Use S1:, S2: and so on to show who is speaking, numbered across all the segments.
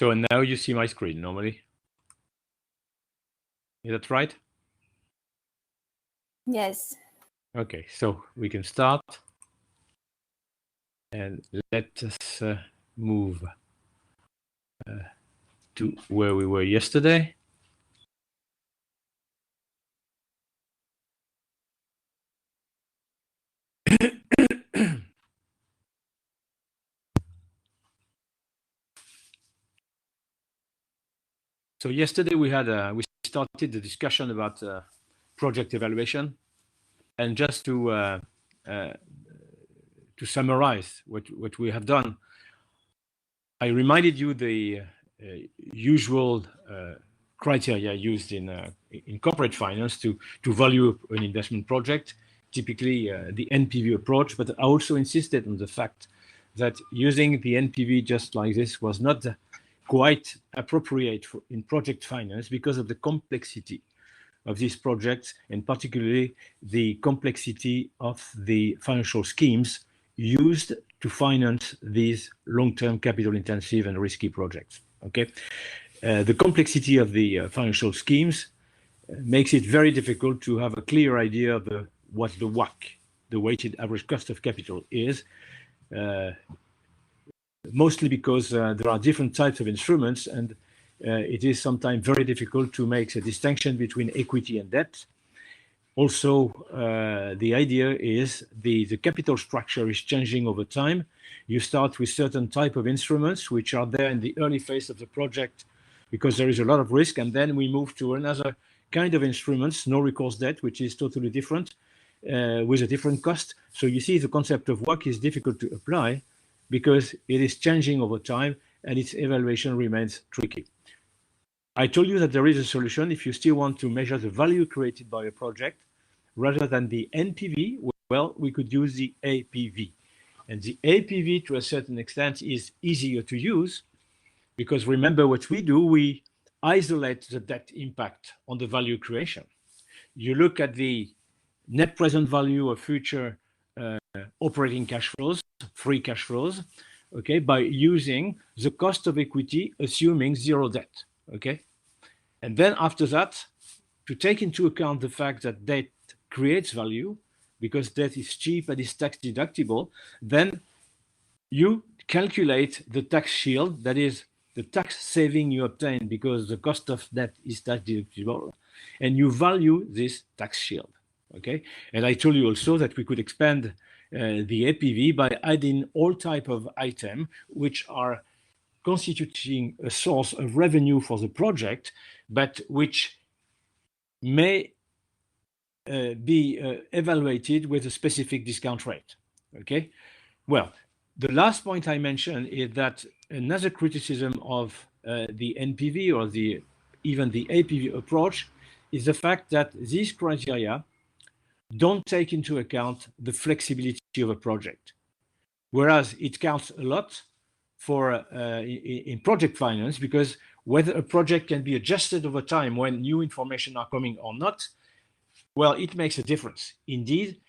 S1: So now you see my screen normally. Is that right?
S2: Yes.
S1: Okay, so we can start. And let us move to where we were yesterday. So yesterday we started the discussion about project evaluation, and just to summarize what we have done, I reminded you the usual criteria used in corporate finance to value an investment project, typically the NPV approach. But I also insisted on the fact that using the NPV just like this was not quite appropriate in project finance because of the complexity of these projects, and particularly the complexity of the financial schemes used to finance these long-term capital-intensive and risky projects. Okay, the complexity of the financial schemes makes it very difficult to have a clear idea of what the WACC, the weighted average cost of capital, is. Mostly because there are different types of instruments, and it is sometimes very difficult to make a distinction between equity and debt. Also, the idea is the capital structure is changing over time. You start with certain type of instruments which are there in the early phase of the project because there is a lot of risk, and then we move to another kind of instruments, no recourse debt, which is totally different with a different cost. So you see the concept of WACC is difficult to apply because it is changing over time and its evaluation remains tricky. I told you that there is a solution if you still want to measure the value created by a project rather than the NPV. Well, we could use the APV. And the APV, to a certain extent, is easier to use because remember what we do, we isolate the debt impact on the value creation. You look at the net present value of future operating cash flows, free cash flows, okay, by using the cost of equity, assuming zero debt, okay? And then after that, to take into account the fact that debt creates value, because debt is cheap and is tax deductible, then you calculate the tax shield, that is the tax saving you obtain because the cost of debt is tax deductible, and you value this tax shield, okay? And I told you also that we could expand the APV by adding all type of items which are constituting a source of revenue for the project, but which may be evaluated with a specific discount rate, okay? Well, the last point I mentioned is that another criticism of the NPV or even the APV approach is the fact that these criteria don't take into account the flexibility of a project, whereas it counts a lot for in project finance, because whether a project can be adjusted over time when new information are coming or not, well, it makes a difference. Indeed,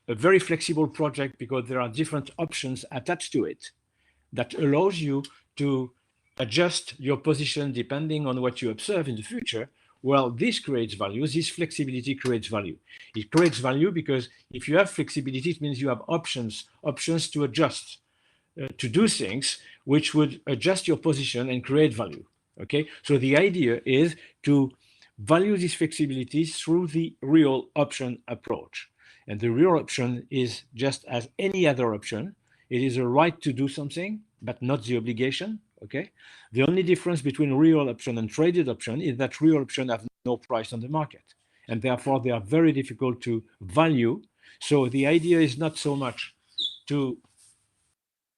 S1: a very flexible project, because there are different options attached to it, that allows you to adjust your position depending on what you observe in the future. Well, this creates value. This flexibility creates value. It creates value because if you have flexibility, it means you have options to adjust, to do things which would adjust your position and create value. Okay, so the idea is to value this flexibility through the real option approach. And the real option is just as any other option. It is a right to do something, but not the obligation. Okay. The only difference between real option and traded option is that real option have no price on the market, and therefore they are very difficult to value. So the idea is not so much to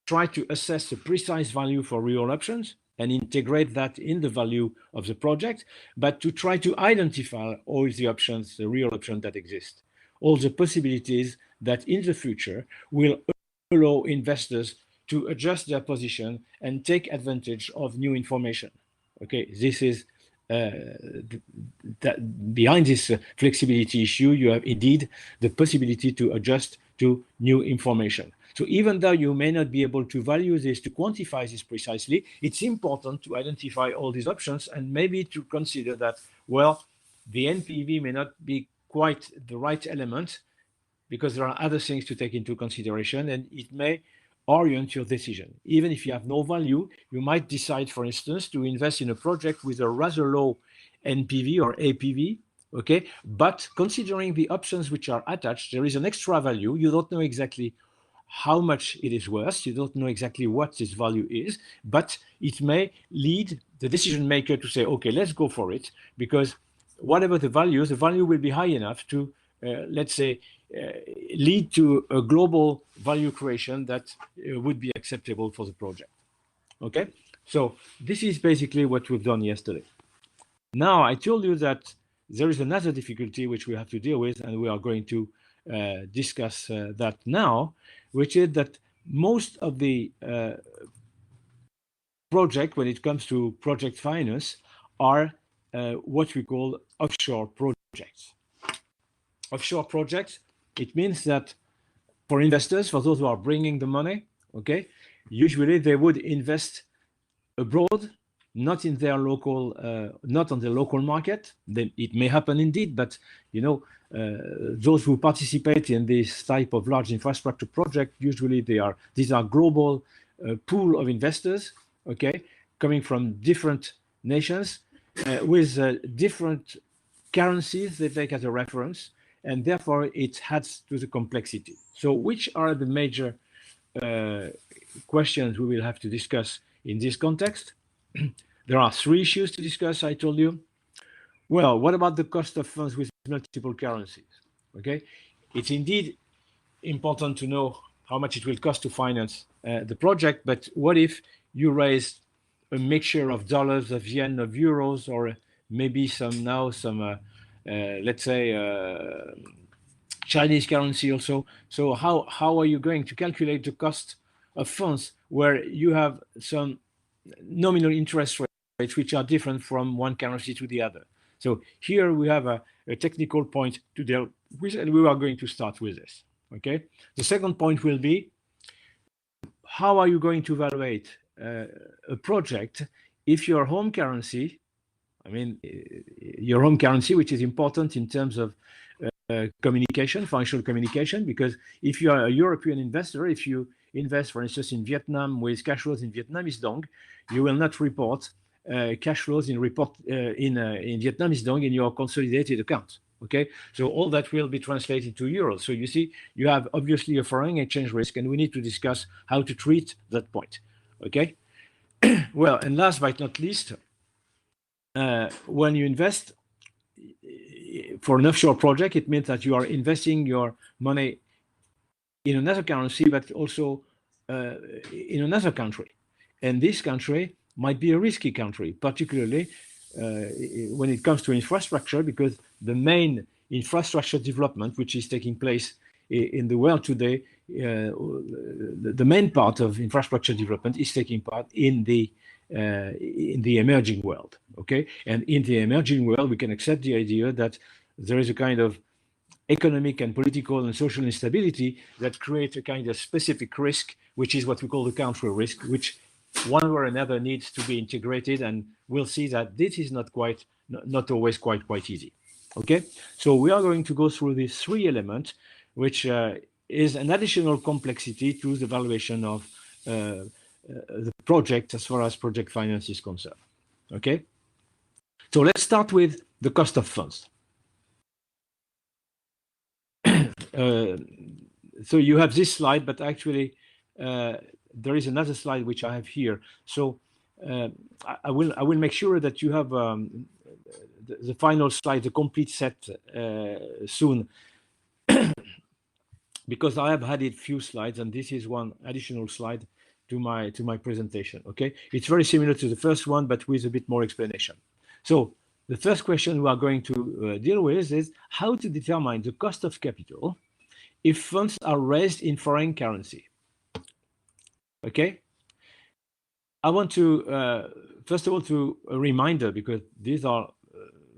S1: try to assess the precise value for real options and integrate that in the value of the project, but to try to identify all the options, the real options that exist, all the possibilities that in the future will allow investors to adjust their position and take advantage of new information. Okay, this is behind this flexibility issue, you have indeed the possibility to adjust to new information. So even though you may not be able to value this, to quantify this precisely, it's important to identify all these options and maybe to consider that, well, the NPV may not be quite the right element because there are other things to take into consideration, and it may orient your decision. Even if you have no value, you might decide, for instance, to invest in a project with a rather low NPV or APV, okay? But considering the options which are attached, there is an extra value. You don't know exactly how much it is worth. You don't know exactly what this value is, but it may lead the decision maker to say, okay, let's go for it, because whatever the value will be high enough to, let's say, lead to a global value creation that would be acceptable for the project. Okay, so this is basically what we've done yesterday. Now, I told you that there is another difficulty which we have to deal with, and we are going to discuss that now, which is that most of the project, when it comes to project finance, are what we call offshore projects. Offshore projects, it means that for investors, for those who are bringing the money, okay, usually they would invest abroad, not in their local, not on the local market. It may happen indeed, but you know, those who participate in this type of large infrastructure project, usually these are global pool of investors, okay, coming from different nations with different currencies they take as a reference, and therefore it adds to the complexity. So which are the major questions we will have to discuss in this context? There are three issues to discuss, I told you. Well, what about the cost of funds with multiple currencies? Okay, it's indeed important to know how much it will cost to finance the project, but what if you raise a mixture of dollars, of yen, of euros, or maybe some let's say Chinese currency also? So how are you going to calculate the cost of funds where you have some nominal interest rates which are different from one currency to the other? So here we have a technical point to deal with, and we are going to start with this. Okay. The second point will be, how are you going to evaluate a project if your home currency, I mean, your home currency, which is important in terms of communication, financial communication, because if you are a European investor, if you invest, for instance, in Vietnam with cash flows in Vietnamese dong, you will not report cash flows in Vietnamese dong in your consolidated account. Okay, so all that will be translated to euros. So you see, you have obviously a foreign exchange risk, and we need to discuss how to treat that point. Okay, well, and last but not least, when you invest for an offshore project, it means that you are investing your money in another currency, but also in another country. And this country might be a risky country, particularly when it comes to infrastructure, because the main infrastructure development which is taking place in the world today, the main part of infrastructure development is taking part in the emerging world. Okay, and in the emerging world, we can accept the idea that there is a kind of economic and political and social instability that creates a kind of specific risk, which is what we call the country risk, which one way or another needs to be integrated, and we'll see that this is not always quite easy. Okay, so we are going to go through these three elements, which is an additional complexity to the valuation of the project as far as project finance is concerned. Okay, so let's start with the cost of funds. So you have this slide, but actually there is another slide which I have here. So I will make sure that you have the final slide, the complete set soon, because I have added few slides, and this is one additional slide to my presentation. Okay, it's very similar to the first one, but with a bit more explanation. So the first question we are going to deal with is how to determine the cost of capital if funds are raised in foreign currency. Okay, I want to first of all to a reminder, because these are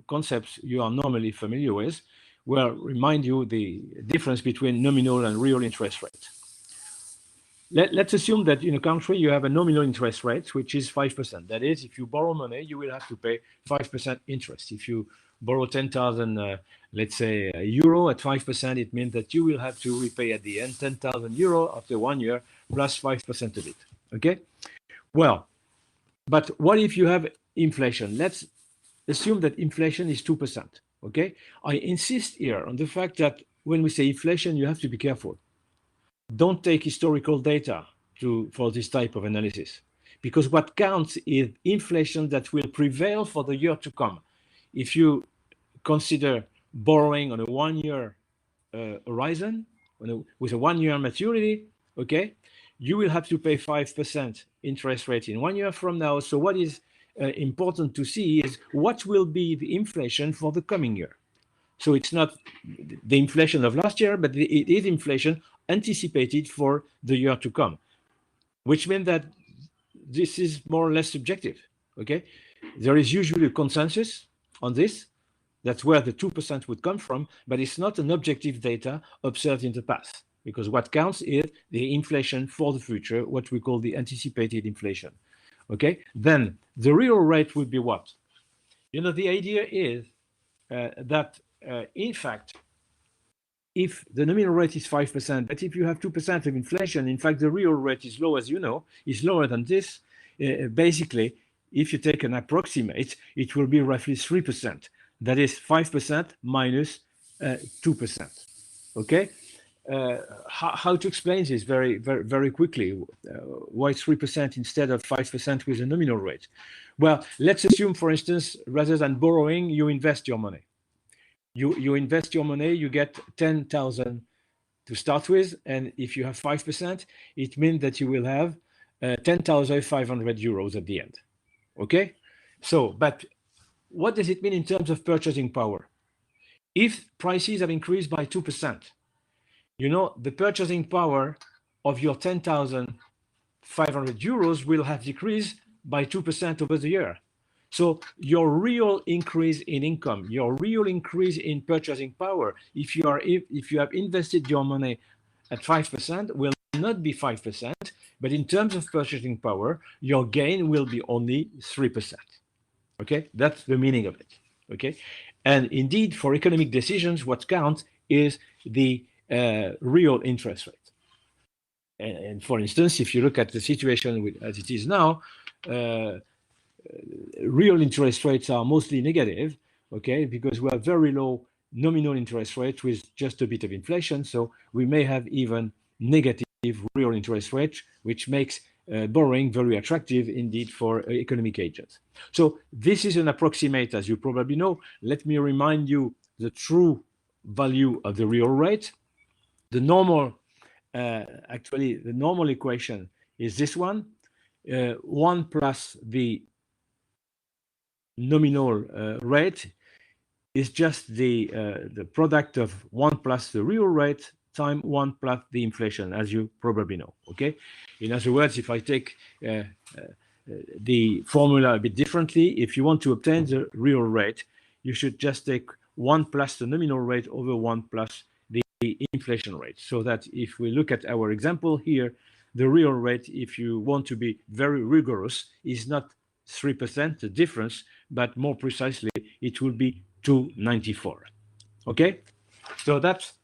S1: concepts you are normally familiar with, will remind you the difference between nominal and real interest rate. let's assume that in a country you have a nominal interest rate, which is 5%. That is, if you borrow money, you will have to pay 5% interest. If you borrow 10,000, let's say, euro at 5%, it means that you will have to repay at the end 10,000 euro after 1 year plus 5% of it. Okay? Well, but what if you have inflation? Let's assume that inflation is 2%. Okay? I insist here on the fact that when we say inflation, you have to be careful. Don't take historical data for this type of analysis, because what counts is inflation that will prevail for the year to come. If you consider borrowing on a 1 year horizon, with a 1 year maturity, okay, you will have to pay 5% interest rate in 1 year from now. So what is important to see is what will be the inflation for the coming year. So it's not the inflation of last year, but it is inflation anticipated for the year to come, which means that this is more or less subjective. Okay, there is usually a consensus on this. That's where the 2% would come from, but it's not an objective data observed in the past, because what counts is the inflation for the future, what we call the anticipated inflation. Okay, then the real rate would be what? The idea is that in fact, if the nominal rate is 5%, but if you have 2% of inflation, in fact, the real rate is low, as you know, is lower than this. Basically, if you take an approximate, it will be roughly 3%. That is 5% minus 2%. Okay? How to explain this very, very, very quickly? Why 3% instead of 5% with a nominal rate? Well, let's assume, for instance, rather than borrowing, you invest your money. You invest your money, you get 10,000 to start with, and if you have 5%, it means that you will have 10,500 euros at the end. Okay? So, but what does it mean in terms of purchasing power? If prices have increased by 2%, the purchasing power of your 10,500 euros will have decreased by 2% over the year. So your real increase in income, your real increase in purchasing power, if you have invested your money at 5%, will not be 5%, but in terms of purchasing power, your gain will be only 3%. Okay, that's the meaning of it. Okay, and indeed, for economic decisions, what counts is the real interest rate. And for instance, if you look at the situation as it is now, real interest rates are mostly negative, okay, because we have very low nominal interest rates with just a bit of inflation. So we may have even negative real interest rates, which makes borrowing very attractive indeed for economic agents. So this is an approximate, as you probably know. Let me remind you the true value of the real rate. The normal, the normal equation is this one, 1 plus the nominal rate is just the product of 1 plus the real rate times 1 plus the inflation, as you probably know. Okay. In other words, if I take the formula a bit differently, if you want to obtain the real rate, you should just take 1 plus the nominal rate over 1 plus the inflation rate. So that if we look at our example here, the real rate, if you want to be very rigorous, is not 3%, the difference, but more precisely, it will be 2.94. Okay, so that's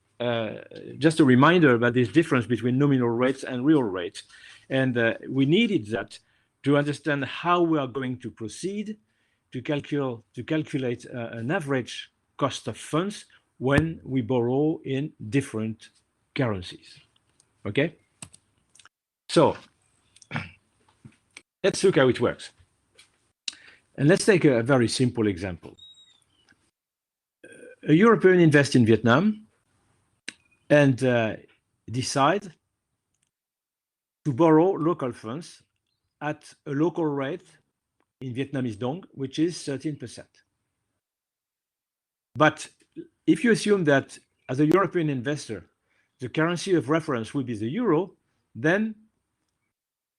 S1: just a reminder about this difference between nominal rates and real rates, and we needed that to understand how we are going to proceed to calculate an average cost of funds when we borrow in different currencies. Okay, so let's look how it works. And let's take a very simple example. A European invests in Vietnam and decide to borrow local funds at a local rate in Vietnamese dong, which is 13%. But if you assume that as a European investor, the currency of reference will be the euro, then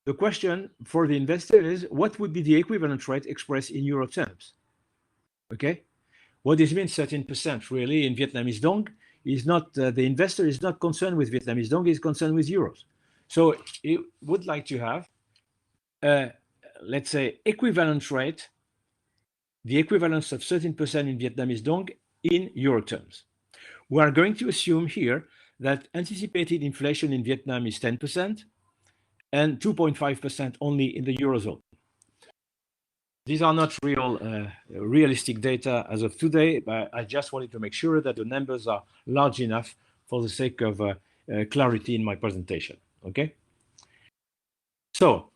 S1: the question for the investor is, what would be the equivalent rate expressed in euro terms? Okay, what this means, 13% really in Vietnamese dong is not, the investor is not concerned with Vietnamese dong, is concerned with euros. So it would like to have, let's say, equivalent rate, the equivalence of 13% in Vietnamese dong in euro terms. We are going to assume here that anticipated inflation in Vietnam is 10% and 2.5% only in the Eurozone. These are not realistic data as of today, but I just wanted to make sure that the numbers are large enough for the sake of clarity in my presentation, okay? So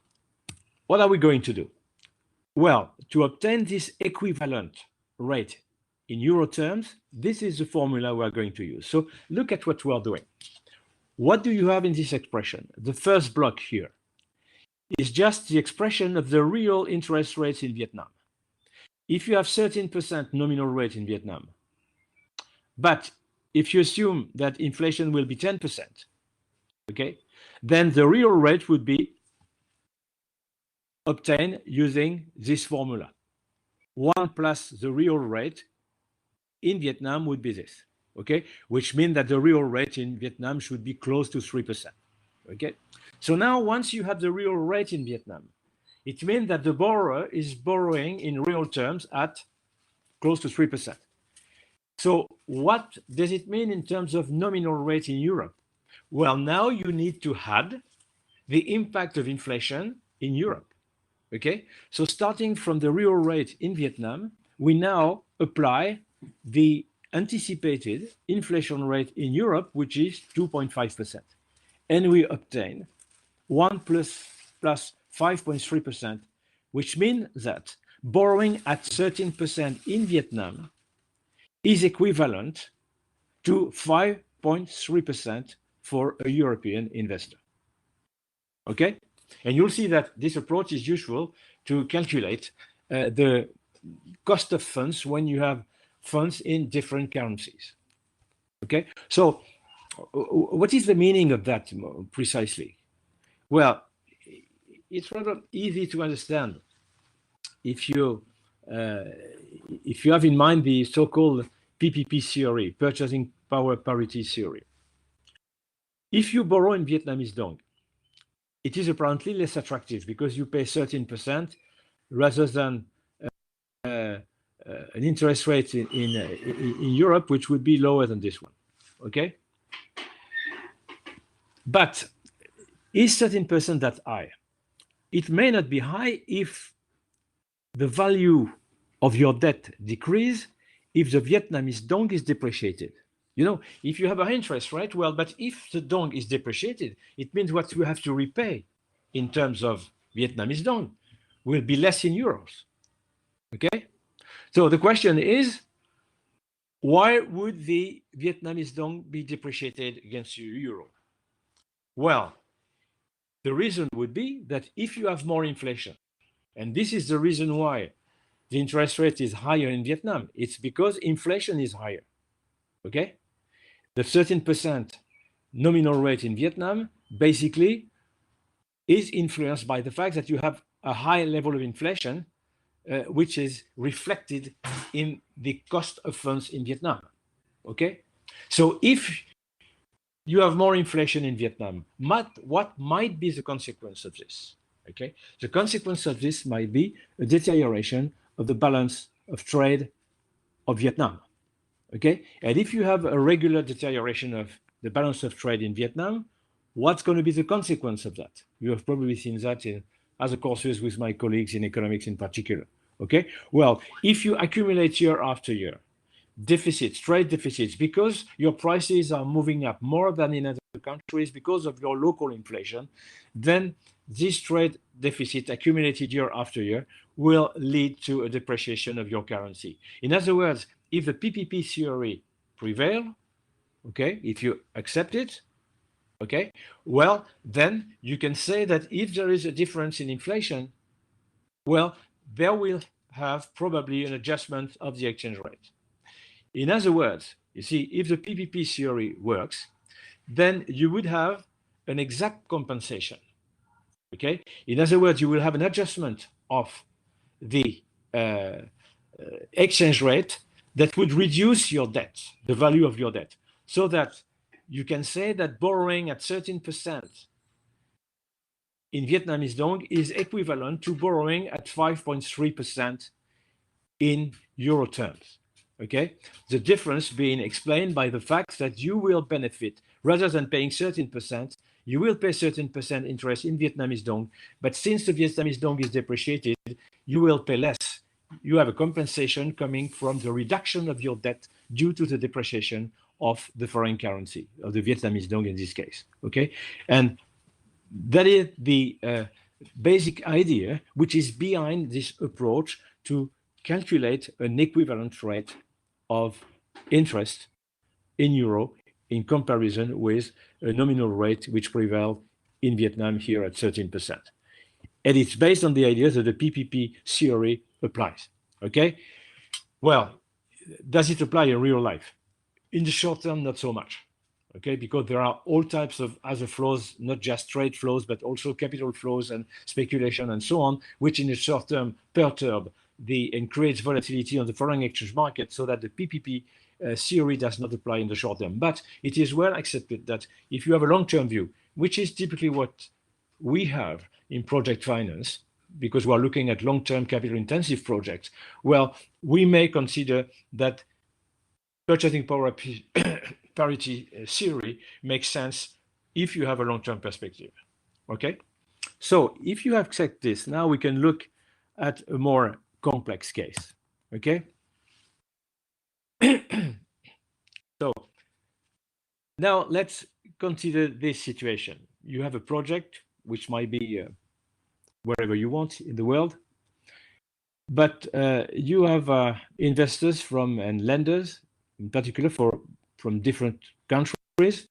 S1: what are we going to do? Well, to obtain this equivalent rate in euro terms, this is the formula we're going to use. So look at what we're doing. What do you have in this expression? The first block here is just the expression of the real interest rates in Vietnam. If you have 13% nominal rate in Vietnam, but if you assume that inflation will be 10%, okay, then the real rate would be obtained using this formula. 1 plus the real rate in Vietnam would be this, okay, which means that the real rate in Vietnam should be close to 3%, okay? So now once you have the real rate in Vietnam, it means that the borrower is borrowing in real terms at close to 3%. So what does it mean in terms of nominal rate in Europe? Well, now you need to add the impact of inflation in Europe, okay? So starting from the real rate in Vietnam, we now apply the anticipated inflation rate in Europe, which is 2.5%. And we obtain 1 plus 5.3%, which means that borrowing at 13% in Vietnam is equivalent to 5.3% for a European investor. Okay? And you'll see that this approach is useful to calculate the cost of funds when you have funds in different currencies. Okay? So what is the meaning of that precisely? Well, it's rather easy to understand if you have in mind the so-called PPP theory, purchasing power parity theory. If you borrow in Vietnamese dong, it is apparently less attractive because you pay 13% rather than an interest rate in Europe, which would be lower than this one. Okay? But is 13% that high? It may not be high if the value of your debt decrease, if the Vietnamese dong is depreciated. You know, if you have an interest rate, well, but if the dong is depreciated, it means what you have to repay in terms of Vietnamese dong will be less in euros. Okay? So the question is, why would the Vietnamese dong be depreciated against the euro? Well, the reason would be that if you have more inflation, and this is the reason why the interest rate is higher in Vietnam, it's because inflation is higher. Okay? The 13% nominal rate in Vietnam basically is influenced by the fact that you have a high level of inflation, which is reflected in the cost of funds in Vietnam. Okay? So if you have more inflation in Vietnam, what might be the consequence of this? Okay? The consequence of this might be a deterioration of the balance of trade of Vietnam. Okay? And if you have a regular deterioration of the balance of trade in Vietnam, what's going to be the consequence of that? You have probably seen that in other courses with my colleagues in economics in particular. Okay? Well, if you accumulate year after year deficits, trade deficits, because your prices are moving up more than in other countries because of your local inflation, then this trade deficit accumulated year after year will lead to a depreciation of your currency. In other words, if the PPP theory prevail, okay, if you accept it, okay, well, then you can say that if there is a difference in inflation, well, there will have probably an adjustment of the exchange rate. In other words, you see, if the PPP theory works, then you would have an exact compensation. Okay? In other words, you will have an adjustment of the exchange rate that would reduce your debt, the value of your debt, so that you can say that borrowing at 13% in Vietnamese dong is equivalent to borrowing at 5.3% in euro terms. Okay, the difference being explained by the fact that you will benefit rather than paying 13%, you will pay 13% interest in Vietnamese dong, but since the Vietnamese dong is depreciated, you will pay less. You have a compensation coming from the reduction of your debt due to the depreciation of the foreign currency, of the Vietnamese dong in this case. Okay, and that is the basic idea which is behind this approach to calculate an equivalent rate of interest in euro in comparison with a nominal rate which prevails in Vietnam here at 13%. And it's based on the idea that the PPP theory applies. Okay? Well, does it apply in real life? In the short term, not so much. Okay, because there are all types of other flows, not just trade flows, but also capital flows and speculation and so on, which in the short term perturb and creates volatility on the foreign exchange market, so that the PPP theory does not apply in the short term. But it is well accepted that if you have a long-term view, which is typically what we have in project finance, because we're looking at long-term capital-intensive projects, well, we may consider that purchasing power parity theory makes sense if you have a long-term perspective. Okay, so if you accept this, now we can look at a more complex case. Okay, so now let's consider this situation. You have a project which might be wherever you want in the world, but you have investors and lenders, in particular from different countries.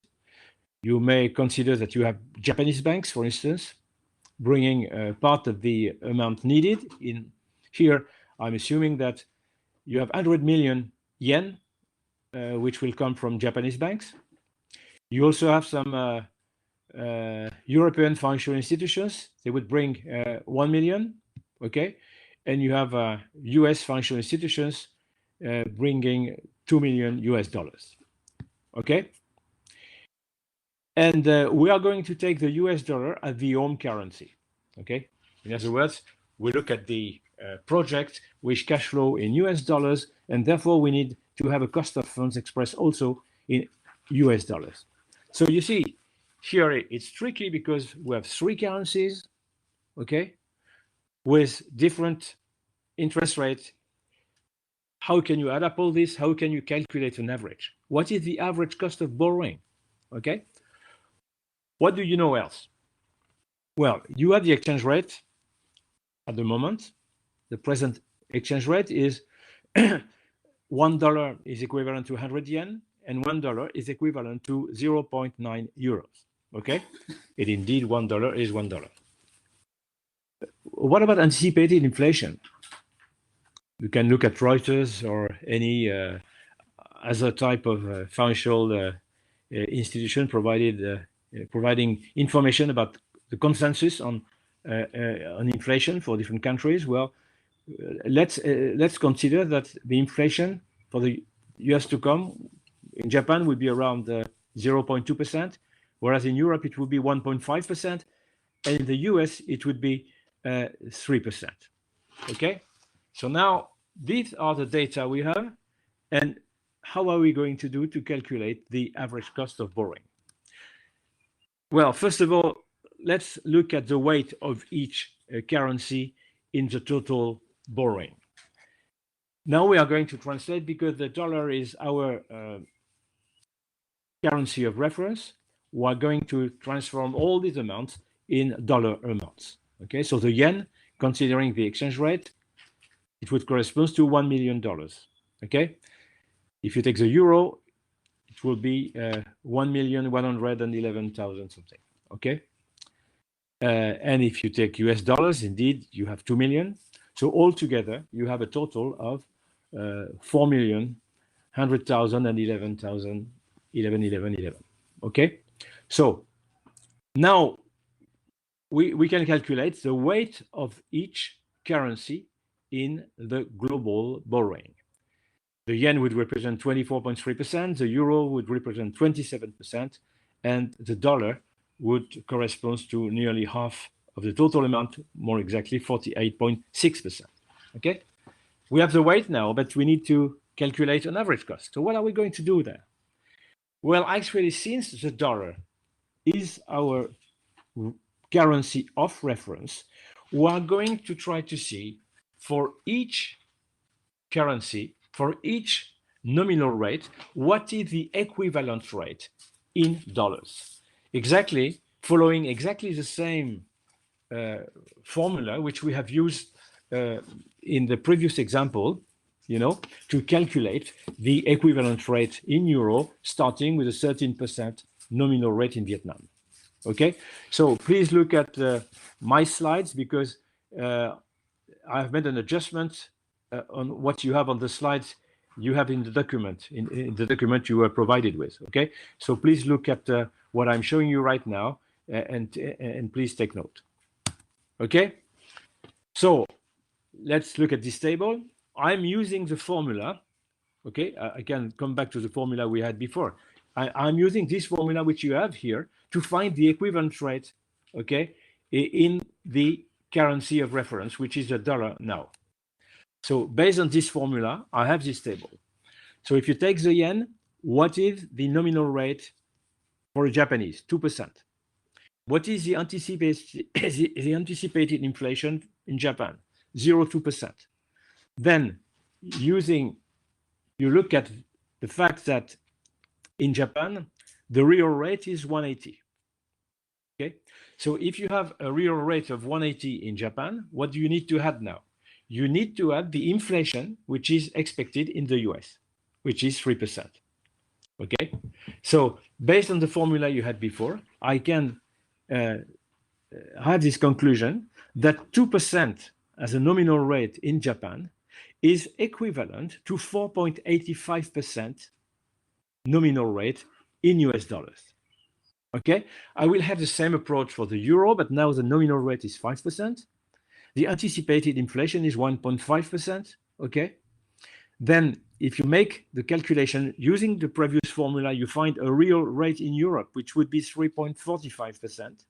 S1: You may consider that you have Japanese banks, for instance, bringing part of the amount needed. In here, I'm assuming that you have 100 million yen, which will come from Japanese banks. You also have some European financial institutions. They would bring 1 million, okay? And you have US financial institutions bringing $2 million US. Okay, and we are going to take the US dollar as the home currency. Okay, in other words, we look at the project which cash flow in US dollars, and therefore we need to have a cost of funds expressed also in US dollars. So you see, here it's tricky because we have three currencies, okay, with different interest rates. How can you add up all this? How can you calculate an average? What is the average cost of borrowing? Okay. What do you know else? Well, you have the exchange rate at the moment. The present exchange rate is $1 is equivalent to 100 yen, and $1 is equivalent to 0.9 euros. Okay. And indeed, $1 is $1. What about anticipated inflation? You can look at Reuters or any other type of financial institution providing information about the consensus on inflation for different countries. Well, let's consider that the inflation for the years to come in Japan would be around 0.2%, whereas in Europe it would be 1.5%, and in the US it would be 3%. Okay. So now these are the data we have, and how are we going to do to calculate the average cost of borrowing? Well, first of all, let's look at the weight of each currency in the total borrowing. Now we are going to translate because the dollar is our currency of reference. We are going to transform all these amounts in dollar amounts. Okay, so the yen, considering the exchange rate, it would correspond to $1 million. Okay, if you take the euro, it will be 1,111,000 something. Okay, and if you take US dollars, indeed you have 2 million. So altogether you have a total of 4,100,000 and 11,000, 11. Okay, so now we can calculate the weight of each currency in the global borrowing. The yen would represent 24.3%, the euro would represent 27%, and the dollar would correspond to nearly half of the total amount, more exactly 48.6%. Okay, we have the weight now, but we need to calculate an average cost. So what are we going to do there? Well, actually, since the dollar is our currency of reference, we are going to try to see for each currency, for each nominal rate, what is the equivalent rate in dollars? Exactly, following exactly the same formula which we have used in the previous example, to calculate the equivalent rate in euro, starting with a 13% nominal rate in Vietnam. Okay, so please look at my slides, because I've made an adjustment on what you have on the slides you have in the document, in the document you were provided with. Okay, so please look at what I'm showing you right now, and please take note. Okay, so let's look at this table. I'm using the formula. Okay, I can come back to the formula we had before. I'm using this formula which you have here to find the equivalent rate, okay, in the currency of reference, which is the dollar now. So based on this formula, I have this table. So if you take the yen, what is the nominal rate for a Japanese? 2%. What is the anticipated inflation in Japan? 0.2%. Then you look at the fact that in Japan, the real rate is 180. Okay, so if you have a real rate of 180 in Japan, what do you need to add now? You need to add the inflation, which is expected in the US, which is 3%. Okay, so based on the formula you had before, I can have this conclusion that 2% as a nominal rate in Japan is equivalent to 4.85% nominal rate in US dollars. Okay, I will have the same approach for the euro, but now the nominal rate is 5%. The anticipated inflation is 1.5%. Okay, then if you make the calculation using the previous formula, you find a real rate in Europe, which would be 3.45%.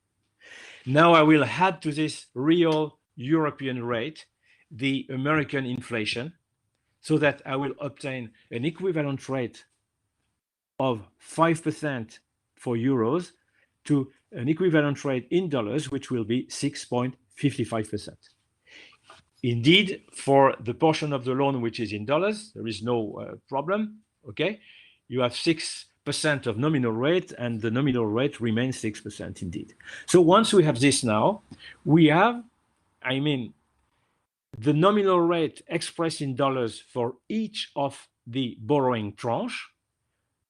S1: Now I will add to this real European rate the American inflation, so that I will obtain an equivalent rate of 5% for euros to an equivalent rate in dollars, which will be 6.55%. Indeed, for the portion of the loan which is in dollars, there is no problem. Okay, you have 6% of nominal rate, and the nominal rate remains 6% indeed. So once we have this now, we have, the nominal rate expressed in dollars for each of the borrowing tranche,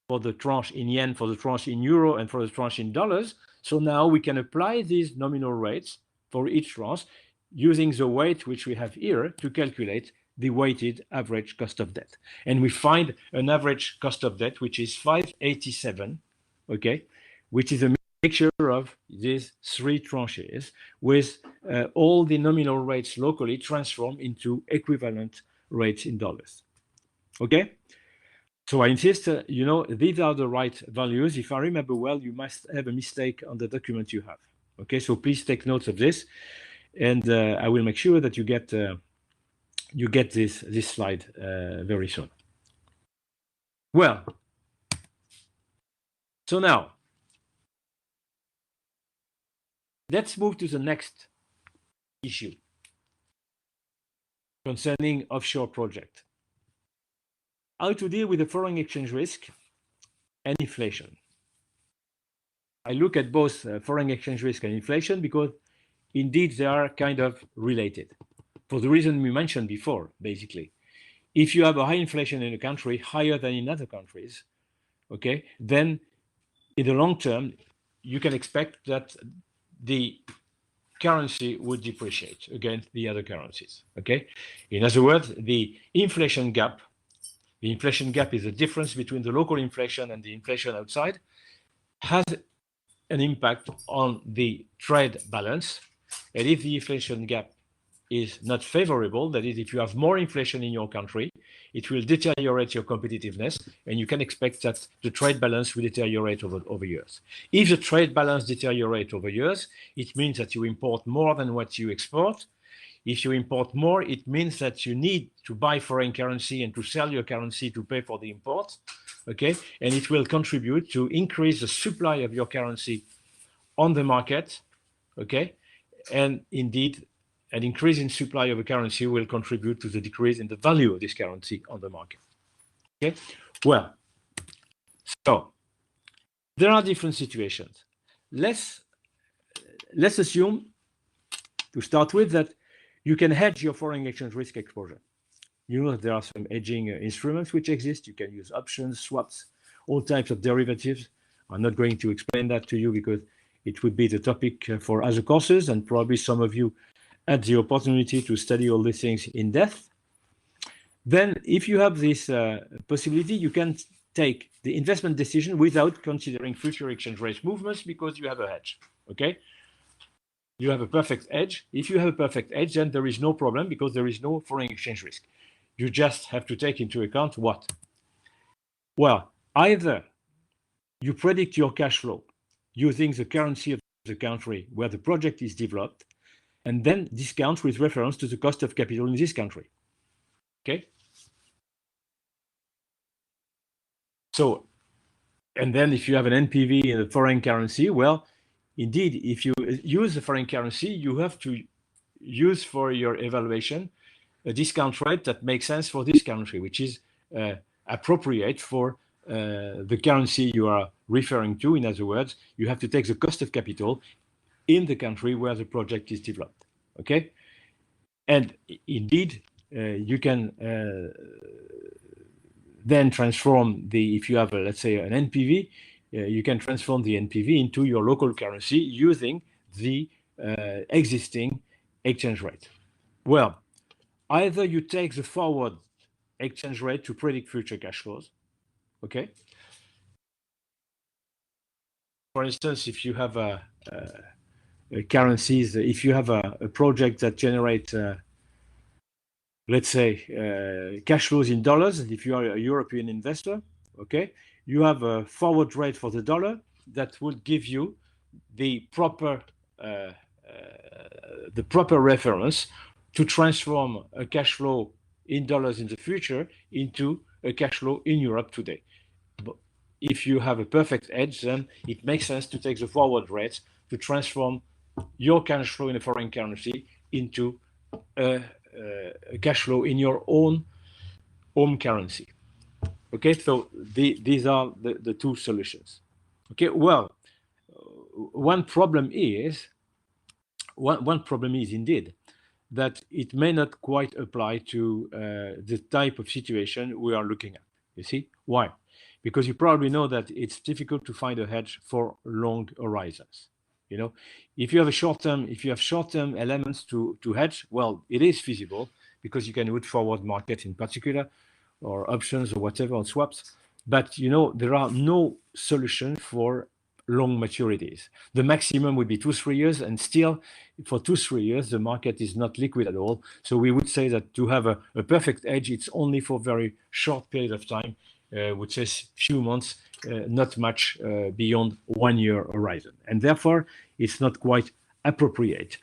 S1: for the tranche in yen, for the tranche in euro, and for the tranche in dollars. So now we can apply these nominal rates for each tranche using the weight which we have here to calculate the weighted average cost of debt. And we find an average cost of debt which is 587, okay, which is a mixture of these three tranches with all the nominal rates locally transformed into equivalent rates in dollars. Okay, so I insist, these are the right values. If I remember well, you must have a mistake on the document you have. Okay, so please take notes of this, and I will make sure that you get this slide very soon. Well, so now let's move to the next issue concerning offshore project. How to deal with the foreign exchange risk and inflation. I look at both foreign exchange risk and inflation because indeed they are kind of related. For the reason we mentioned before, basically. If you have a high inflation in a country, higher than in other countries, okay, then in the long term, you can expect that the currency would depreciate against the other currencies, okay? In other words, the inflation gap is the difference between the local inflation and the inflation outside, has an impact on the trade balance. And if the inflation gap is not favorable, that is, if you have more inflation in your country, it will deteriorate your competitiveness, and you can expect that the trade balance will deteriorate over years. If the trade balance deteriorates over years, it means that you import more than what you export. If you import more, it means that you need to buy foreign currency and to sell your currency to pay for the import, okay? And it will contribute to increase the supply of your currency on the market, okay? And indeed, an increase in supply of a currency will contribute to the decrease in the value of this currency on the market, okay? Well, so there are different situations. Let's assume, to start with, that you can hedge your foreign exchange risk exposure. You know that there are some hedging instruments which exist. You can use options, swaps, all types of derivatives. I'm not going to explain that to you because it would be the topic for other courses, and probably some of you had the opportunity to study all these things in depth. Then if you have this possibility, you can take the investment decision without considering future exchange rate movements because you have a hedge, okay? You have a perfect hedge. If you have a perfect hedge, then there is no problem because there is no foreign exchange risk. You just have to take into account what? Well, either you predict your cash flow using the currency of the country where the project is developed, and then discount with reference to the cost of capital in this country, okay? So, and then if you have an NPV in a foreign currency, well, indeed, if you use the foreign currency, you have to use for your evaluation a discount rate that makes sense for this country, which is appropriate for the currency you are referring to. In other words, you have to take the cost of capital in the country where the project is developed, okay? And indeed, you can then transform if you have, let's say, an NPV, you can transform the NPV into your local currency using the existing exchange rate. Well, either you take the forward exchange rate to predict future cash flows, okay? For instance, if you have currencies, if you have a project that generates, let's say, cash flows in dollars, if you are a European investor, okay, you have a forward rate for the dollar that would give you the proper reference to transform a cash flow in dollars in the future into a cash flow in Europe today. But if you have a perfect hedge, then it makes sense to take the forward rates to transform your cash flow in a foreign currency into a cash flow in your own home currency. Okay, so these are the two solutions. Okay, well, one problem is indeed that it may not quite apply to the type of situation we are looking at. You see why? Because you probably know that it's difficult to find a hedge for long horizons. You know, if you have short-term elements to hedge, well, it is feasible because you can do forward market in particular, or options or whatever, on swaps. But you know, there are no solution for long maturities. The maximum would be 2-3 years, and still for 2-3 years the market is not liquid at all. So we would say that to have a perfect hedge, it's only for very short period of time, which is few months, not much beyond 1 year horizon, and therefore it's not quite appropriate.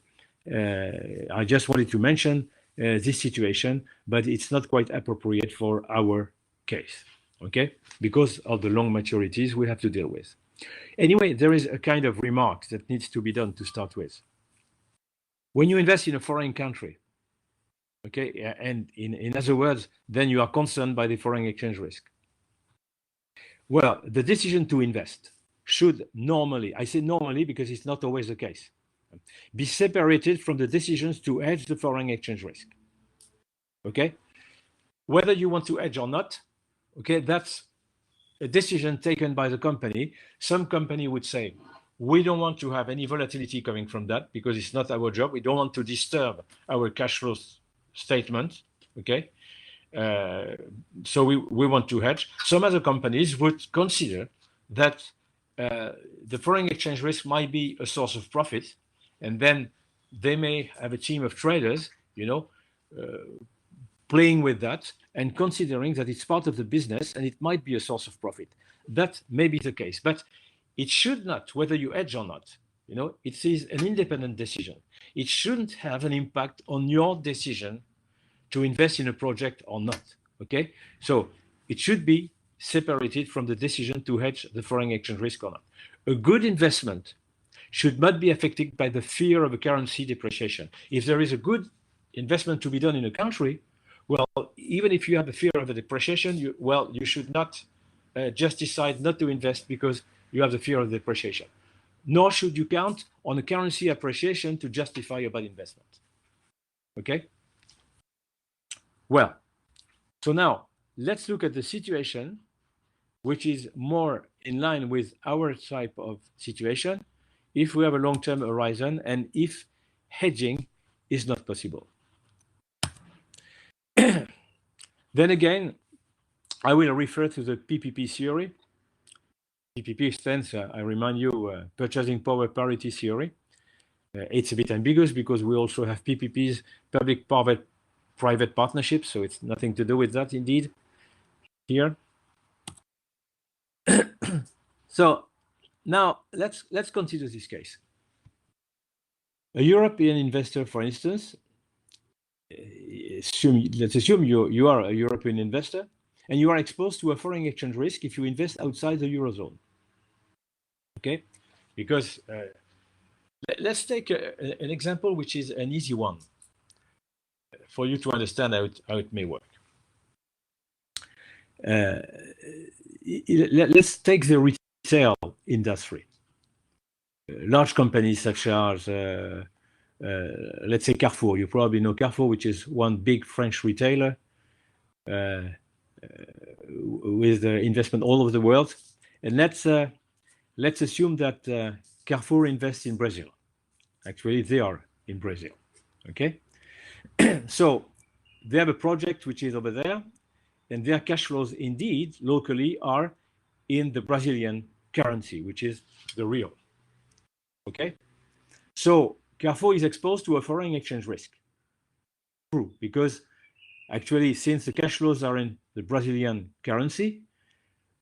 S1: I just wanted to mention this situation, but it's not quite appropriate for our case, okay? Because of the long maturities we have to deal with. Anyway, there is a kind of remark that needs to be done to start with. When you invest in a foreign country, okay, and in other words, then you are concerned by the foreign exchange risk. Well, the decision to invest should normally, I say normally because it's not always the case, be separated from the decisions to hedge the foreign exchange risk. Okay? Whether you want to hedge or not, okay, that's a decision taken by the company. Some company would say, we don't want to have any volatility coming from that because it's not our job. We don't want to disturb our cash flow statement, okay? So we want to hedge. Some other companies would consider that the foreign exchange risk might be a source of profit, and then they may have a team of traders playing with that and considering that it's part of the business and it might be a source of profit. That may be the case, but it should not, whether you hedge or not, it is an independent decision. It shouldn't have an impact on your decision to invest in a project or not, okay? So it should be separated from the decision to hedge the foreign exchange risk or not. A good investment should not be affected by the fear of a currency depreciation. If there is a good investment to be done in a country, well, even if you have a fear of a depreciation, you should not just decide not to invest because you have the fear of depreciation. Nor should you count on a currency appreciation to justify a bad investment. Okay? Well, so now let's look at the situation which is more in line with our type of situation if we have a long-term horizon and if hedging is not possible. Then again, I will refer to the PPP theory. PPP stands, I remind you, Purchasing Power Parity Theory. It's a bit ambiguous because we also have PPPs, public-private partnerships, so it's nothing to do with that indeed here. So now let's consider this case. A European investor, for instance, let's assume you are a European investor and you are exposed to a foreign exchange risk if you invest outside the Eurozone. Okay, because let's take an example which is an easy one for you to understand how it may work. Let's take the retail industry. Large companies such as let's say Carrefour. You probably know Carrefour, which is one big French retailer with investment all over the world. And let's assume that Carrefour invests in Brazil. Actually, they are in Brazil. Okay, so they have a project which is over there, and their cash flows indeed locally are in the Brazilian currency, which is the real. Okay, so Carrefour is exposed to a foreign exchange risk. True, because actually, since the cash flows are in the Brazilian currency,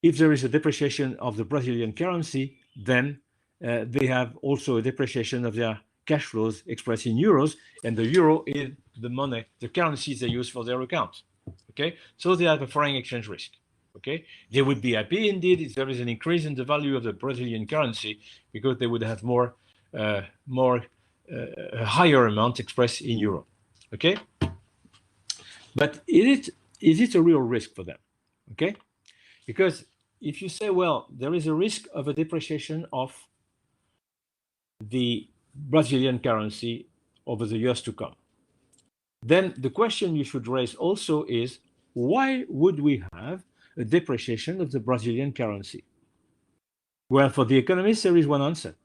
S1: if there is a depreciation of the Brazilian currency, then they have also a depreciation of their cash flows expressed in euros, and the euro is the money, the currency they use for their account. Okay, so they have a foreign exchange risk. Okay, they would be happy indeed if there is an increase in the value of the Brazilian currency because they would have a higher amount expressed in euro. Okay, but is it a real risk for them? Okay, because if you say, well, there is a risk of a depreciation of the Brazilian currency over the years to come, then the question you should raise also is, why would we have a depreciation of the Brazilian currency? Well, for the economists, there is one answer.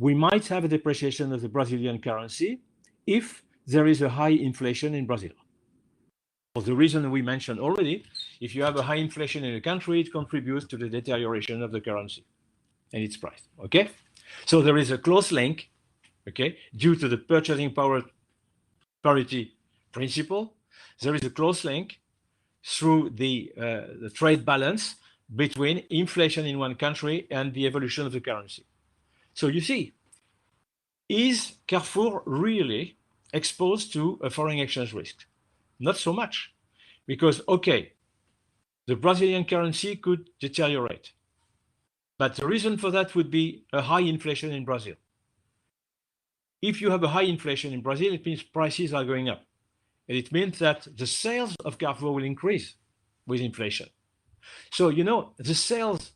S1: We might have a depreciation of the Brazilian currency if there is a high inflation in Brazil. For the reason we mentioned already, if you have a high inflation in a country, it contributes to the deterioration of the currency and its price. Okay, so there is a close link. Okay, due to the purchasing power parity principle, there is a close link through the trade balance between inflation in one country and the evolution of the currency. So you see, is Carrefour really exposed to a foreign exchange risk? Not so much, because, okay, the Brazilian currency could deteriorate, but the reason for that would be a high inflation in Brazil. If you have a high inflation in Brazil, it means prices are going up. And it means that the sales of Carrefour will increase with inflation. So, the sales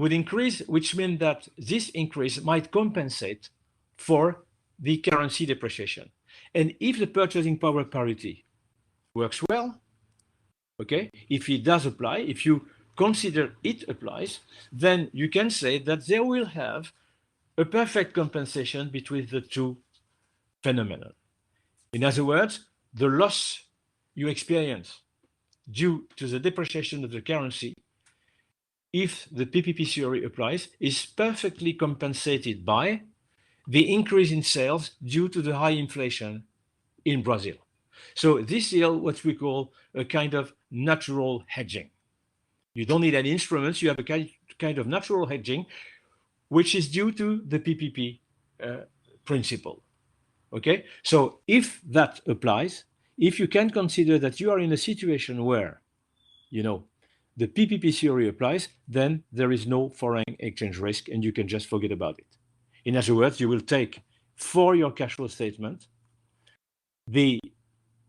S1: would increase, which means that this increase might compensate for the currency depreciation. And if the purchasing power parity works well, okay, if it does apply, if you consider it applies, then you can say that they will have a perfect compensation between the two phenomena. In other words, the loss you experience due to the depreciation of the currency, if the PPP theory applies, is perfectly compensated by the increase in sales due to the high inflation in Brazil. So this is what we call a kind of natural hedging. You don't need any instruments. You have a kind of natural hedging, which is due to the PPP principle. Okay, so if that applies, if you can consider that you are in a situation where, you know, the PPP theory applies, then there is no foreign exchange risk and you can just forget about it. In other words, you will take for your cash flow statement the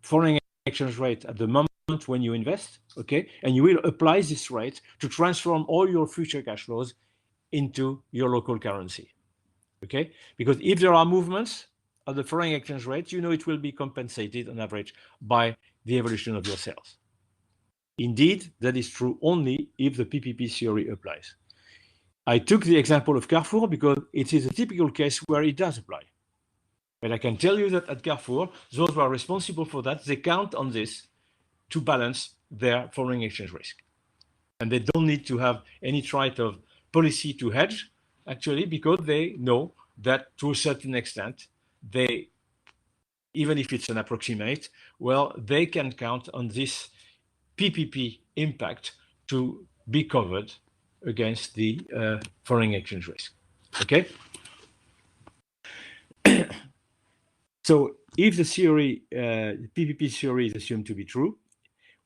S1: foreign exchange rate at the moment when you invest, okay, and you will apply this rate to transform all your future cash flows into your local currency, okay? Because if there are movements of the foreign exchange rate, you know it will be compensated on average by the evolution of your sales. Indeed, that is true only if the PPP theory applies. I took the example of Carrefour because it is a typical case where it does apply. But I can tell you that at Carrefour, those who are responsible for that, they count on this to balance their foreign exchange risk. And they don't need to have any type of policy to hedge, actually, because they know that to a certain extent, they, even if it's an approximate, well, they can count on this PPP impact to be covered against the foreign exchange risk, okay? So if the theory, PPP theory is assumed to be true,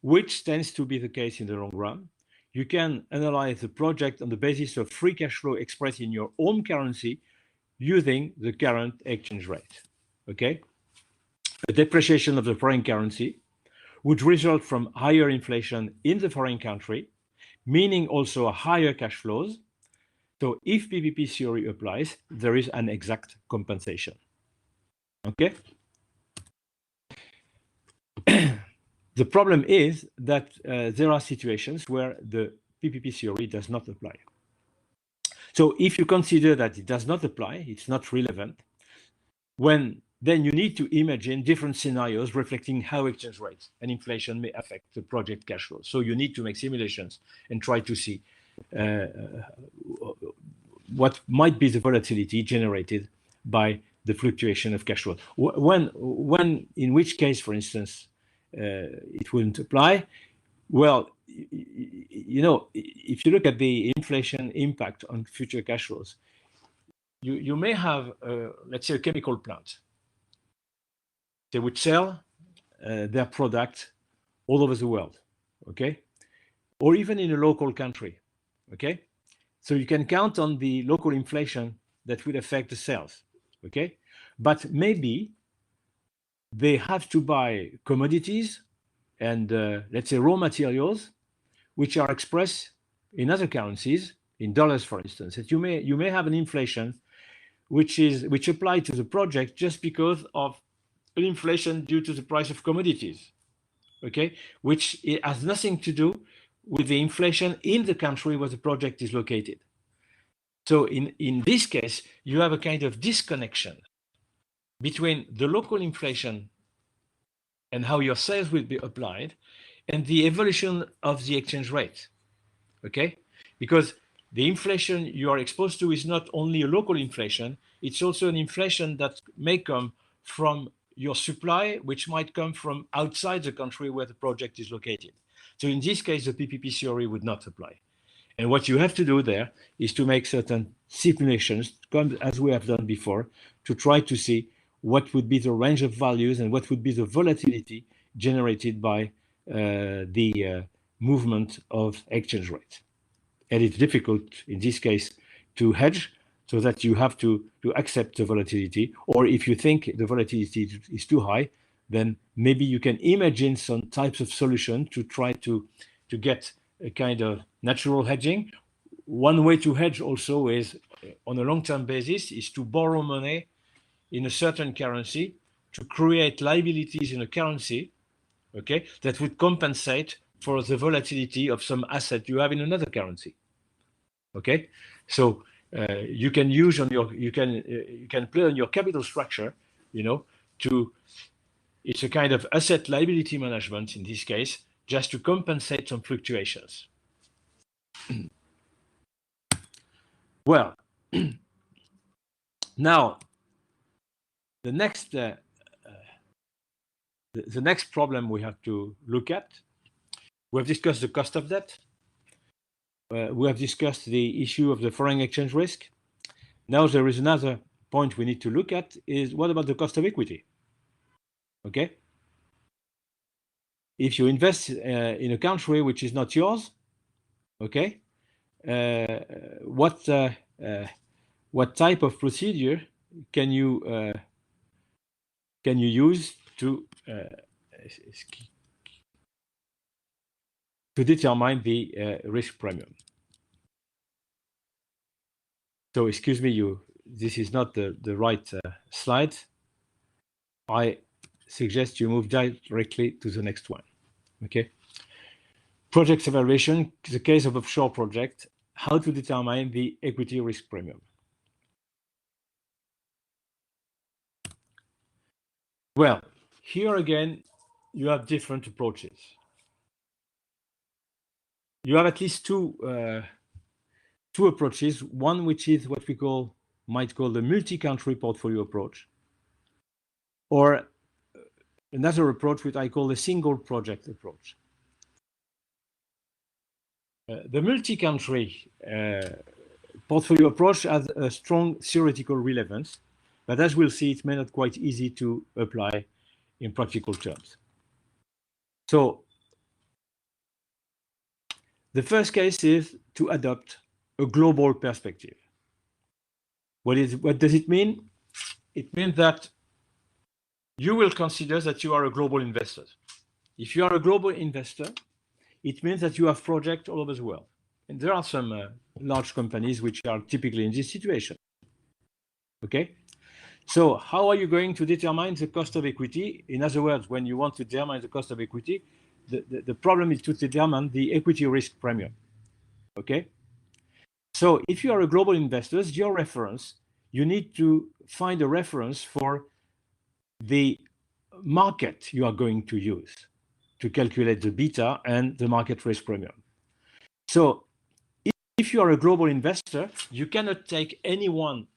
S1: which tends to be the case in the long run, you can analyze the project on the basis of free cash flow expressed in your home currency using the current exchange rate, okay? A depreciation of the foreign currency would result from higher inflation in the foreign country, meaning also higher cash flows. So if PPP theory applies, there is an exact compensation. Okay. The problem is that there are situations where the PPP theory does not apply. So if you consider that it does not apply, it's not relevant, then you need to imagine different scenarios reflecting how exchange rates and inflation may affect the project cash flow. So you need to make simulations and try to see what might be the volatility generated by the fluctuation of cash flow. In which case, for instance, it wouldn't apply? Well, you know, if you look at the inflation impact on future cash flows, you may have, let's say, a chemical plant. They would sell their product all over the world, okay? Or even in a local country, okay? So you can count on the local inflation that would affect the sales, okay? But maybe they have to buy commodities and let's say raw materials, which are expressed in other currencies, in dollars, for instance. That you may have an inflation which apply to the project just because of an inflation due to the price of commodities, okay? Which it has nothing to do with the inflation in the country where the project is located. So in this case, you have a kind of disconnection between the local inflation and how your sales will be applied and the evolution of the exchange rate, okay? Because the inflation you are exposed to is not only a local inflation, it's also an inflation that may come from your supply, which might come from outside the country where the project is located. So in this case, the PPP theory would not apply. And what you have to do there is to make certain simulations, as we have done before, to try to see what would be the range of values and what would be the volatility generated by the movement of exchange rate. And it's difficult in this case to hedge, so that you have to accept the volatility. Or if you think the volatility is too high, then maybe you can imagine some types of solution to try to get a kind of natural hedging. One way to hedge also is on a long-term basis is to borrow money in a certain currency to create liabilities in a currency, okay, that would compensate for the volatility of some asset you have in another currency. Okay, so you can use on your you can play on your capital structure, you know, it's a kind of asset liability management in this case, just to compensate some fluctuations. Well, now The next the next problem we have to look at, we have discussed the cost of debt. We have discussed the issue of the foreign exchange risk. Now there is another point we need to look at is what about the cost of equity? Okay. If you invest in a country which is not yours, okay, what type of procedure can you use to determine the risk premium? So excuse me, this is not the right slide. I suggest you move directly to the next one. Okay. Project evaluation, the case of offshore project, how to determine the equity risk premium. Well, here again, you have different approaches. You have at least two approaches. One which is what we might call the multi-country portfolio approach, or another approach which I call the single project approach. The multi-country portfolio approach has a strong theoretical relevance, but as we'll see, it may not quite easy to apply in practical terms. So the first case is to adopt a global perspective. What does it mean? It means that you will consider that you are a global investor. If you are a global investor, it means that you have projects all over the world. And there are some large companies which are typically in this situation. Okay? So how are you going to determine the cost of equity? In other words, when you want to determine the cost of equity, the problem is to determine the equity risk premium. Okay? So if you are a global investor, your reference, you need to find a reference for the market you are going to use to calculate the beta and the market risk premium. So if you are a global investor, you cannot take any one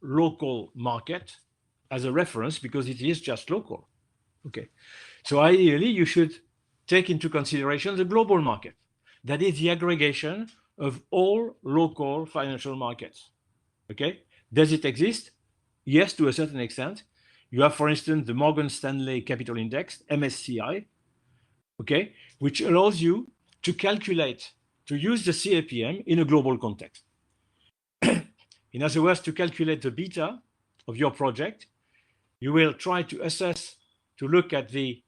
S1: local market as a reference because it is just local. Okay. So ideally, you should take into consideration the global market. That is the aggregation of all local financial markets. Okay. Does it exist? Yes, to a certain extent. You have, for instance, the Morgan Stanley Capital Index, MSCI, okay, which allows you to calculate, to use the CAPM in a global context. In other words, to calculate the beta of your project, you will try to assess, to look at the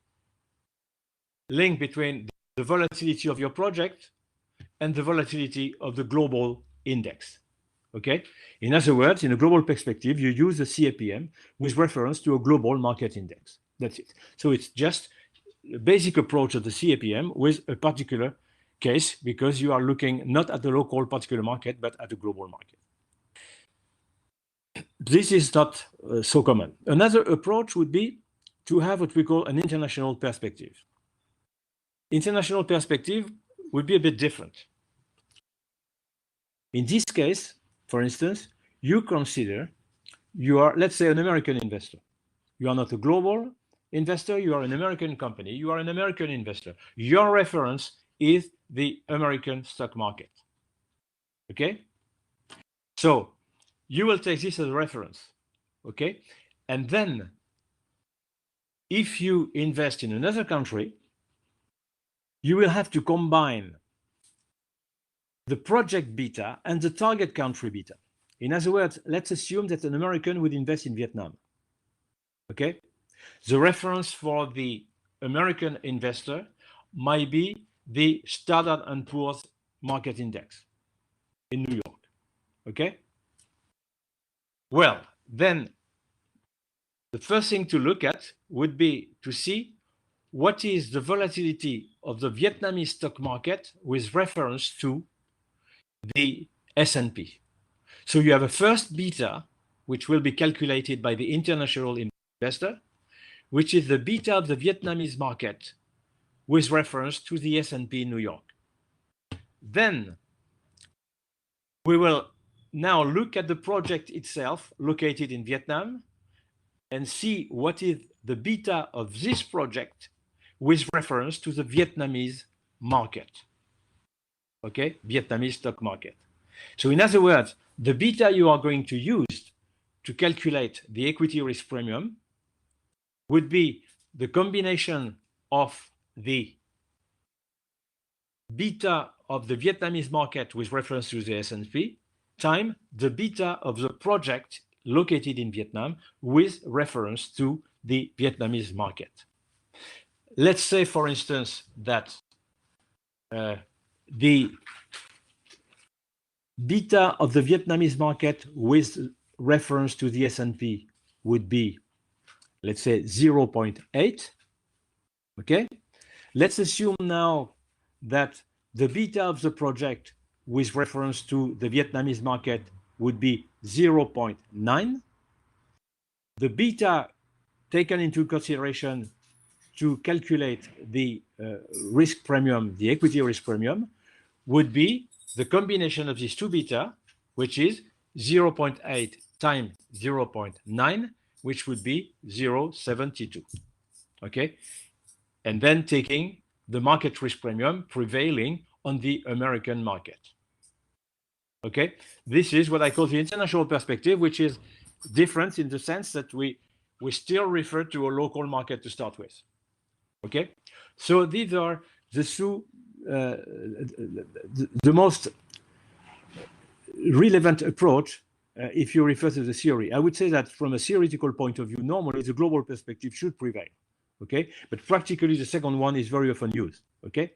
S1: link between the volatility of your project and the volatility of the global index. Okay. In other words, in a global perspective, you use the CAPM with reference to a global market index. That's it. So it's just a basic approach of the CAPM with a particular case because you are looking not at the local particular market, but at the global market. This is not so common. Another approach would be to have what we call an international perspective. International perspective would be a bit different. In this case, for instance, you consider you are, let's say, an American investor. You are not a global investor, you are an American company, you are an American investor. Your reference is the American stock market. Okay? So you will take this as a reference. Okay? And then if you invest in another country, you will have to combine the project beta and the target country beta. In other words, let's assume that an American would invest in Vietnam. Okay? The reference for the American investor might be the Standard & Poor's market index in New York. Okay? Well, then the first thing to look at would be to see what is the volatility of the Vietnamese stock market with reference to the S&P. So you have a first beta, which will be calculated by the international investor, which is the beta of the Vietnamese market with reference to the S&P New York. Then we will now look at the project itself located in Vietnam and see what is the beta of this project with reference to the Vietnamese market. Okay, Vietnamese stock market. So in other words, the beta you are going to use to calculate the equity risk premium would be the combination of the beta of the Vietnamese market with reference to the S&P time the beta of the project located in Vietnam with reference to the Vietnamese market. Let's say, for instance, that the beta of the Vietnamese market with reference to the S&P would be, let's say, 0.8. Okay. Let's assume now that the beta of the project with reference to the Vietnamese market would be 0.9. The beta taken into consideration to calculate the risk premium, the equity risk premium, would be the combination of these two beta, which is 0.8 times 0.9, which would be 0.72. Okay. And then taking the market risk premium prevailing on the American market. Okay, this is what I call the international perspective, which is different in the sense that we still refer to a local market to start with. Okay, so these are the two, the most relevant approach if you refer to the theory. I would say that from a theoretical point of view, normally the global perspective should prevail. Okay, but practically the second one is very often used. Okay,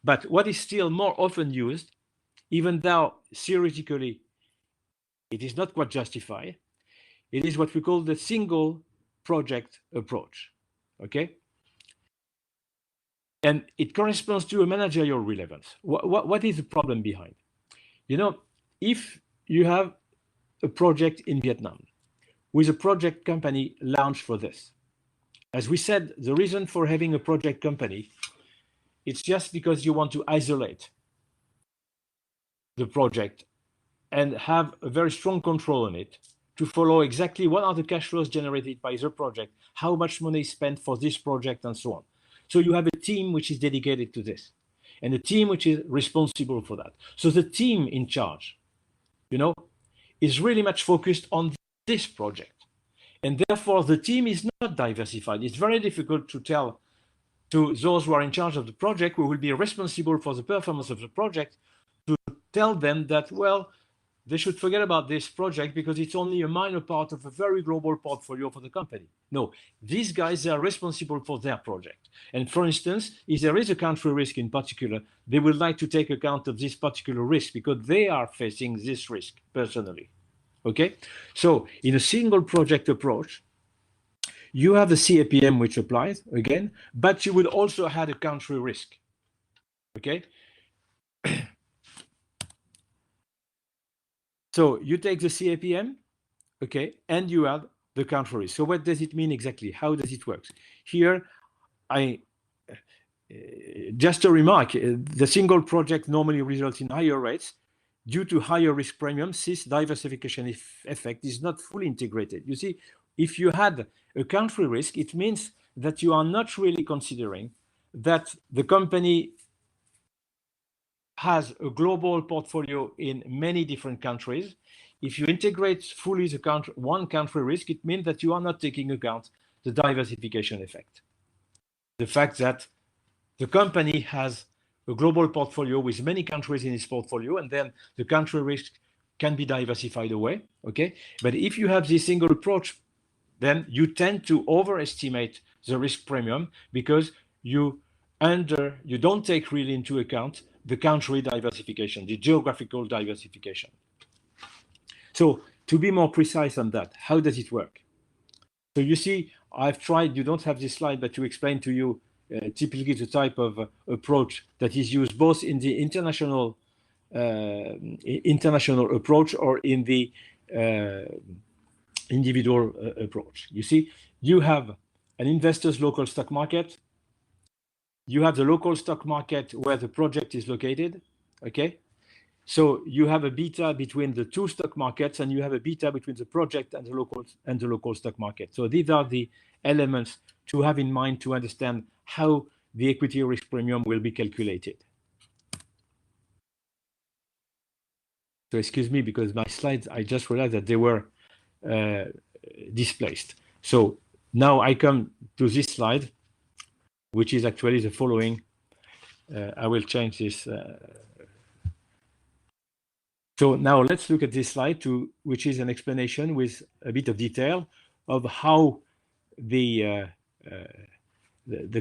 S1: but what is still more often used, even though theoretically it is not quite justified, it is what we call the single project approach. Okay, and it corresponds to a managerial relevance. What is the problem behind? You know, if you have a project in Vietnam with a project company launched for this, as we said, the reason for having a project company, it's just because you want to isolate the project and have a very strong control on it to follow exactly what are the cash flows generated by the project, how much money is spent for this project, and so on. So you have a team which is dedicated to this and a team which is responsible for that. So the team in charge, you know, is really much focused on this project. And therefore, the team is not diversified. It's very difficult to tell to those who are in charge of the project, who will be responsible for the performance of the project, to tell them that, well, they should forget about this project because it's only a minor part of a very global portfolio for the company. No, these guys are responsible for their project. And for instance, if there is a country risk in particular, they would like to take account of this particular risk because they are facing this risk personally. Okay, so in a single project approach, you have the CAPM which applies again, but you will also have a country risk. Okay, so you take the CAPM, okay, and you have the country risk. So what does it mean exactly? How does it work? Here, just a remark, the single project normally results in higher rates. Due to higher risk premiums, this diversification effect is not fully integrated. You see, if you had a country risk, it means that you are not really considering that the company has a global portfolio in many different countries. If you integrate fully the one country risk, it means that you are not taking account the diversification effect. The fact that the company has a global portfolio with many countries in its portfolio, and then the country risk can be diversified away, okay? But if you have this single approach, then you tend to overestimate the risk premium because you don't take really into account the country diversification, the geographical diversification. So to be more precise on that, how does it work? So you see, I've tried, you don't have this slide, but to explain to you typically the type of approach that is used both in the international approach or in the individual approach. You see, you have an investor's local stock market. You have the local stock market where the project is located, okay? So you have a beta between the two stock markets, and you have a beta between the project and the local stock market. So these are the elements to have in mind to understand how the equity risk premium will be calculated. So excuse me, because my slides, I just realized that they were displaced. So now I come to this slide, which is actually the following. I will change this. So now let's look at this slide, which is an explanation with a bit of detail of how the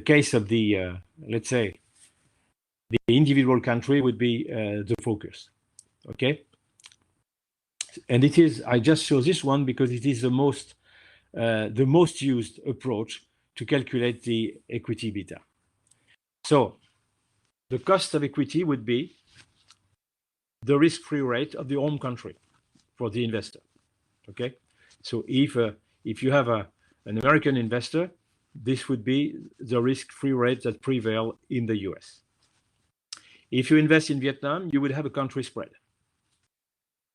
S1: case of the, let's say, the individual country would be the focus. Okay. And it is, I just show this one because it is the most used approach to calculate the equity beta. So the cost of equity would be the risk-free rate of the home country for the investor. Okay, so if you have an American investor, this would be the risk-free rate that prevail in the US. If you invest in Vietnam, you would have a country spread.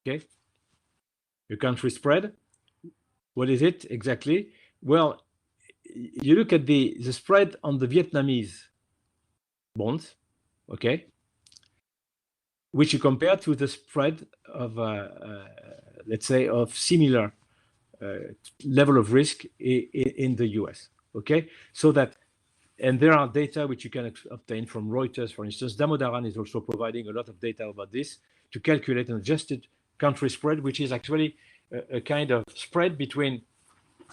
S1: Okay, a country spread. What is it exactly? Well, you look at the spread on the Vietnamese bonds. Okay, which you compare to the spread of, let's say, of similar level of risk in the US. Okay, so that, and there are data which you can obtain from Reuters, for instance. Damodaran is also providing a lot of data about this to calculate an adjusted country spread, which is actually a kind of spread between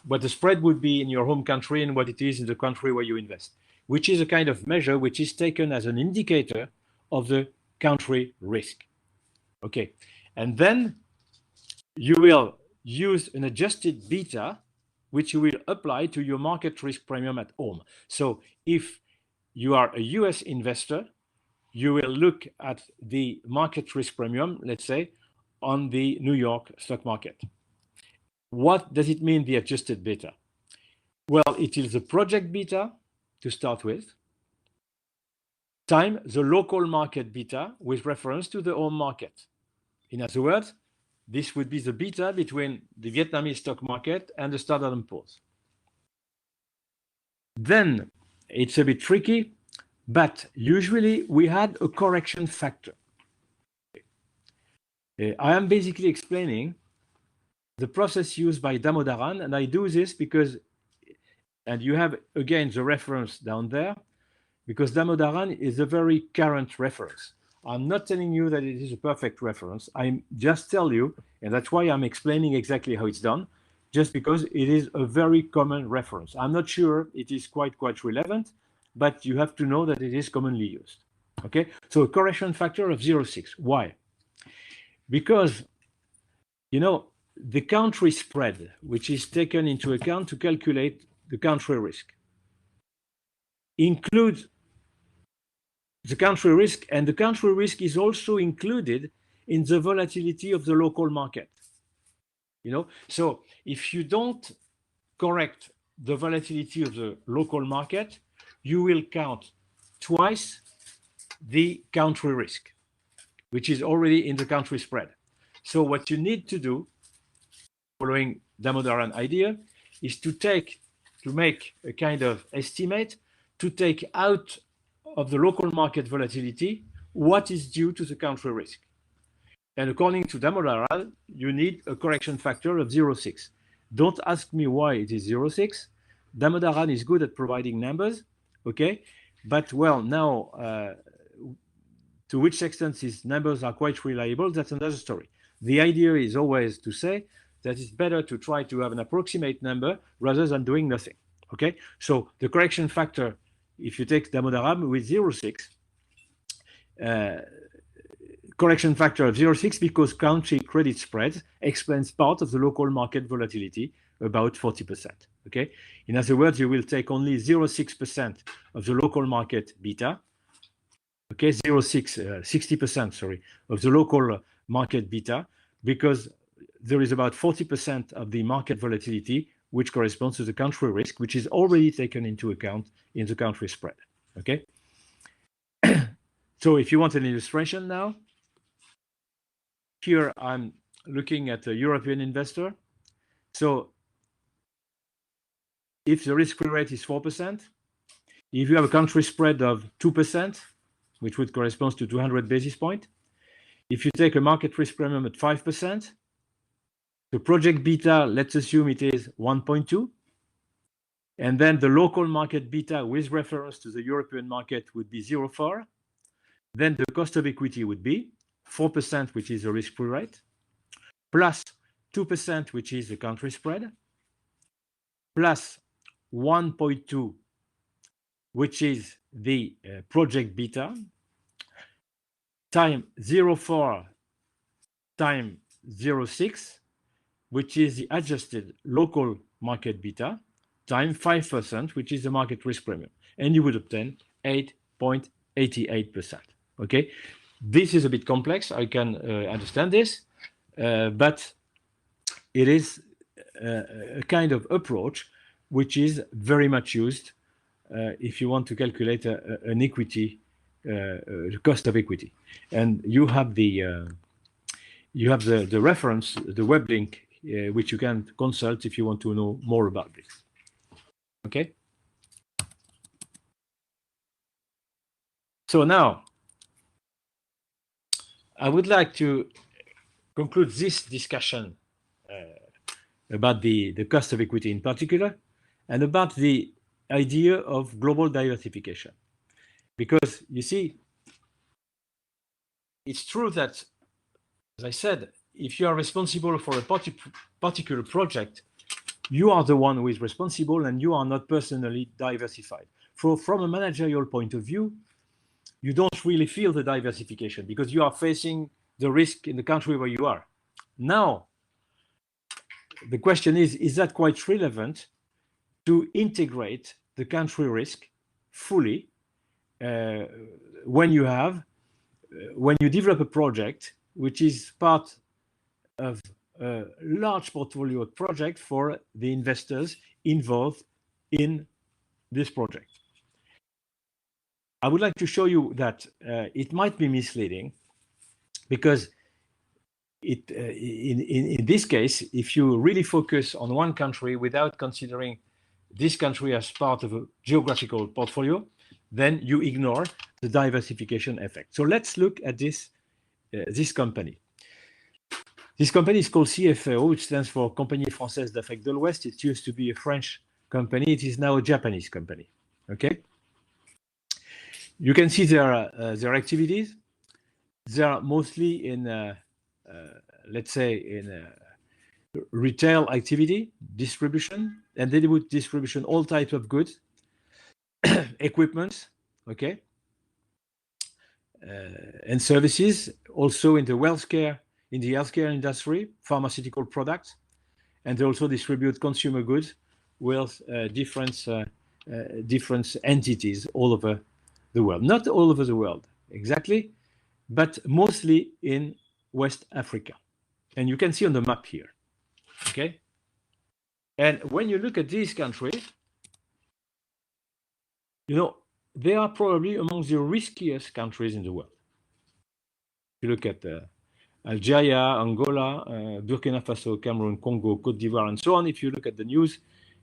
S1: what the spread would be in your home country and what it is in the country where you invest, which is a kind of measure which is taken as an indicator of the country risk. Okay, and then you will use an adjusted beta, which you will apply to your market risk premium at home. So if you are a US investor, you will look at the market risk premium, let's say, on the New York stock market. What does it mean, the adjusted beta? Well, it is the project beta to start with, time the local market beta with reference to the home market. In other words, this would be the beta between the Vietnamese stock market and the Standard & Poor's. Then it's a bit tricky, but usually we had a correction factor. I am basically explaining the process used by Damodaran, and I do this because, and you have again the reference down there, because Damodaran is a very current reference. I'm not telling you that it is a perfect reference. I just tell you, and that's why I'm explaining exactly how it's done, just because it is a very common reference. I'm not sure it is quite relevant, but you have to know that it is commonly used. Okay, so a correction factor of 0.6. Why? Because, you know, the country spread, which is taken into account to calculate the country risk, includes the country risk, and the country risk is also included in the volatility of the local market. You know, so if you don't correct the volatility of the local market, you will count twice the country risk, which is already in the country spread. So what you need to do, following Damodaran idea, is to make a kind of estimate to take out of the local market volatility what is due to the country risk. And according to Damodaran, you need a correction factor of 0.6. Don't ask me why it is 0.6. Damodaran is good at providing numbers, okay? But well, now, to which extent these numbers are quite reliable, that's another story. The idea is always to say that it's better to try to have an approximate number rather than doing nothing, okay? So the correction factor, if you take Damodaran with 0.6, correction factor of 0.6 because country credit spread explains part of the local market volatility, about 40%, okay? In other words, you will take only 0.6% of the local market beta, okay, 60%, sorry, of the local market beta, because there is about 40% of the market volatility, which corresponds to the country risk, which is already taken into account in the country spread, okay? So if you want an illustration now, here I'm looking at a European investor. So if the risk-free rate is 4%, if you have a country spread of 2%, which would correspond to 200 basis points, if you take a market risk premium at 5%, the project beta, let's assume it is 1.2, and then the local market beta with reference to the European market would be 0.4, then the cost of equity would be 4%, which is the risk-free rate, plus 2%, which is the country spread, plus 1.2, which is the project beta, time 0.4 times 0.6, which is the adjusted local market beta, times 5%, which is the market risk premium. And you would obtain 8.88%. Okay, this is a bit complex. I can understand this, but it is a kind of approach which is very much used if you want to calculate an equity, cost of equity. And you have the reference, the web link, which you can consult if you want to know more about this. Okay. So now, I would like to conclude this discussion about the cost of equity in particular, and about the idea of global diversification. Because you see, it's true that, as I said, if you are responsible for a particular project, you are the one who is responsible and you are not personally diversified. From a managerial point of view, you don't really feel the diversification because you are facing the risk in the country where you are. Now, the question is that quite relevant to integrate the country risk fully when you develop a project which is part of a large portfolio project for the investors involved in this project? I would like to show you that it might be misleading because in this case, if you really focus on one country without considering this country as part of a geographical portfolio, then you ignore the diversification effect. So let's look at this company. This company is called CFAO, which stands for Compagnie Française d'Afrique de l'Ouest. It used to be a French company. It is now a Japanese company. Okay. You can see their activities. They are mostly in, let's say, in retail activity, distribution, and they would distribution all types of goods, equipment, okay, and services. Also in the healthcare industry, pharmaceutical products, and they also distribute consumer goods with different entities all over the world. Not all over the world exactly, but mostly in West Africa. And you can see on the map here. Okay. And when you look at these countries, you know, they are probably among the riskiest countries in the world. You look at Algeria, Angola, Burkina Faso, Cameroon, Congo, Cote d'Ivoire, and so on. If you look at the news,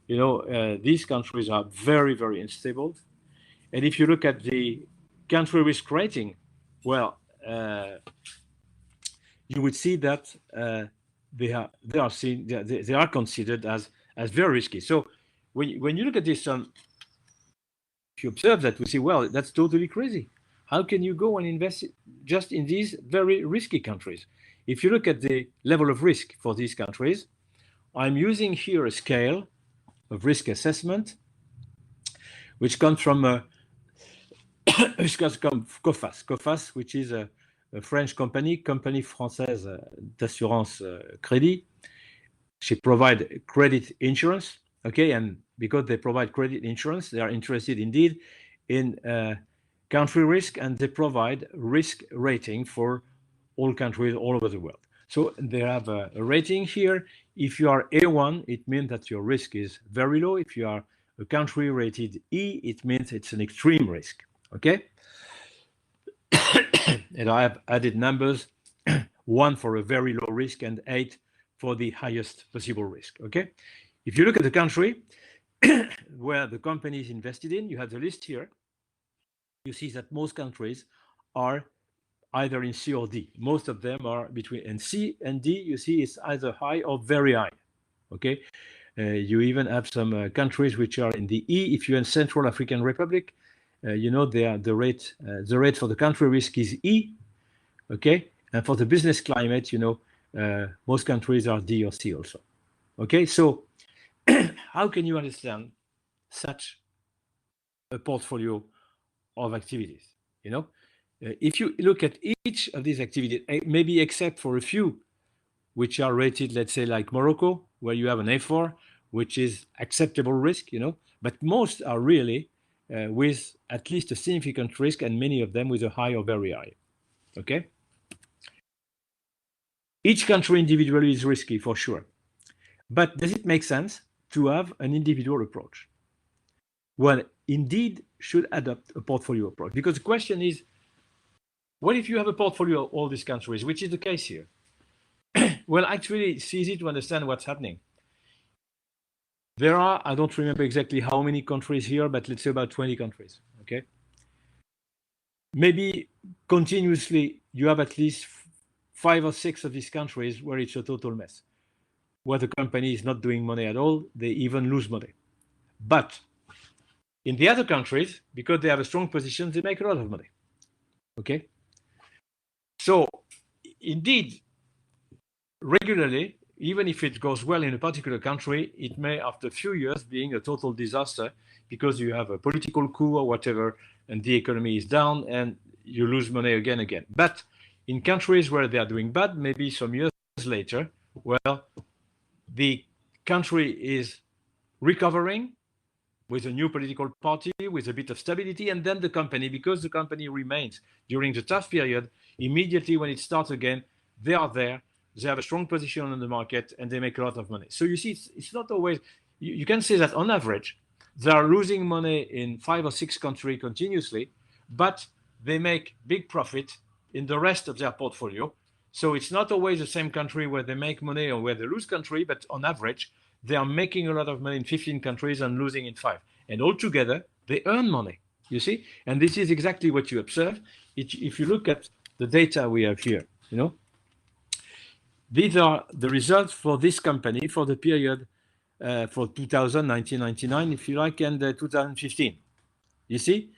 S1: you know, these countries are very, very unstable. And if you look at the country risk rating, well, you would see that they are considered as very risky. So when you look at this, if you observe that, we say, well, that's totally crazy. How can you go and invest just in these very risky countries? If you look at the level of risk for these countries, I'm using here a scale of risk assessment, which comes from COFAS. COFAS, which is a French company, Compagnie Française d'Assurance Crédit. She provides credit insurance, okay, and because they provide credit insurance, they are interested indeed in country risk, and they provide risk rating for all countries all over the world. So they have a rating here. If you are A1, it means that your risk is very low. If you are a country rated E, it means it's an extreme risk. Okay. And I have added numbers 1 for a very low risk, and 8 for the highest possible risk. Okay, if you look at the country where the company is invested in, you have the list here. You see that most countries are either in C or D. Most of them are between, and C and D, you see, it's either high or very high. Okay, you even have some countries which are in the E. If you're in Central African Republic, you know the rate for the country risk is E. Okay, and for the business climate, you know, most countries are D or C also. Okay, so how can you understand such a portfolio of activities? You know, if you look at each of these activities, maybe except for a few which are rated, let's say, like Morocco, where you have an A4, which is acceptable risk, you know, but most are really with at least a significant risk, and many of them with a high or very high. Okay. Each country individually is risky for sure, but does it make sense to have an individual approach? Well, indeed, should adopt a portfolio approach, because the question is, what if you have a portfolio of all these countries, which is the case here? Well, actually, it's easy to understand what's happening. There are, I don't remember exactly how many countries here, but let's say about 20 countries, okay? Maybe continuously you have at least 5 or 6 of these countries where it's a total mess, where the company is not doing money at all, they even lose money. But in the other countries, because they have a strong position, they make a lot of money, okay? So indeed, regularly, even if it goes well in a particular country, it may, after a few years, being a total disaster because you have a political coup or whatever, and the economy is down and you lose money again. But in countries where they are doing bad, maybe some years later, well, the country is recovering with a new political party, with a bit of stability, and then the company, because the company remains during the tough period, immediately when it starts again, they are there. They have a strong position on the market and they make a lot of money. So you see, it's not always, you can say that on average, they are losing money in 5 or 6 countries continuously, but they make big profit in the rest of their portfolio. So it's not always the same country where they make money or where they lose country, but on average, they are making a lot of money in 15 countries and losing in 5. And altogether, they earn money, you see? And this is exactly what you observe. If you look at the data we have here, you know, these are the results for this company for the period for 2000, 1999, if you like, and 2015. You see,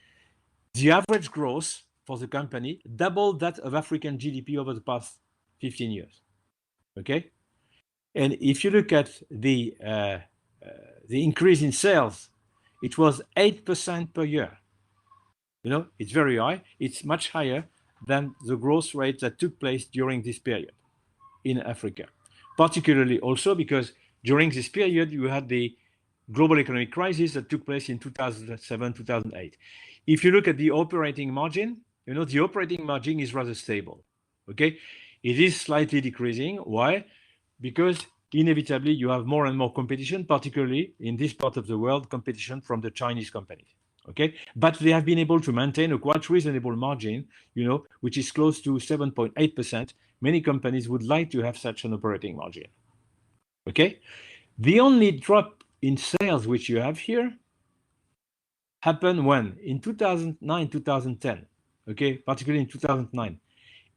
S1: the average growth for the company doubled that of African GDP over the past 15 years. Okay, and if you look at the increase in sales, it was 8% per year. You know, it's very high. It's much higher than the growth rate that took place during this period in Africa, particularly also because during this period you had the global economic crisis that took place in 2007, 2008. If you look at the operating margin, you know, the operating margin is rather stable. Okay, it is slightly decreasing. Why? Because inevitably you have more and more competition, particularly in this part of the world, competition from the Chinese companies. Okay, but they have been able to maintain a quite reasonable margin, you know, which is close to 7.8%. Many companies would like to have such an operating margin. Okay, the only drop in sales which you have here happened when? In 2009, 2010. Okay, particularly in 2009.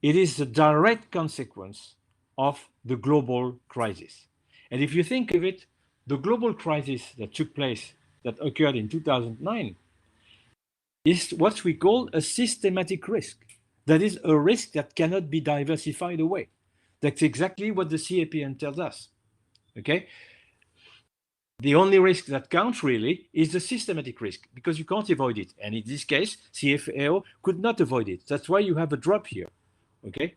S1: It is the direct consequence of the global crisis. And if you think of it, the global crisis that took place, that occurred in 2009, is what we call a systematic risk. That is a risk that cannot be diversified away. That's exactly what the CAPM tells us. Okay? The only risk that counts really is the systematic risk, because you can't avoid it. And in this case, CFAO could not avoid it. That's why you have a drop here. Okay?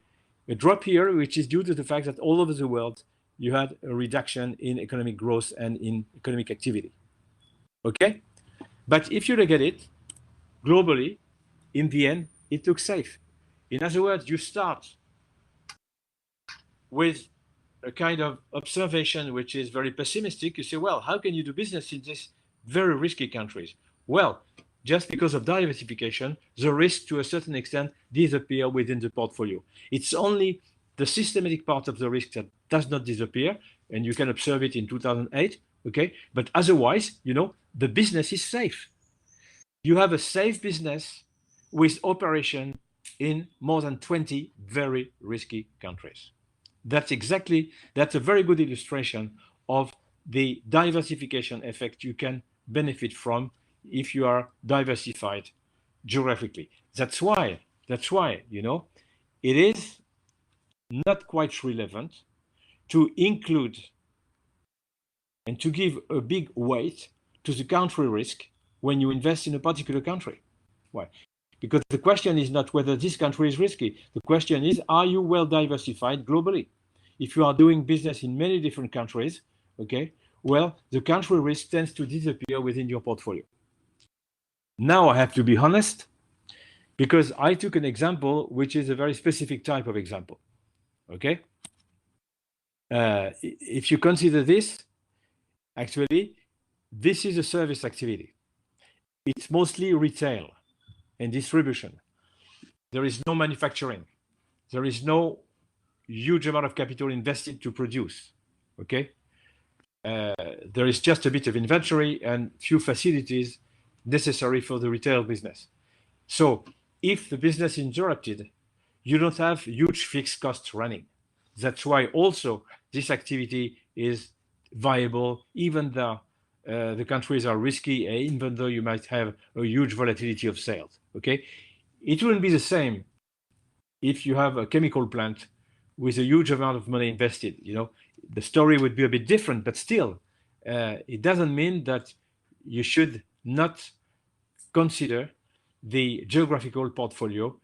S1: A drop here, which is due to the fact that all over the world, you had a reduction in economic growth and in economic activity. Okay? But if you look at it, globally, in the end, it looks safe. In other words, you start with a kind of observation which is very pessimistic. You say, well, how can you do business in these very risky countries? Well, just because of diversification, the risk to a certain extent disappear within the portfolio. It's only the systematic part of the risk that does not disappear, and you can observe it in 2008. Okay, but otherwise, the business is safe. You have a safe business with operation in more than 20 very risky countries. That's a very good illustration of the diversification effect you can benefit from if you are diversified geographically. That's why, it is not quite relevant to include and to give a big weight to the country risk when you invest in a particular country. Why? Because the question is not whether this country is risky. The question is, are you well diversified globally? If you are doing business in many different countries, okay, well, the country risk tends to disappear within your portfolio. Now I have to be honest, because I took an example which is a very specific type of example. Okay? If you consider this, actually, this is a service activity. It's mostly retail and distribution. There is no manufacturing. There is no huge amount of capital invested to produce. Okay? There is just a bit of inventory and few facilities necessary for the retail business. So if the business is interrupted, you don't have huge fixed costs running. That's why also this activity is viable, even though the countries are risky, even though you might have a huge volatility of sales. Okay, it wouldn't be the same if you have a chemical plant with a huge amount of money invested. The story would be a bit different, but still, it doesn't mean that you should not consider the geographical portfolio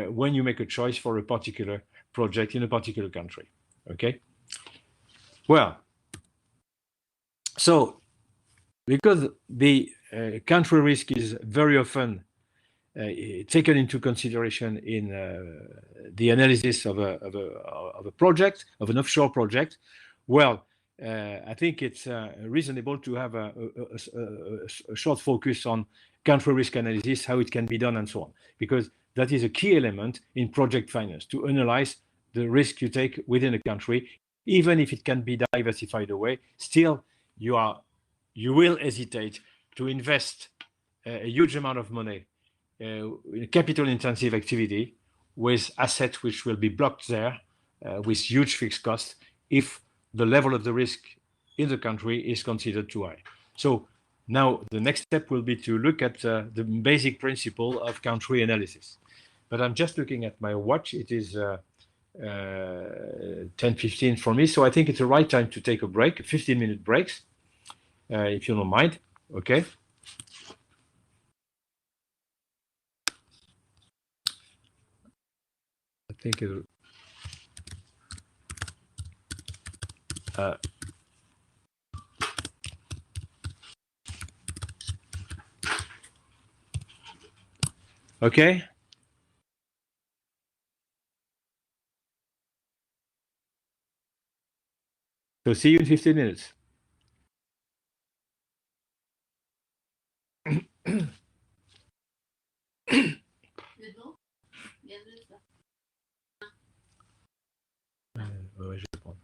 S1: when you make a choice for a particular project in a particular country. Okay. Well, so because the country risk is very often taken into consideration in the analysis of a project, of an offshore project, well, I think it's reasonable to have a short focus on country risk analysis, how it can be done, and so on, because that is a key element in project finance, to analyze the risk you take within a country. Even if it can be diversified away, still you will hesitate to invest a huge amount of money in a capital-intensive activity with assets which will be blocked there with huge fixed costs if the level of the risk in the country is considered too high. So now the next step will be to look at the basic principle of country analysis. But I'm just looking at my watch. It is 10:15 for me, so I think it's the right time to take a break, 15-minute breaks, if you don't mind. Okay. I think it'll. Okay. So see you in 15 minutes. Ouais, je vais prendre.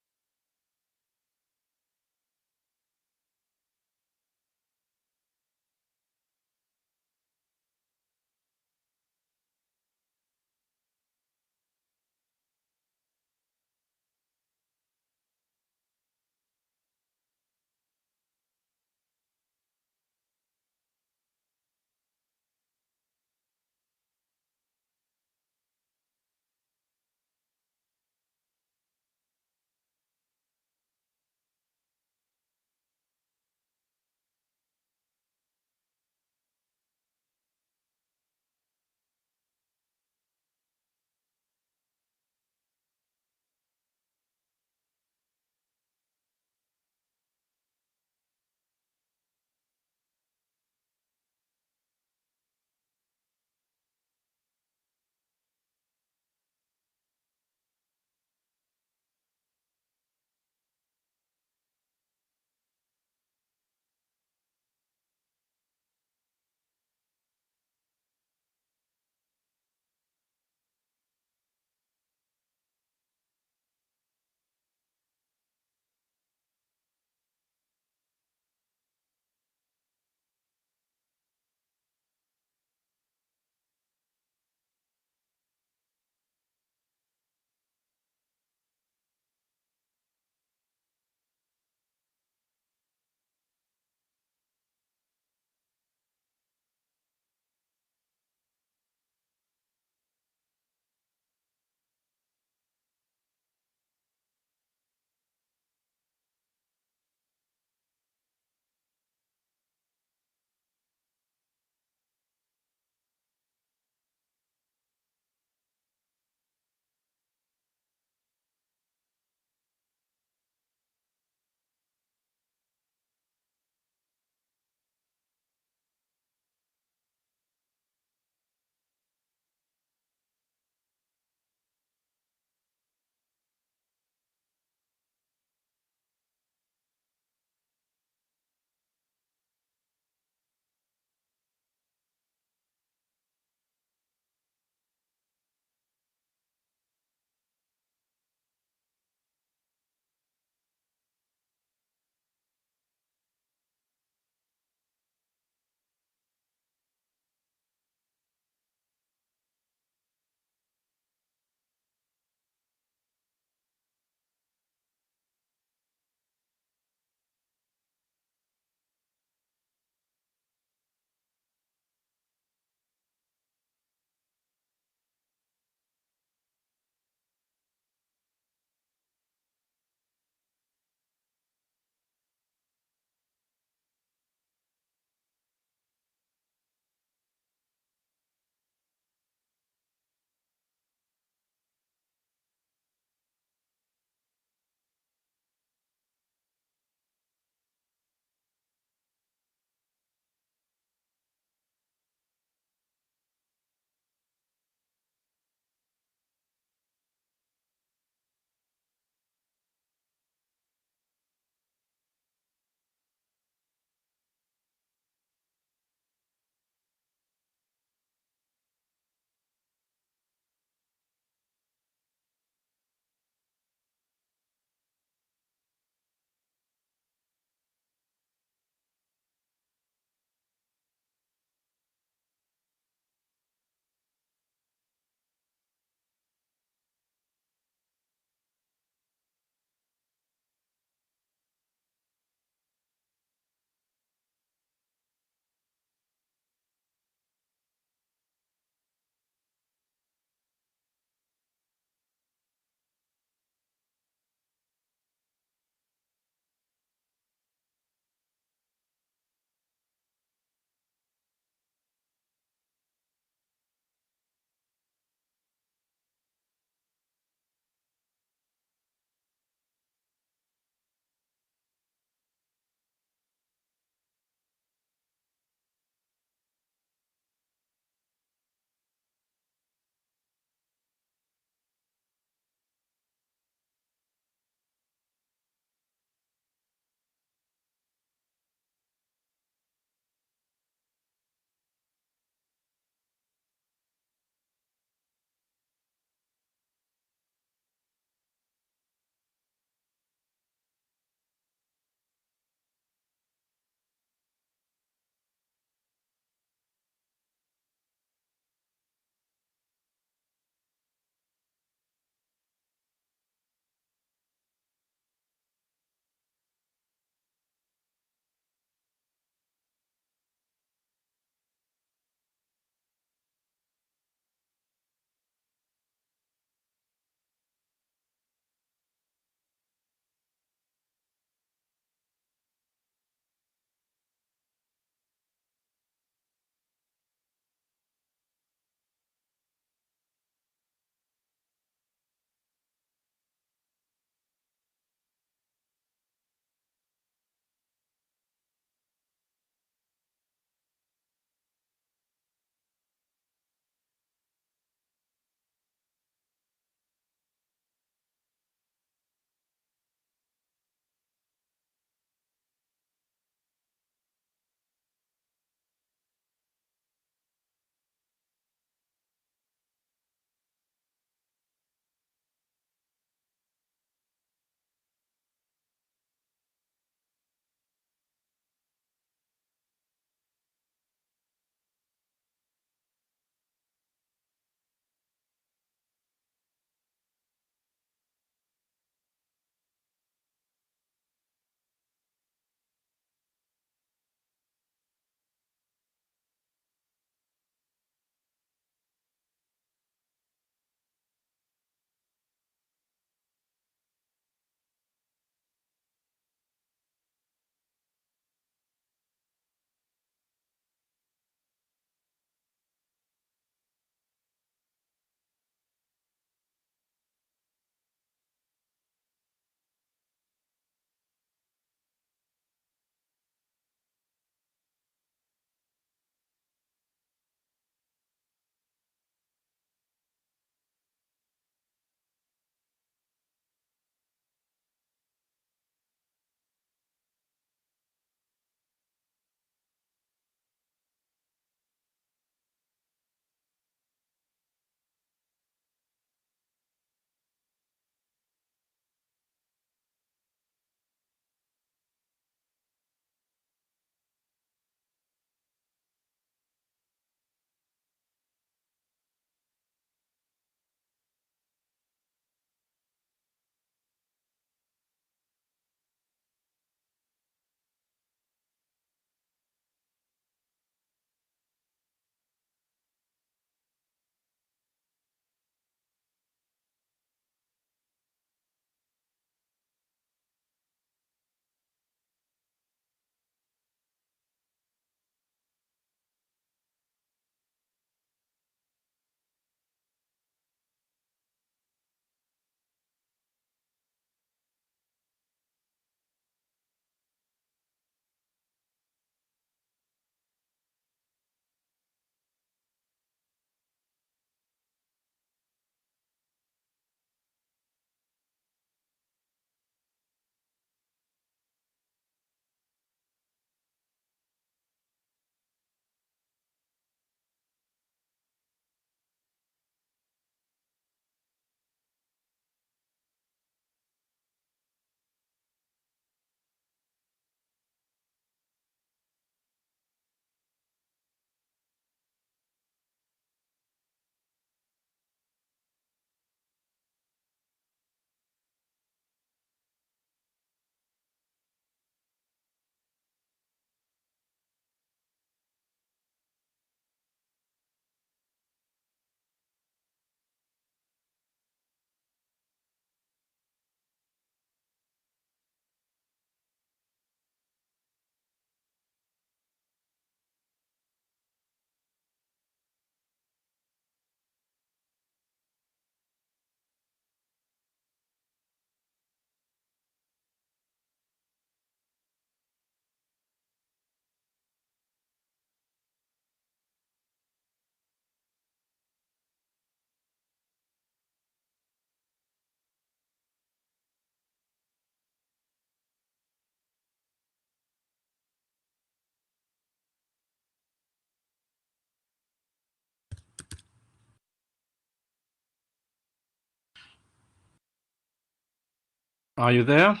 S1: Are you there?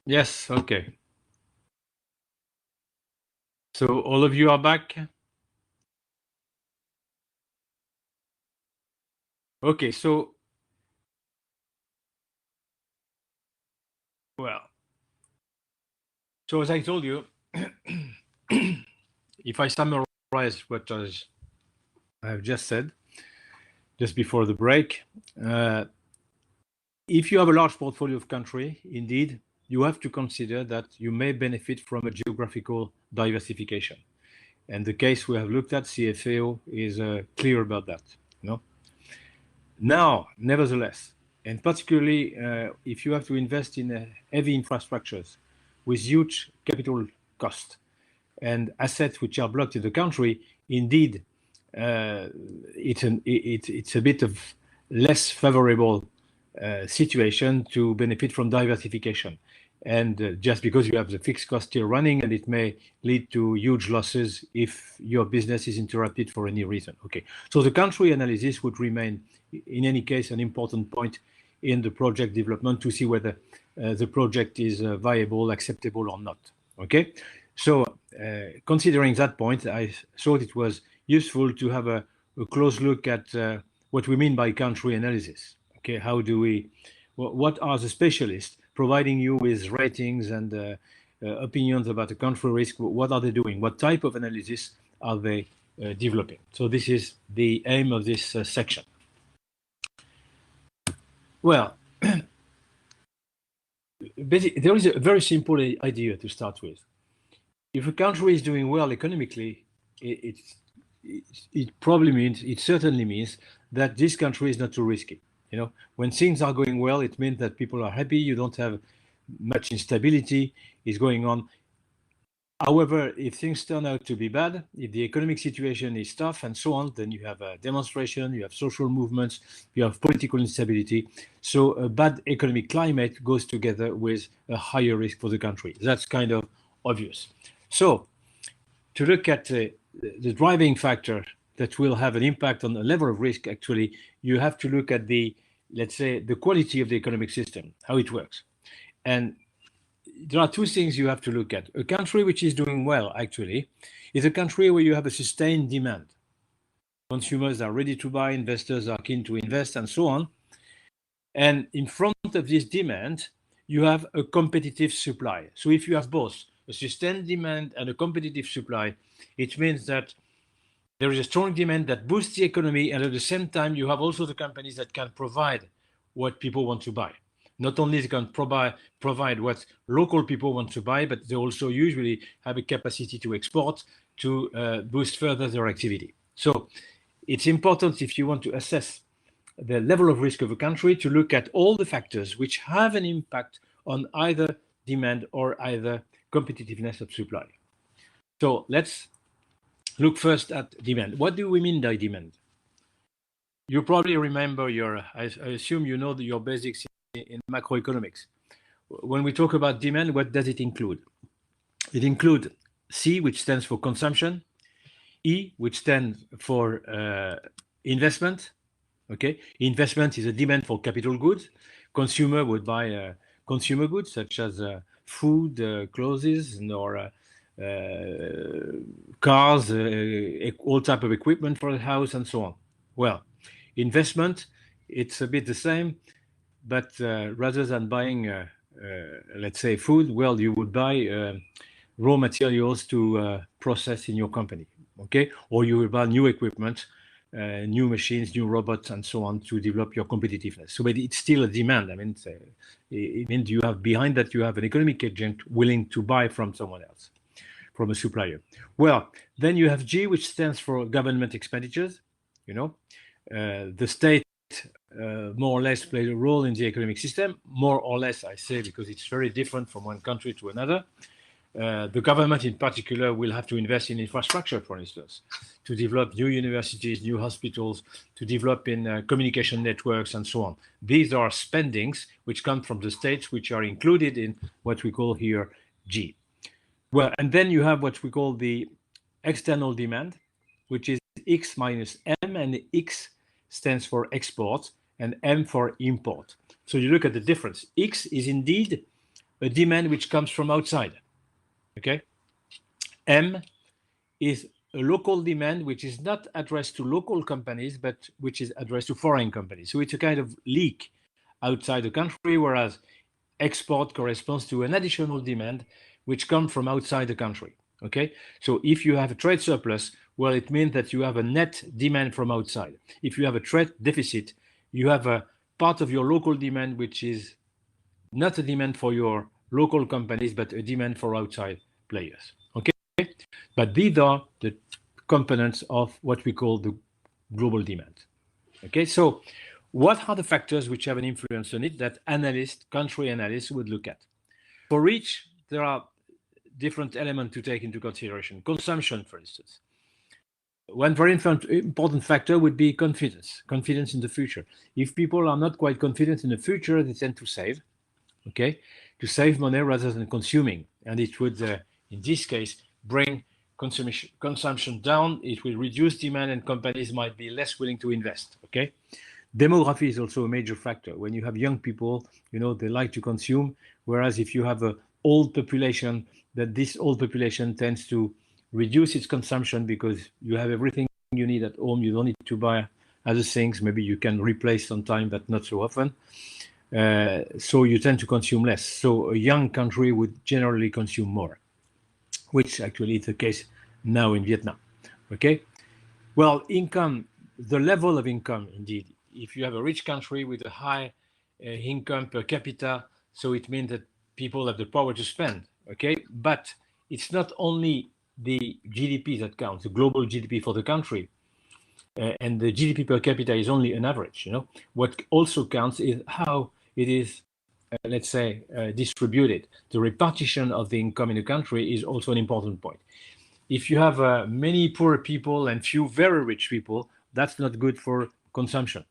S1: Yes, okay. So all of you are back? Okay, so, well, so as I told you, if I summarize what I have just said, just before the break, if you have a large portfolio of country, indeed, you have to consider that you may benefit from a geographical diversification. And the case we have looked at, CFAO, is clear about that. You know? Now, nevertheless, and particularly if you have to invest in heavy infrastructures with huge capital cost and assets which are blocked in the country, indeed, it's a bit of less favorable situation to benefit from diversification. And just because you have the fixed cost still running, and it may lead to huge losses if your business is interrupted for any reason. Okay, so the country analysis would remain, in any case, an important point in the project development to see whether the project is viable, acceptable or not. Okay, so considering that point, I thought it was useful to have a close look at what we mean by country analysis. Okay, how do we, what are the specialists providing you with ratings and opinions about the country risk? What are they doing? What type of analysis are they developing? So this is the aim of this section. Well, there is a very simple idea to start with. If a country is doing well economically, it probably means, it certainly means that this country is not too risky. You know, when things are going well, it means that people are happy. You don't have much instability is going on. However, if things turn out to be bad, if the economic situation is tough and so on, then you have a demonstration, you have social movements, you have political instability. So a bad economic climate goes together with a higher risk for the country. That's kind of obvious. So to look at the driving factor that will have an impact on the level of risk, actually, you have to look at the, let's say, the quality of the economic system, how it works. And there are two things you have to look at. A country which is doing well, actually, is a country where you have a sustained demand. Consumers are ready to buy, investors are keen to invest, and so on. And in front of this demand, you have a competitive supply. So if you have both a sustained demand and a competitive supply, it means that there is a strong demand that boosts the economy, and at the same time, you have also the companies that can provide what people want to buy. Not only they can provide what local people want to buy, but they also usually have a capacity to export to boost further their activity. So it's important, if you want to assess the level of risk of a country, to look at all the factors which have an impact on either demand or either competitiveness of supply. So let's look first at demand. What do we mean by demand? You probably remember I assume you know your basics in macroeconomics. When we talk about demand, what does it include? It includes C, which stands for consumption, E, which stands for investment. Okay, investment is a demand for capital goods. Consumer would buy consumer goods such as food, clothes, or cars, all type of equipment for the house, and so on. Well, investment, it's a bit the same, but rather than buying, let's say, food, well, you would buy raw materials to process in your company, okay? Or you will buy new equipment, new machines, new robots, and so on to develop your competitiveness. So, but it's still a demand. I mean, it means you have behind that, you have an economic agent willing to buy from someone else, from a supplier. Well, then you have G, which stands for government expenditures. You know, the state more or less plays a role in the economic system. More or less, I say, because it's very different from one country to another. The government in particular will have to invest in infrastructure, for instance, to develop new universities, new hospitals, to develop in communication networks and so on. These are spendings which come from the states, which are included in what we call here G. Well, and then you have what we call the external demand, which is X minus M, and X stands for export and M for import. So you look at the difference. X is indeed a demand which comes from outside. Okay. M is a local demand which is not addressed to local companies, but which is addressed to foreign companies. So it's a kind of leak outside the country, whereas export corresponds to an additional demand which comes from outside the country. Okay. So if you have a trade surplus, well, it means that you have a net demand from outside. If you have a trade deficit, you have a part of your local demand which is not a demand for your local companies, but a demand for outside players. Okay, but these are the components of what we call the global demand. Okay, so what are the factors which have an influence on it that analysts, country analysts, would look at? For each, there are different elements to take into consideration. Consumption, for instance. One very important factor would be confidence in the future. If people are not quite confident in the future, they tend to save. Okay, to save money rather than consuming, and it would, in this case, bring consumption down. It will reduce demand, and companies might be less willing to invest. Okay, demography is also a major factor. When you have young people, you know, they like to consume, whereas if you have an old population, that this old population tends to reduce its consumption because you have everything you need at home. You don't need to buy other things. Maybe you can replace sometime, but not so often. So you tend to consume less. So a young country would generally consume more, which actually is the case now in Vietnam. Okay, well, income, the level of income, indeed. If you have a rich country with a high income per capita, so it means that people have the power to spend. Okay, but it's not only the GDP that counts, the global GDP for the country. And the GDP per capita is only an average. You know, what also counts is how it is, let's say, distributed. The repartition of the income in a country is also an important point. If you have many poor people and few very rich people, that's not good for consumption.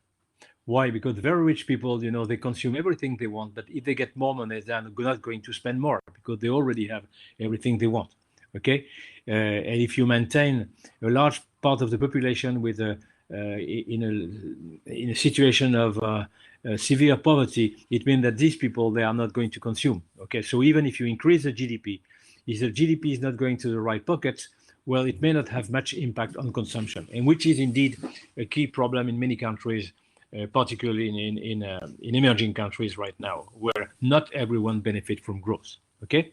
S1: Why? Because very rich people, you know, they consume everything they want, but if they get more money, they're not going to spend more because they already have everything they want. Okay, and if you maintain a large part of the population with in a situation of severe poverty, it means that these people, they are not going to consume. Okay, so even if you increase the GDP, if the GDP is not going to the right pockets, well, it may not have much impact on consumption, and which is indeed a key problem in many countries, particularly in emerging countries right now, where not everyone benefits from growth. Okay.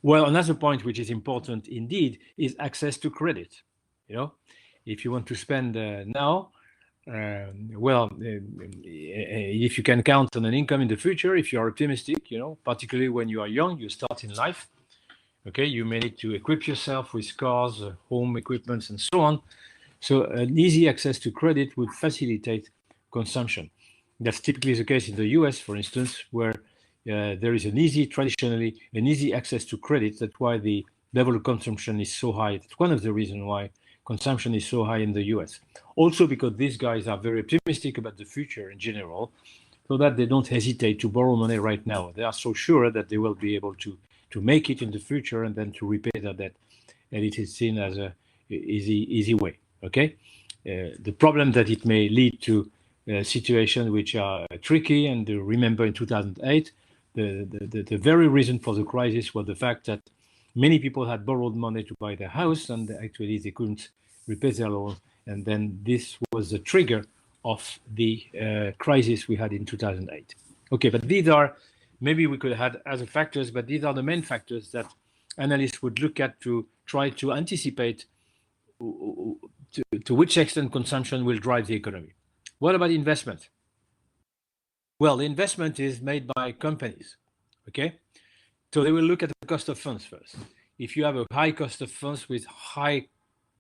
S1: Well, another point which is important indeed is access to credit. You know, if you want to spend now, if you can count on an income in the future, if you are optimistic, you know, particularly when you are young, you start in life. Okay, you may need to equip yourself with cars, home equipments, and so on. So an easy access to credit would facilitate consumption. That's typically the case in the US, for instance, where there is traditionally an easy access to credit. That's why the level of consumption is so high. It's one of the reasons why consumption is so high in the US. Also because these guys are very optimistic about the future in general, so that they don't hesitate to borrow money right now. They are so sure that they will be able to make it in the future and then to repay their debt. And it is seen as a easy way. Okay. The problem that it may lead to situations which are tricky. And remember in 2008, the very reason for the crisis was the fact that many people had borrowed money to buy their house, and actually they couldn't repay their loan. And then this was the trigger of the crisis we had in 2008. Okay, but these are, maybe we could have had other factors, but these are the main factors that analysts would look at to try to anticipate to which extent consumption will drive the economy. What about investment? Well, the investment is made by companies, okay? So they will look at the cost of funds first. If you have a high cost of funds with high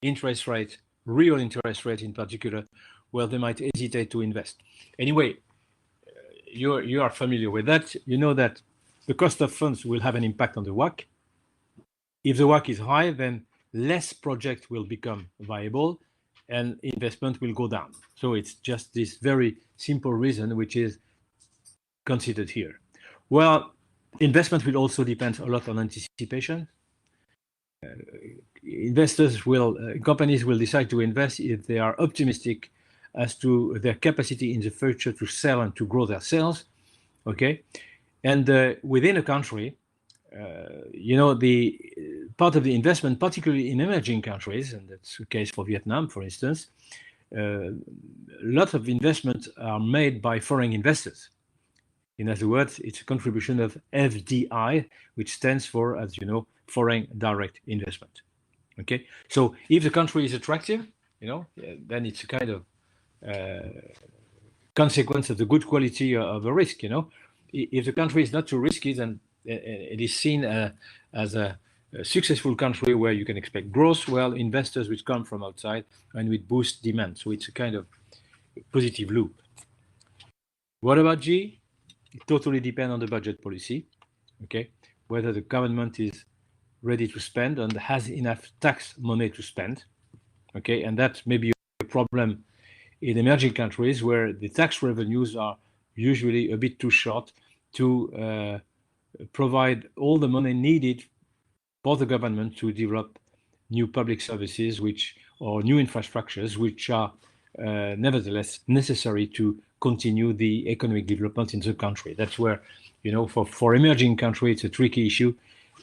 S1: interest rate, real interest rate in particular, well, they might hesitate to invest. Anyway, you are familiar with that. You know that the cost of funds will have an impact on the WACC. If the WACC is high, then less projects will become viable and investment will go down. So it's just this very simple reason which is considered here. Well, investment will also depend a lot on anticipation. Companies will decide to invest if they are optimistic as to their capacity in the future to sell and to grow their sales. Okay, and within a country, the part of the investment, particularly in emerging countries, and that's the case for Vietnam, for instance, a lot of investments are made by foreign investors. In other words, it's a contribution of FDI, which stands for, as you know, foreign direct investment. Okay, so if the country is attractive, then it's a kind of consequence of the good quality of a risk. If the country is not too risky, then it is seen as a successful country where you can expect growth. Well, investors which come from outside and which boost demand. So it's a kind of positive loop. What about G? It totally depends on the budget policy. Okay, whether the government is ready to spend and has enough tax money to spend. Okay, and that may be a problem in emerging countries where the tax revenues are usually a bit too short to provide all the money needed for the government to develop new public services or new infrastructures which are nevertheless necessary to continue the economic development in the country. That's where, for emerging countries, it's a tricky issue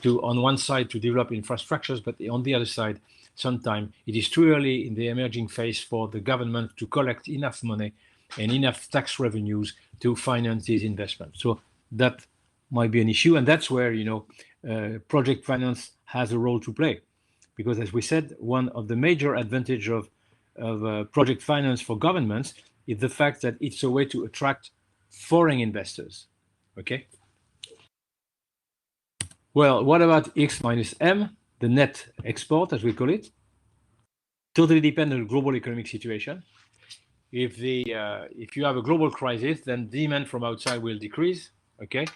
S1: on one side to develop infrastructures, but on the other side, sometimes it is too early in the emerging phase for the government to collect enough money and enough tax revenues to finance these investments. So that might be an issue, and that's where project finance has a role to play, because as we said, one of the major advantage of project finance for governments is the fact that it's a way to attract foreign investors. Okay. Well, what about X minus M, the net export, as we call it? Totally depends on the global economic situation. If you have a global crisis, then demand from outside will decrease. Okay.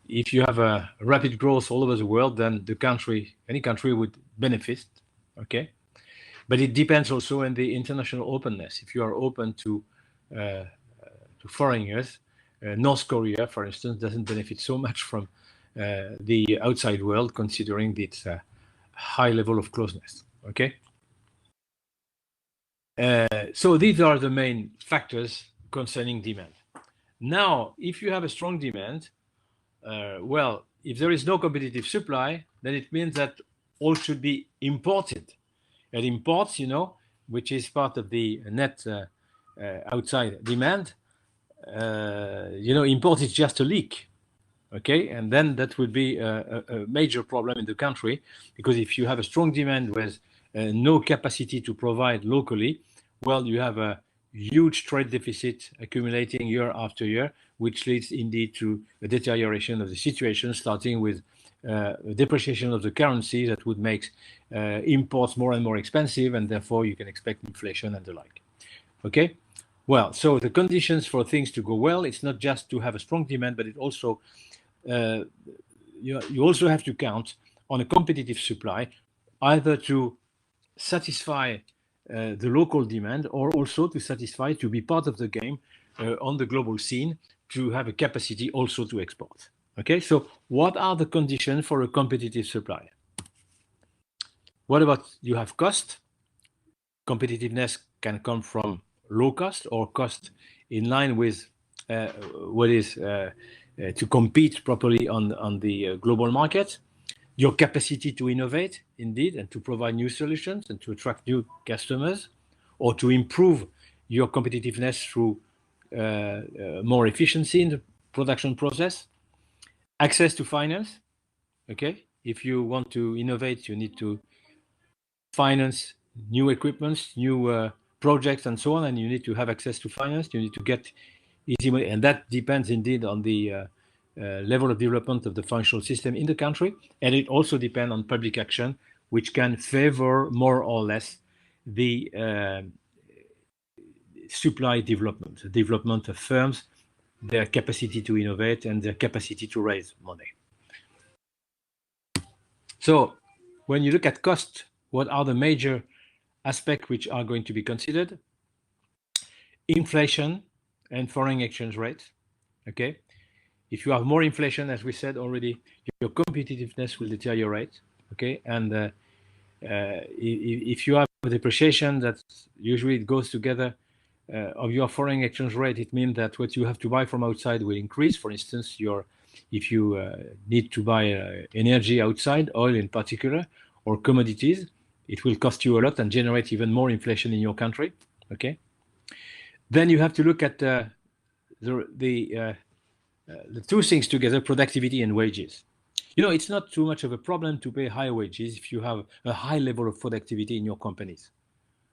S1: If you have a rapid growth all over the world, then any country would benefit. Okay. But it depends also on the international openness. If you are open to foreigners, North Korea, for instance, doesn't benefit so much from the outside world, considering its high level of closeness. Okay. So these are the main factors concerning demand. Now, if you have a strong demand, if there is no competitive supply, then it means that all should be imported. And imports, which is part of the net outside demand, import is just a leak. Okay, and then that would be a major problem in the country, because if you have a strong demand with no capacity to provide locally, well, you have a huge trade deficit accumulating year after year, which leads indeed to a deterioration of the situation, starting with a depreciation of the currency that would make imports more and more expensive, and therefore you can expect inflation and the like. Okay, well, so the conditions for things to go well, it's not just to have a strong demand, but it also you also have to count on a competitive supply, either to satisfy the local demand or also to be part of the game on the global scene, to have a capacity also to export. Okay, so what are the conditions for a competitive supply? What about you have cost? Competitiveness can come from low cost or cost in line with what is to compete properly on the global market. Your capacity to innovate, indeed, and to provide new solutions and to attract new customers, or to improve your competitiveness through more efficiency in the production process. Access to finance. Okay, if you want to innovate, you need to finance new equipments, new projects, and so on, and you need to have access to finance. You need to get easy money, and that depends indeed on the level of development of the financial system in the country, and it also depends on public action, which can favor more or less the supply development, the development of firms, their capacity to innovate, and their capacity to raise money. So when you look at cost, what are the major aspects which are going to be considered? Inflation and foreign exchange rate. Okay. If you have more inflation, as we said already, your competitiveness will deteriorate. Okay. And if you have depreciation, that usually it goes together of your foreign exchange rate, it means that what you have to buy from outside will increase. For instance, if you need to buy energy outside, oil in particular, or commodities, it will cost you a lot and generate even more inflation in your country. Okay. Then you have to look at the two things together: productivity and wages. You know, it's not too much of a problem to pay high wages if you have a high level of productivity in your companies.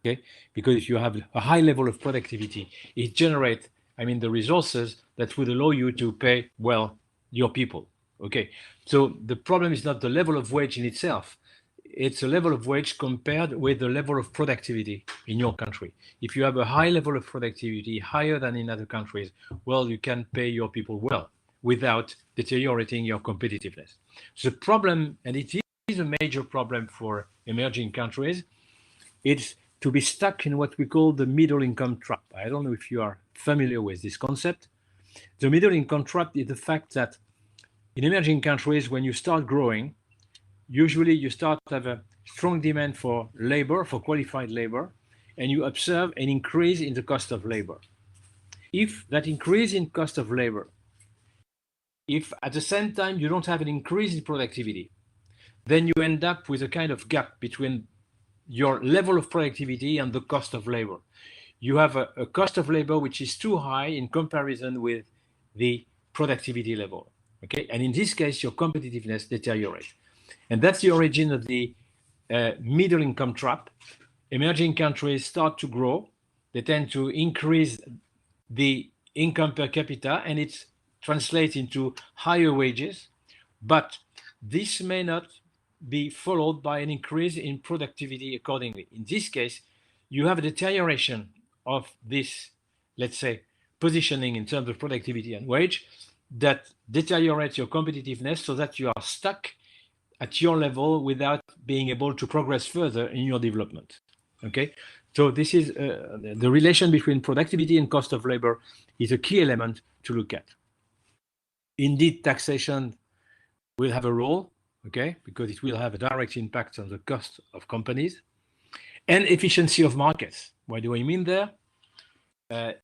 S1: Okay, because if you have a high level of productivity, it generates, the resources that would allow you to pay well your people. Okay, so the problem is not the level of wage in itself; it's a level of wage compared with the level of productivity in your country. If you have a high level of productivity, higher than in other countries, well, you can pay your people well without deteriorating your competitiveness. The problem, and it is a major problem for emerging countries, it's to be stuck in what we call the middle income trap. I don't know if you are familiar with this concept. The middle income trap is the fact that in emerging countries, when you start growing, usually you start to have a strong demand for labor, for qualified labor, and you observe an increase in the cost of labor. If that increase in cost of labor, if at the same time you don't have an increase in productivity, then you end up with a kind of gap between your level of productivity and the cost of labor. You have a cost of labor which is too high in comparison with the productivity level. Okay, and in this case, your competitiveness deteriorates. And that's the origin of the middle income trap. Emerging countries start to grow. They tend to increase the income per capita, and it translates into higher wages. But this may not be followed by an increase in productivity accordingly. In this case, you have a deterioration of this, let's say, positioning in terms of productivity and wage that deteriorates your competitiveness so that you are stuck at your level without being able to progress further in your development. Okay, so this is the relation between productivity and cost of labor is a key element to look at. Indeed, taxation will have a role, okay, because it will have a direct impact on the cost of companies and efficiency of markets. What do I mean there?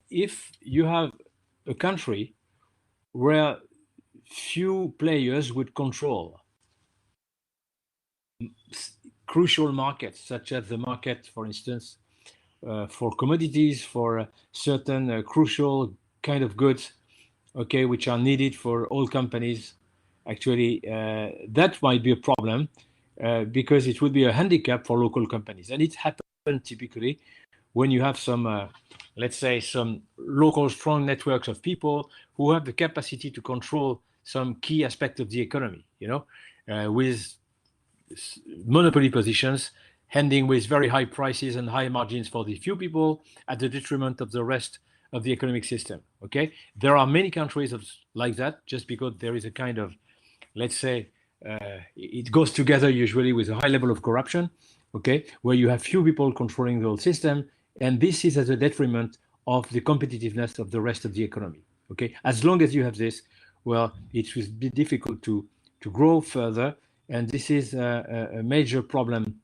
S1: If you have a country where few players would control crucial markets, such as the market, for instance, for commodities, for certain crucial kind of goods, okay, which are needed for all companies, actually, that might be a problem because it would be a handicap for local companies. And it happens typically when you have some, let's say, some local strong networks of people who have the capacity to control some key aspect of the economy, with monopoly positions, handing with very high prices and high margins for the few people at the detriment of the rest of the economic system. Okay, there are many countries like that, just because there is a kind of, let's say, it goes together usually with a high level of corruption. Okay, where you have few people controlling the whole system, and this is at the detriment of the competitiveness of the rest of the economy. Okay, as long as you have this, well, it will be difficult to grow further, and this is a major problem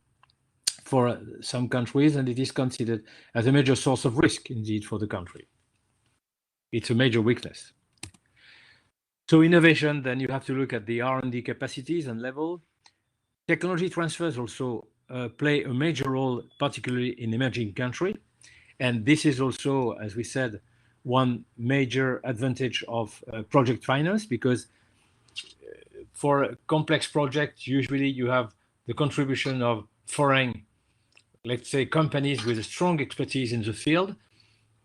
S1: for some countries, and it is considered as a major source of risk indeed for the country. It's a major weakness. So innovation, then you have to look at the R&D capacities and level. Technology transfers also play a major role, particularly in emerging countries. And this is also, as we said, one major advantage of project finance, because for a complex project, usually you have the contribution of foreign, let's say, companies with a strong expertise in the field.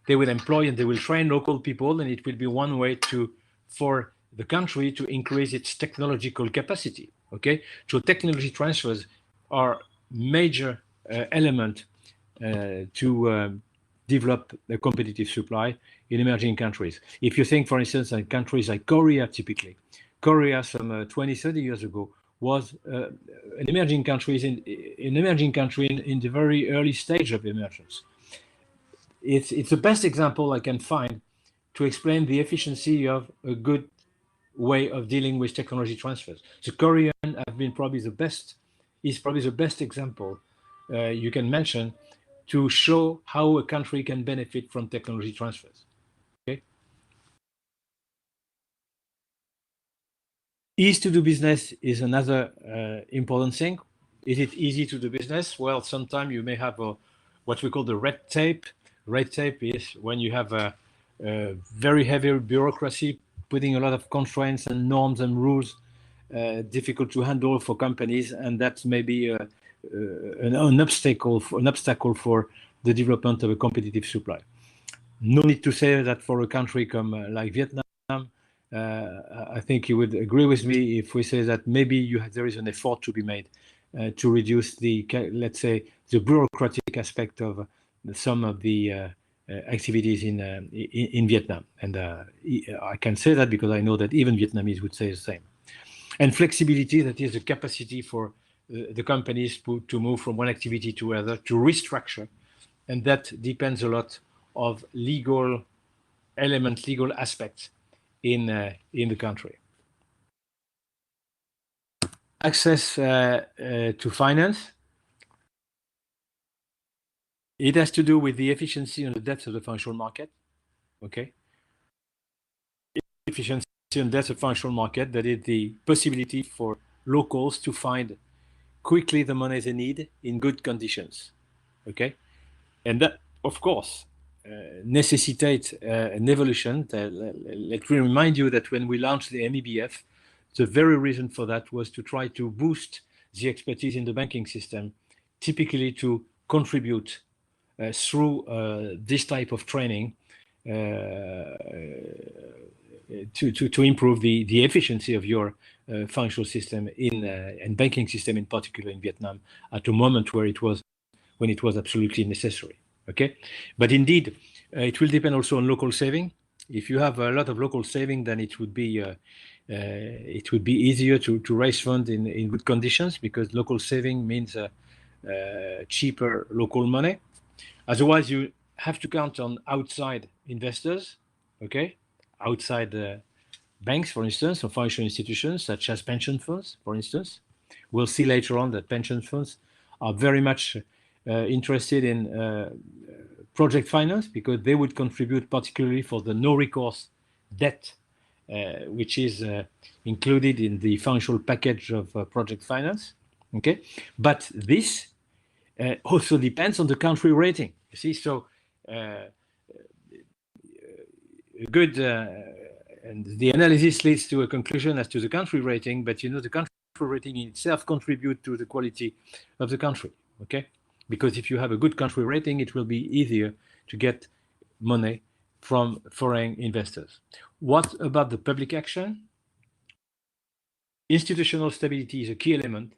S1: They will employ and they will train local people, and it will be one way for the country to increase its technological capacity. Okay, so technology transfers are major element to develop a competitive supply in emerging countries. If you think, for instance, in countries like Korea, typically, Korea some 20, 30 years ago was an emerging country in the very early stage of emergence. It's the best example I can find to explain the efficiency of a good way of dealing with technology transfers. The Korean have been probably the best example you can mention to show how a country can benefit from technology transfers. Okay. Ease to do business is another important thing. Is it easy to do business? Well, sometimes you may have what we call the red tape. Red tape is when you have a very heavy bureaucracy, putting a lot of constraints and norms and rules, difficult to handle for companies, and that may be an obstacle for the development of a competitive supply. No need to say that for a country like Vietnam. I think you would agree with me if we say that maybe there is an effort to be made to reduce let's say, the bureaucratic aspect of some of the activities in Vietnam. And I can say that because I know that even Vietnamese would say the same. And flexibility, that is the capacity for the companies to move from one activity to another, to restructure. And that depends a lot of legal elements, legal aspects in the country. Access to finance. It has to do with the efficiency and the depth of the financial market. Okay. Efficiency and depth of financial market, that is the possibility for locals to find quickly the money they need in good conditions. Okay. And that, of course, necessitates an evolution. Let me remind you that when we launched the MEBF, the very reason for that was to try to boost the expertise in the banking system, typically to contribute through this type of training to improve the efficiency of your financial system and banking system in particular in Vietnam at a moment when it was absolutely necessary. Okay, but indeed it will depend also on local saving. If you have a lot of local saving, then it would be easier to raise funds in good conditions, because local saving means cheaper local money. Otherwise, you have to count on outside investors, okay? Outside banks, for instance, or financial institutions such as pension funds, for instance. We'll see later on that pension funds are very much interested in project finance, because they would contribute particularly for the no-recourse debt, which is included in the financial package of project finance, okay? But this also depends on the country rating. You see, so good, and the analysis leads to a conclusion as to the country rating, but you know, the country rating in itself contributes to the quality of the country, okay? Because if you have a good country rating, it will be easier to get money from foreign investors. What about the public action? Institutional stability is a key element,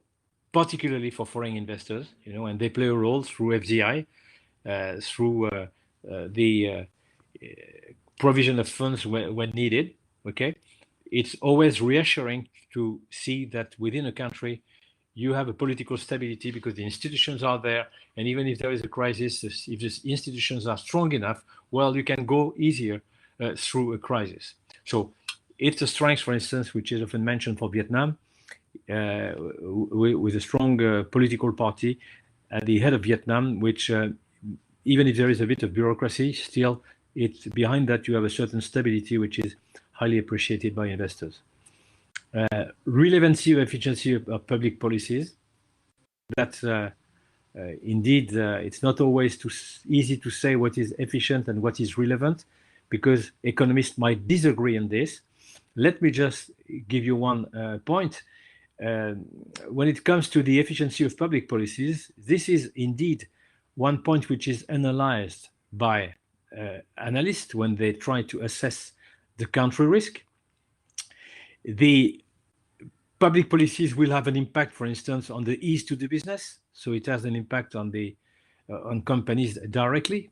S1: particularly for foreign investors, you know, and they play a role through FDI, through the provision of funds when needed. Okay, it's always reassuring to see that within a country you have a political stability, because the institutions are there, and even if there is a crisis, if the institutions are strong enough, well, you can go easier through a crisis. So it's a strength, for instance, which is often mentioned for Vietnam, with a strong political party at the head of Vietnam, which even if there is a bit of bureaucracy, still it's behind that you have a certain stability, which is highly appreciated by investors. Relevancy or efficiency of public policies. That's indeed, it's not always too easy to say what is efficient and what is relevant, because economists might disagree on this. Let me just give you one point. When it comes to the efficiency of public policies, this is indeed one point which is analyzed by analysts when they try to assess the country risk. The public policies will have an impact, for instance, on the ease to do business. So it has an impact on the on companies directly.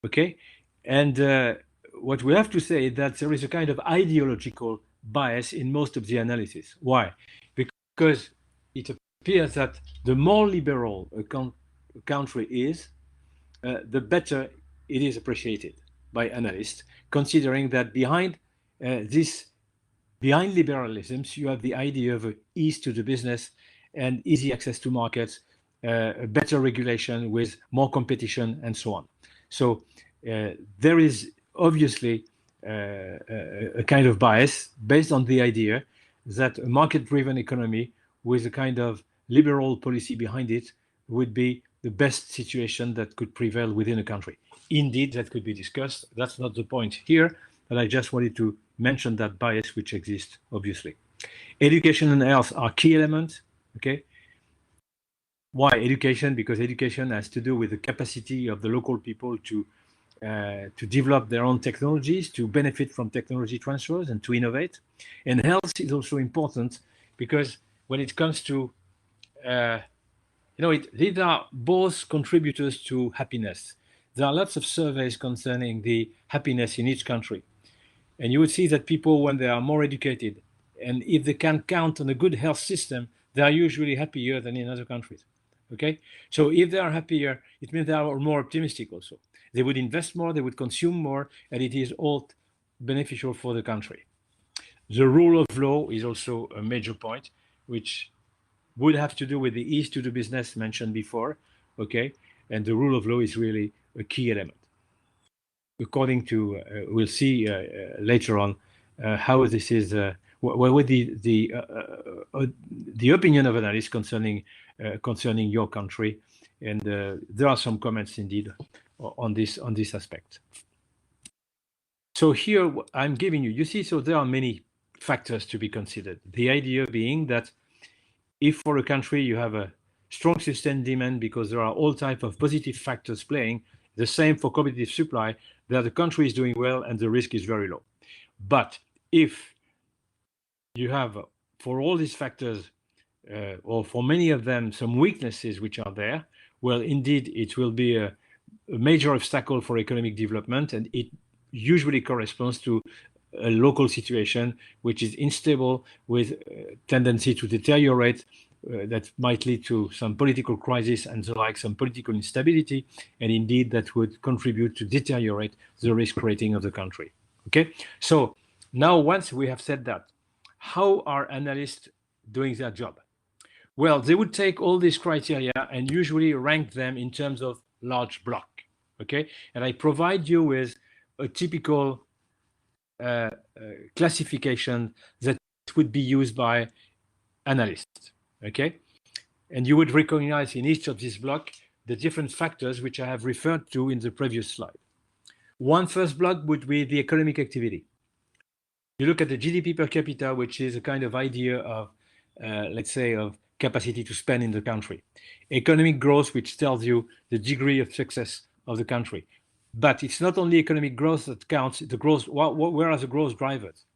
S1: Okay, and what we have to say is that there is a kind of ideological bias in most of the analysis. Why? because it appears that the more liberal a country is, the better it is appreciated by analysts, considering that behind liberalisms, you have the idea of ease to the business and easy access to markets, better regulation with more competition, and so on. So there is obviously a kind of bias based on the idea that a market-driven economy with a kind of liberal policy behind it would be the best situation that could prevail within a country. Indeed, that could be discussed. That's not the point here, but I just wanted to mention that bias which exists, obviously. Education and health are key elements, okay? Why education? Because education has to do with the capacity of the local people to develop their own technologies, to benefit from technology transfers and to innovate. And health is also important because when it comes to, these are both contributors to happiness. There are lots of surveys concerning the happiness in each country. And you would see that people, when they are more educated, and if they can count on a good health system, they are usually happier than in other countries. Okay? So if they are happier, it means they are more optimistic also. They would invest more, they would consume more, and it is all beneficial for the country. The rule of law is also a major point, which would have to do with the ease to do business mentioned before, okay? And the rule of law is really a key element. According to, we'll see later on how this is, with the opinion of analysts concerning your country, and there are some comments indeed on this aspect. So here I'm giving you see, so there are many factors to be considered. The idea being that if for a country you have a strong sustained demand because there are all types of positive factors playing, the same for competitive supply, that the country is doing well and the risk is very low. But if you have, for all these factors, or for many of them, some weaknesses which are there, well, indeed, it will be a major obstacle for economic development, and it usually corresponds to a local situation which is unstable with tendency to deteriorate, that might lead to some political crisis and the like, some political instability, and indeed that would contribute to deteriorate the risk rating of the country. Okay, so now once we have said that, how are analysts doing their job? Well, they would take all these criteria and usually rank them in terms of large block. Okay, and I provide you with a typical classification that would be used by analysts. Okay, and you would recognize in each of these blocks the different factors which I have referred to in the previous slide. One first block would be the economic activity. You look at the GDP per capita, which is a kind of idea of, let's say, of capacity to spend in the country. Economic growth, which tells you the degree of success of the country. But it's not only economic growth that counts, the growth, where are the growth drivers?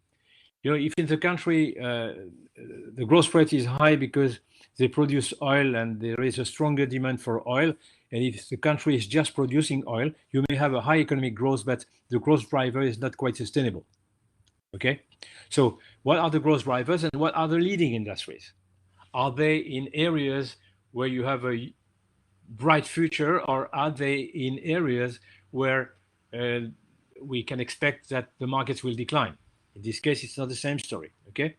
S1: If in the country the growth rate is high because they produce oil and there is a stronger demand for oil, and if the country is just producing oil, you may have a high economic growth, but the growth driver is not quite sustainable. Okay, so what are the growth drivers and what are the leading industries? Are they in areas where you have a bright future, or are they in areas where we can expect that the markets will decline? In this case, it's not the same story, okay?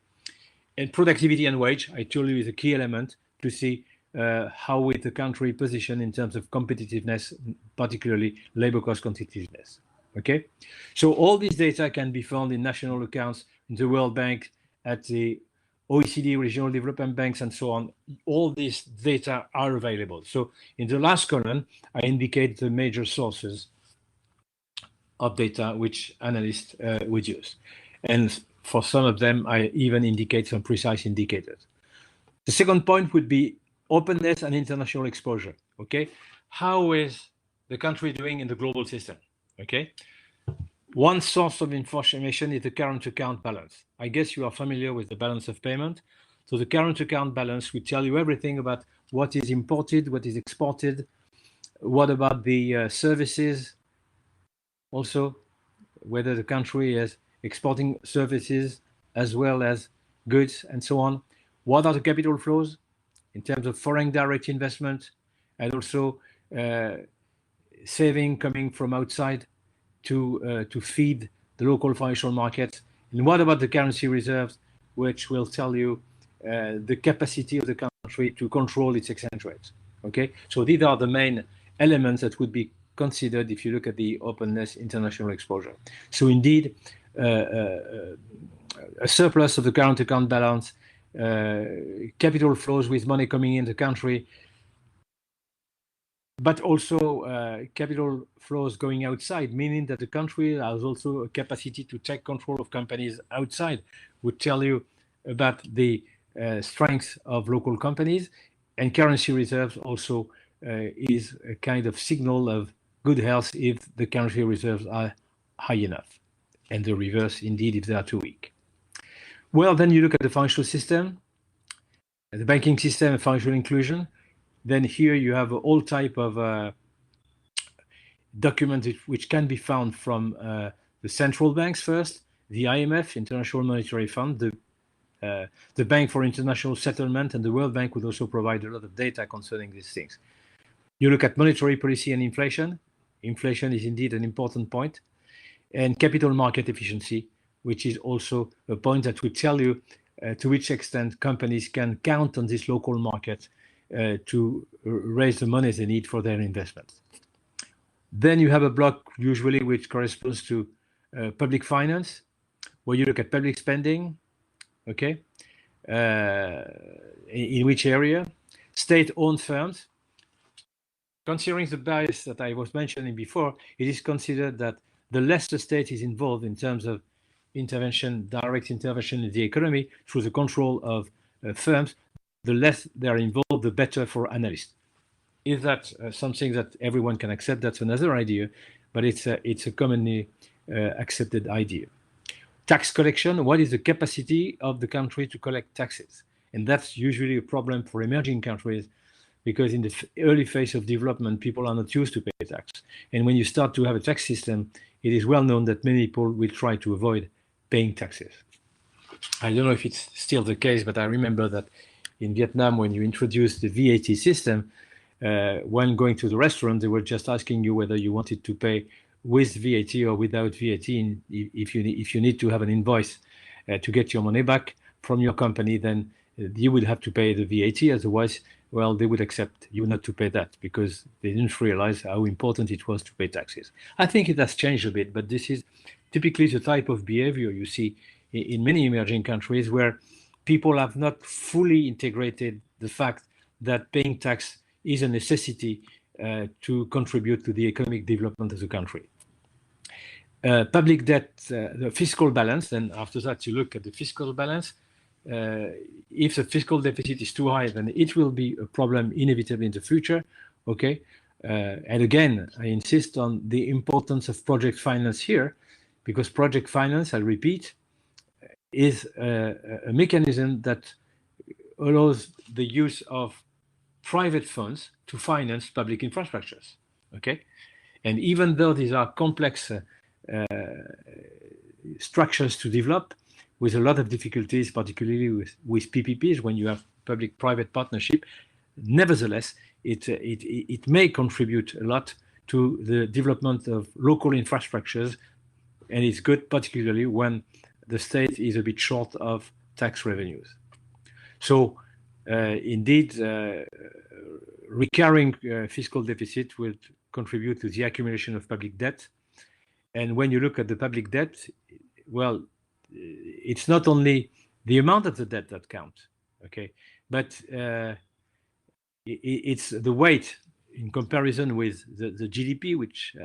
S1: And productivity and wage, I told you, is a key element to see how is the country positioned in terms of competitiveness, particularly labor cost competitiveness, okay? So all these data can be found in national accounts, in the World Bank, at the OECD, regional development banks, and so on. All these data are available. So in the last column, I indicate the major sources of data which analysts would use. And for some of them, I even indicate some precise indicators. The second point would be openness and international exposure, okay? How is the country doing in the global system, okay? One source of information is the current account balance. I guess you are familiar with the balance of payment. So the current account balance will tell you everything about what is imported, what is exported, what about the services, also whether the country is exporting services as well as goods and so on. What are the capital flows in terms of foreign direct investment and also saving coming from outside to feed the local financial market? And what about the currency reserves, which will tell you the capacity of the country to control its exchange rate? Okay, so these are the main elements that would be considered if you look at the openness international exposure. So indeed, a surplus of the current account balance, capital flows with money coming in the country, but also capital flows going outside, meaning that the country has also a capacity to take control of companies outside, would tell you about the strength of local companies. And currency reserves also is a kind of signal of good health if the currency reserves are high enough, and the reverse indeed if they are too weak. Well, then you look at the financial system, the banking system and financial inclusion. Then here you have all type of documents which can be found from the central banks first, the IMF, International Monetary Fund, the Bank for International Settlement, and the World Bank would also provide a lot of data concerning these things. You look at monetary policy and inflation. Inflation is indeed an important point. And capital market efficiency, which is also a point that will tell you to which extent companies can count on this local market to raise the money they need for their investments. Then you have a block usually which corresponds to public finance, where you look at public spending, okay, in which area, state-owned firms. Considering the bias that I was mentioning before, it is considered that the less the state is involved in terms of intervention, direct intervention in the economy through the control of firms, the less they are involved, the better for analysts. Is that something that everyone can accept? That's another idea, but it's a commonly accepted idea. Tax collection, what is the capacity of the country to collect taxes? And that's usually a problem for emerging countries, because in the early phase of development, people are not used to pay tax. And when you start to have a tax system, it is well known that many people will try to avoid paying taxes. I don't know if it's still the case, but I remember that in Vietnam, when you introduced the VAT system, when going to the restaurant, they were just asking you whether you wanted to pay with VAT or without VAT. And if you need to have an invoice to get your money back from your company, then you would have to pay the VAT. Otherwise, well, they would accept you not to pay that because they didn't realize how important it was to pay taxes. I think it has changed a bit, but this is typically the type of behavior you see in many emerging countries where people have not fully integrated the fact that paying tax is a necessity to contribute to the economic development of the country. Public debt, the fiscal balance, and after that you look at the fiscal balance. If the fiscal deficit is too high, then it will be a problem inevitably in the future. Okay, and again, I insist on the importance of project finance here, because project finance, I repeat, is a mechanism that allows the use of private funds to finance public infrastructures. Okay, and even though these are complex structures to develop, with a lot of difficulties, particularly with PPPs, when you have public-private partnership, nevertheless, it may contribute a lot to the development of local infrastructures, and it's good particularly when the state is a bit short of tax revenues. So indeed, recurring fiscal deficit will contribute to the accumulation of public debt. And when you look at the public debt, well, it's not only the amount of the debt that counts, okay, but it's the weight in comparison with the GDP, which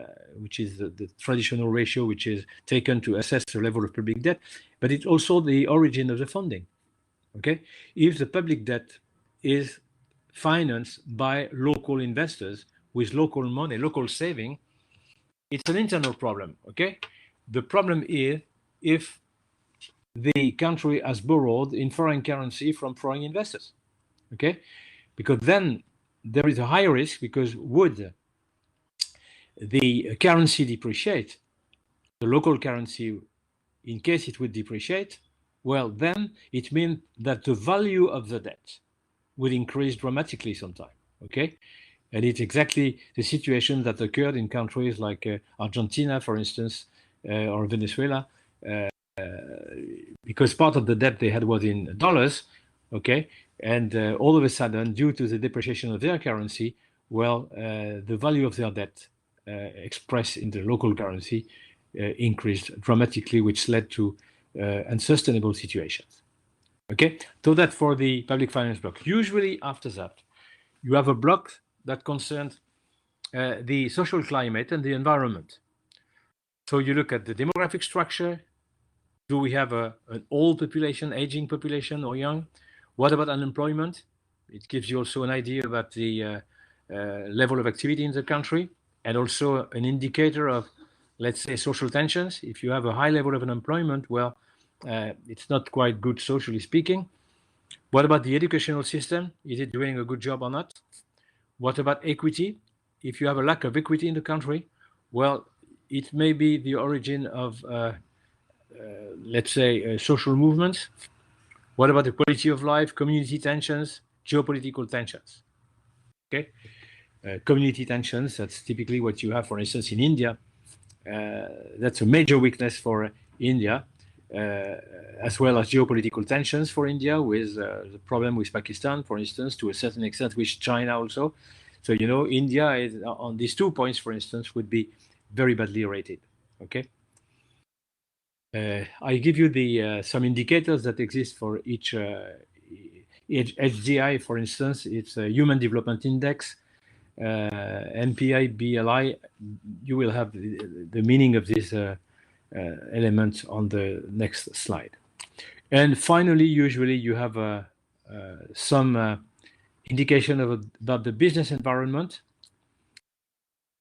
S1: is the traditional ratio which is taken to assess the level of public debt, but it's also the origin of the funding. Okay, if the public debt is financed by local investors with local money, local saving, it's an internal problem. Okay, the problem is if the country has borrowed in foreign currency from foreign investors. Okay, because then there is a higher risk, because would the currency depreciate, the local currency, in case it would depreciate, well, then it means that the value of the debt would increase dramatically sometime, okay? And it's exactly the situation that occurred in countries like Argentina, for instance, or Venezuela, because part of the debt they had was in dollars, okay? And all of a sudden, due to the depreciation of their currency, well, the value of their debt expressed in the local currency increased dramatically, which led to unsustainable situations. Okay, so that for the public finance block. Usually after that, you have a block that concerns the social climate and the environment. So you look at the demographic structure. Do we have an old population, aging population, or young? What about unemployment? It gives you also an idea about the level of activity in the country, and also an indicator of, let's say, social tensions. If you have a high level of unemployment, well, it's not quite good socially speaking. What about the educational system? Is it doing a good job or not? What about equity? If you have a lack of equity in the country, well, it may be the origin of, let's say, social movements. What about the quality of life, community tensions, geopolitical tensions? Okay, community tensions, that's typically what you have, for instance, in India. That's a major weakness for India, as well as geopolitical tensions for India with the problem with Pakistan, for instance, to a certain extent, with China also. So, you know, India is, on these 2 points, for instance, would be very badly rated. Okay. I give you the some indicators that exist for each HDI, for instance. It's a Human Development Index, MPI, BLI. You will have the meaning of this element on the next slide. And finally, usually you have some indication about the business environment.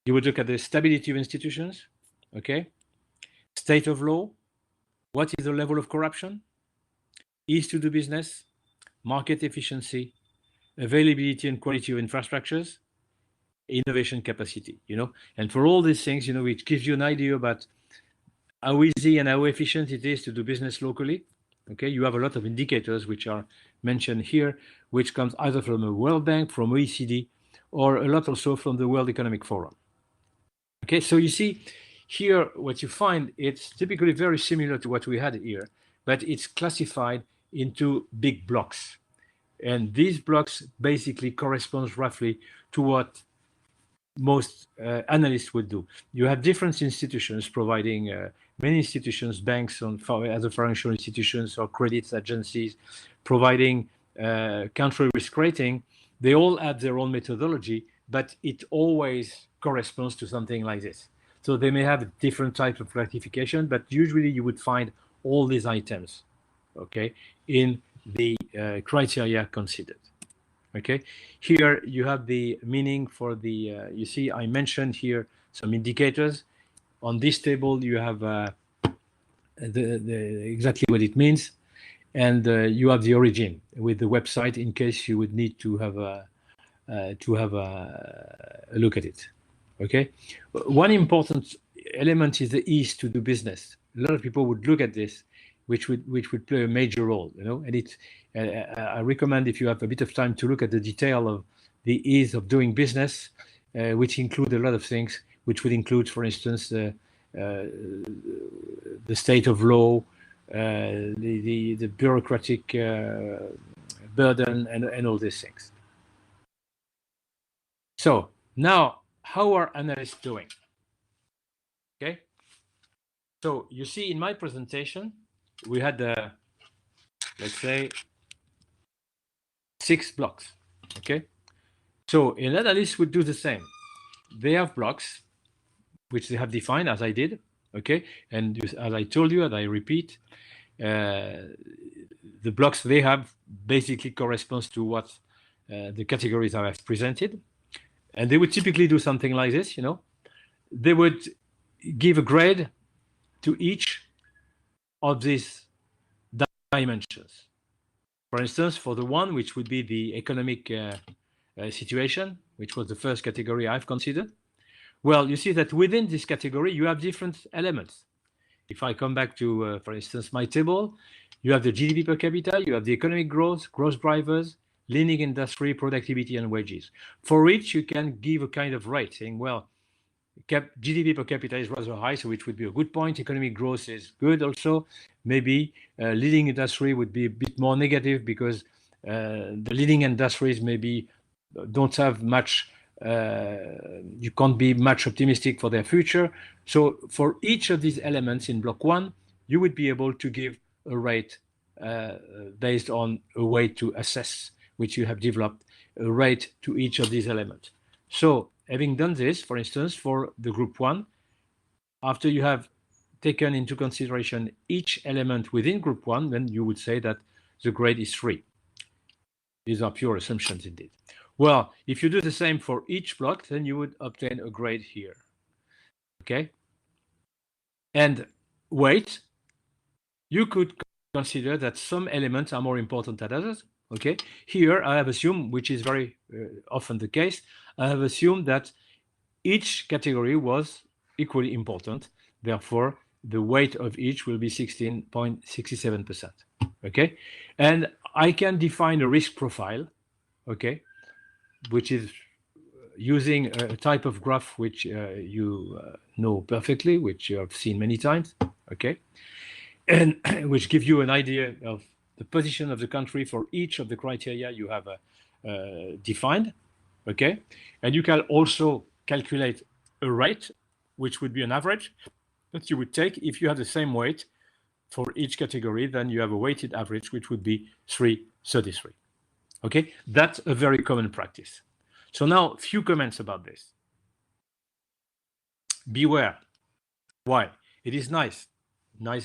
S1: You would look at the stability of institutions, okay? State of law. What is the level of corruption? Ease to do business, market efficiency, availability and quality of infrastructures, innovation capacity, you know? And for all these things, you know, it gives you an idea about how easy and how efficient it is to do business locally. Okay, you have a lot of indicators which are mentioned here, which comes either from the World Bank, from OECD, or a lot also from the World Economic Forum. Okay, so you see here what you find, it's typically very similar to what we had here, but it's classified into big blocks. And these blocks basically corresponds roughly to what most analysts would do. You have different institutions providing, many institutions, banks, other financial institutions or credit agencies providing country risk rating. They all have their own methodology, but it always corresponds to something like this. So they may have different types of classification, but usually you would find all these items, okay, in the criteria considered. Okay, here you have the meaning for the, you see, I mentioned here some indicators. On this table, you have exactly what it means, and you have the origin with the website in case you would need to have a look at it. Okay, one important element is the ease to do business. A lot of people would look at this, which would play a major role, you know. And it's I recommend, if you have a bit of time, to look at the detail of the ease of doing business, which include a lot of things, which would include, for instance, the state of law, the bureaucratic burden, and all these things. So now, how are analysts doing? Okay. So you see, in my presentation, we had, let's say, 6 blocks. Okay. So an analyst would do the same. They have blocks, which they have defined, as I did. Okay. And as I told you, and I repeat, the blocks they have basically corresponds to what the categories I have presented. And they would typically do something like this, you know. They would give a grade to each of these dimensions. For instance, for the one which would be the economic situation, which was the first category I've considered, well, you see that within this category, you have different elements. if I come back to, for instance, my table, you have the GDP per capita, you have the economic growth drivers, leading industry, productivity, and wages. For each, you can give a kind of rate, saying, well, GDP per capita is rather high, so which would be a good point. Economic growth is good also. Maybe leading industry would be a bit more negative because the leading industries maybe don't have much, you can't be much optimistic for their future. So for each of these elements in block one, you would be able to give a rate based on a way to assess, which you have developed, a rate to each of these elements. So having done this, for instance, for the group one, after you have taken into consideration each element within group one, then you would say that the grade is 3. These are pure assumptions indeed. Well, if you do the same for each block, then you would obtain a grade here. Okay? And wait, you could consider that some elements are more important than others. Okay? Here I have assumed, which is very often the case, I have assumed that each category was equally important. Therefore, the weight of each will be 16.67%. Okay? And I can define a risk profile, okay, which is using a type of graph which you know perfectly, which you have seen many times, okay, and which gives you an idea of the position of the country for each of the criteria you have defined, okay, and you can also calculate a rate, which would be an average that you would take if you have the same weight for each category. Then you have a weighted average, which would be 333. Okay, that's a very common practice. So now, a few comments about this. Beware. Why? It is nice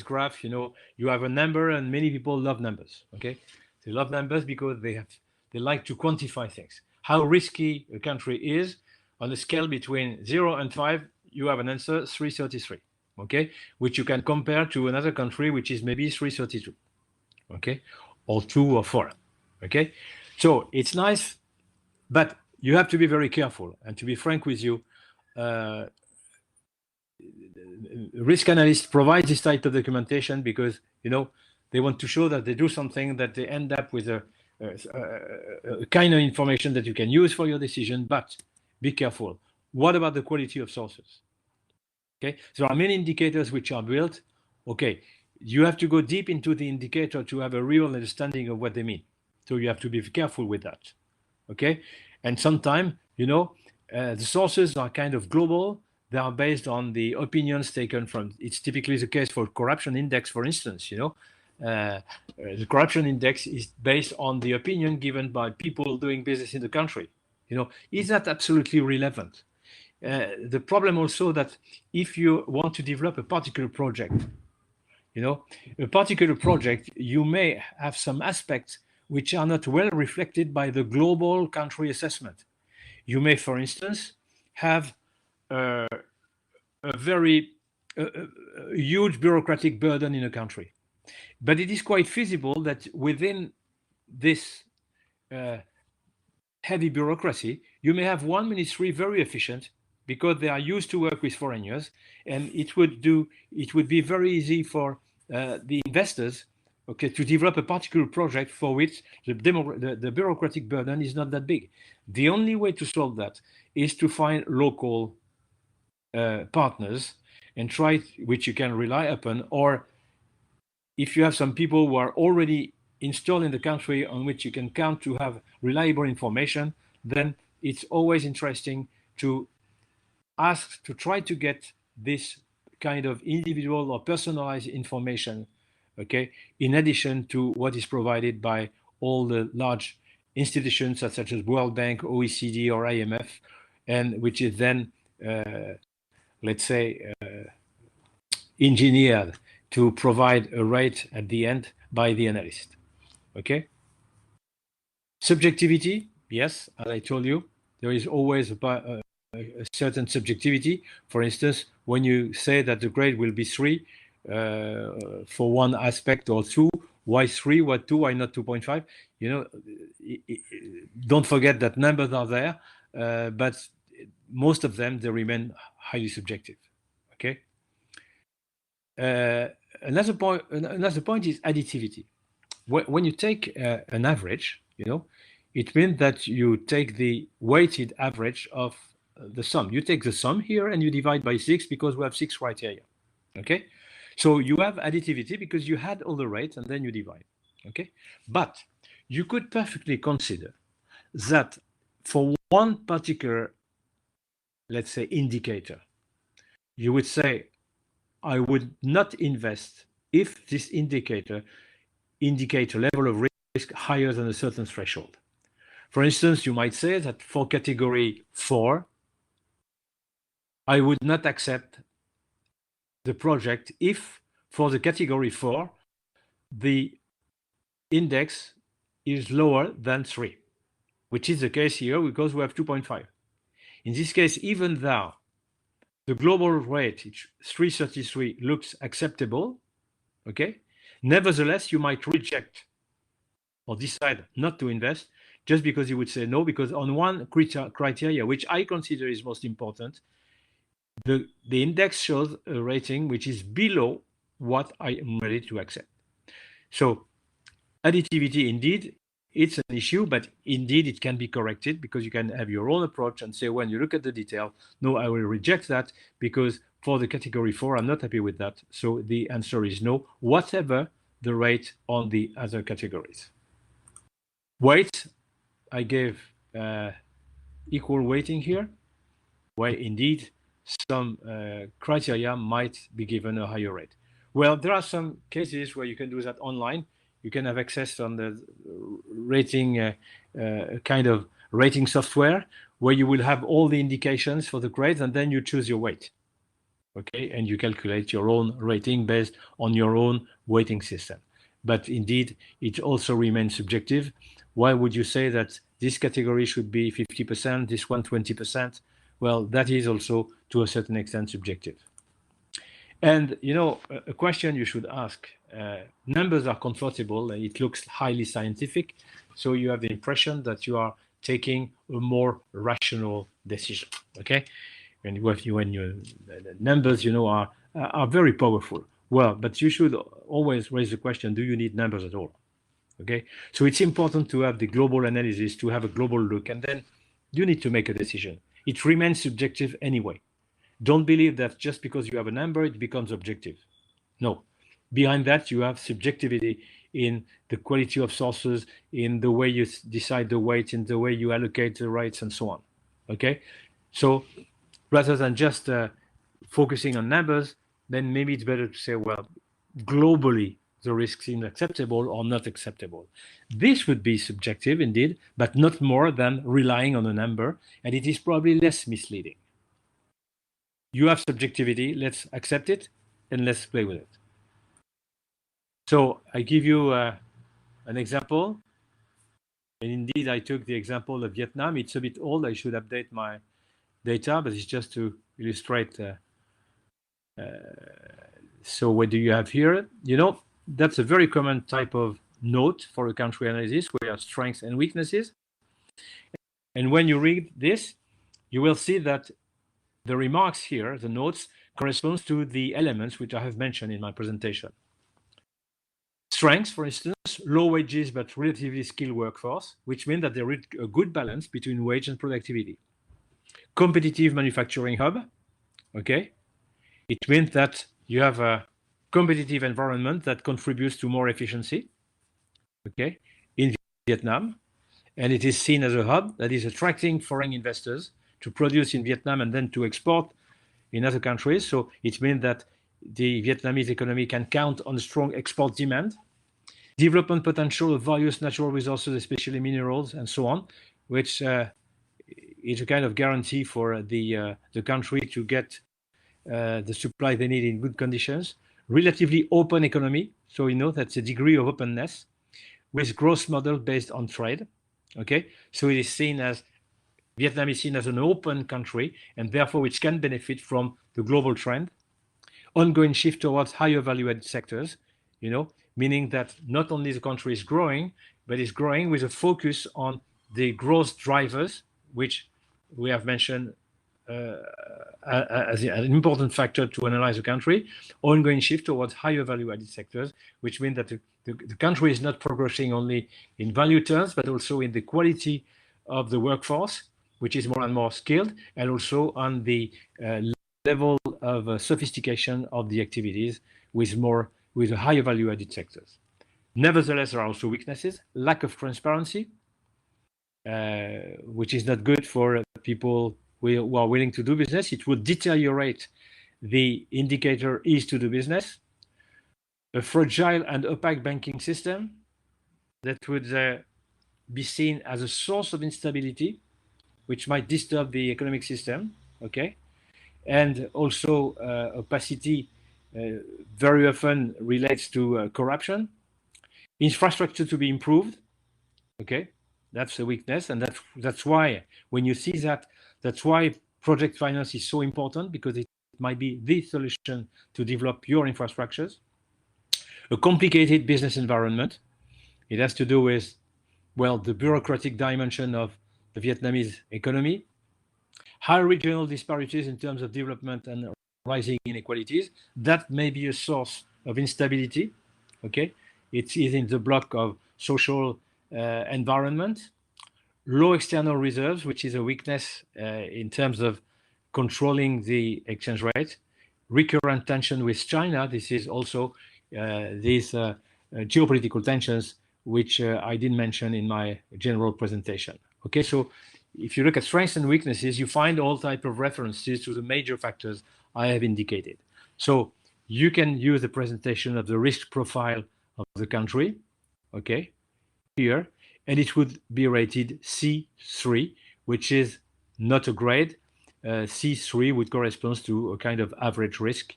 S1: graph. You know, you have a number, and many people love numbers. Okay, they love numbers because they like to quantify things. How risky a country is on a scale between 0 and 5, you have an answer 333. Okay, which you can compare to another country which is maybe 332. Okay, or 2 or 4. Okay, so it's nice, but you have to be very careful. And to be frank with you, risk analysts provide this type of documentation because, you know, they want to show that they do something, that they end up with a kind of information that you can use for your decision. But be careful. What about the quality of sources? Okay, there are many indicators which are built. Okay, you have to go deep into the indicator to have a real understanding of what they mean. So you have to be careful with that. Okay, and sometimes, you know, the sources are kind of global. They are based on the opinions taken from. It's typically the case for corruption index, for instance. You know, the corruption index is based on the opinion given by people doing business in the country. You know, is that absolutely relevant? The problem also that if you want to develop a particular project, you know, a particular project, you may have some aspects which are not well reflected by the global country assessment. You may, for instance, have a very huge bureaucratic burden in a country. But it is quite feasible that within this heavy bureaucracy, you may have one ministry very efficient because they are used to work with foreigners, and it would be very easy for the investors, okay, to develop a particular project for which the bureaucratic burden is not that big. The only way to solve that is to find local partners and try, which you can rely upon, or if you have some people who are already installed in the country on which you can count to have reliable information, then it's always interesting to ask to try to get this kind of individual or personalized information, okay, in addition to what is provided by all the large institutions such as World Bank, OECD, or IMF, and which is then, let's say, engineered to provide a rate at the end by the analyst. Okay. Subjectivity, yes, as I told you, there is always a certain subjectivity. For instance, when you say that the grade will be 3 for one aspect or 2, why 3, why 2, why not 2.5? You know, don't forget that numbers are there, but most of them, they remain highly subjective. Okay. Another point is additivity. When you take an average, it means that you take the weighted average of the sum. You take the sum here and you divide by 6 because we have 6 criteria. Okay, so you have additivity because you had all the rates and then you divide. Okay, but you could perfectly consider that for one particular, let's say, indicator, you would say, I would not invest if this indicator indicate a level of risk higher than a certain threshold. For instance, you might say that for category 4, I would not accept the project if for the category 4, the index is lower than 3, which is the case here because we have 2.5. In this case, even though the global rate, 333, looks acceptable, okay, nevertheless, you might reject or decide not to invest just because you would say no, because on one criteria, which I consider is most important, the index shows a rating which is below what I am ready to accept. So additivity, indeed, it's an issue, but indeed it can be corrected because you can have your own approach and say, when you look at the detail, no, I will reject that because for the category 4, I'm not happy with that. So the answer is no, whatever the rate on the other categories. Weight, I gave equal weighting here, where indeed some criteria might be given a higher rate. Well, there are some cases where you can do that online. You can have access on the rating, kind of rating software, where you will have all the indications for the grades, and then you choose your weight. Okay, and you calculate your own rating based on your own weighting system. But indeed, it also remains subjective. Why would you say that this category should be 50%, this one 20%? Well, that is also to a certain extent subjective. And a question you should ask, numbers are comfortable and it looks highly scientific, so you have the impression that you are taking a more rational decision. Okay, and when the numbers are very powerful. Well, but you should always raise the question, do you need numbers at all? Okay, so it's important to have the global analysis, to have a global look, and then you need to make a decision. It remains subjective anyway. Don't believe that just because you have a number, it becomes objective. No. Behind that, you have subjectivity in the quality of sources, in the way you decide the weight, in the way you allocate the rates, and so on. Okay? So rather than just focusing on numbers, then maybe it's better to say, well, globally, the risk seems acceptable or not acceptable. This would be subjective indeed, but not more than relying on a number, and it is probably less misleading. You have subjectivity, let's accept it, and let's play with it. So I give you an example. And indeed, I took the example of Vietnam. It's a bit old. I should update my data, but it's just to illustrate. So what do you have here? That's a very common type of note for a country analysis, where you have strengths and weaknesses. And when you read this, you will see that the remarks here, the notes, corresponds to the elements which I have mentioned in my presentation. Strengths, for instance, low wages but relatively skilled workforce, which means that there is a good balance between wage and productivity. Competitive manufacturing hub, okay? It means that you have a competitive environment that contributes to more efficiency, okay, in Vietnam. And it is seen as a hub that is attracting foreign investors to produce in Vietnam and then to export in other countries. So it means that the Vietnamese economy can count on strong export demand. Development potential of various natural resources, especially minerals and so on, which is a kind of guarantee for the country to get the supply they need in good conditions. Relatively open economy, so that's a degree of openness, with growth model based on trade. Okay, so it is seen as Vietnam is seen as an open country, and therefore which can benefit from the global trend. Ongoing shift towards higher value-added sectors, meaning that not only the country is growing, but is growing with a focus on the growth drivers, which we have mentioned as an important factor to analyze a country, ongoing shift towards higher value-added sectors, which means that the country is not progressing only in value terms, but also in the quality of the workforce, which is more and more skilled, and also on the level of sophistication of the activities with a higher value-added sectors. Nevertheless, there are also weaknesses: lack of transparency, which is not good for people who are willing to do business. It would deteriorate the indicator ease to do business. A fragile and opaque banking system that would be seen as a source of instability, which might disturb the economic system, okay? And also opacity very often relates to corruption. Infrastructure to be improved, okay? That's a weakness, and that's why when you see that, that's why project finance is so important, because it might be the solution to develop your infrastructures. A complicated business environment. It has to do with, well, the bureaucratic dimension of the Vietnamese economy. High regional disparities in terms of development and rising inequalities. That may be a source of instability, okay? It is in the block of social environment. Low external reserves, which is a weakness in terms of controlling the exchange rate. Recurrent tension with China. This is also these geopolitical tensions, which I didn't mention in my general presentation. Okay, so if you look at strengths and weaknesses, you find all type of references to the major factors I have indicated. So you can use the presentation of the risk profile of the country, okay, here, and it would be rated C3, which is not a grade. C3 would correspond to a kind of average risk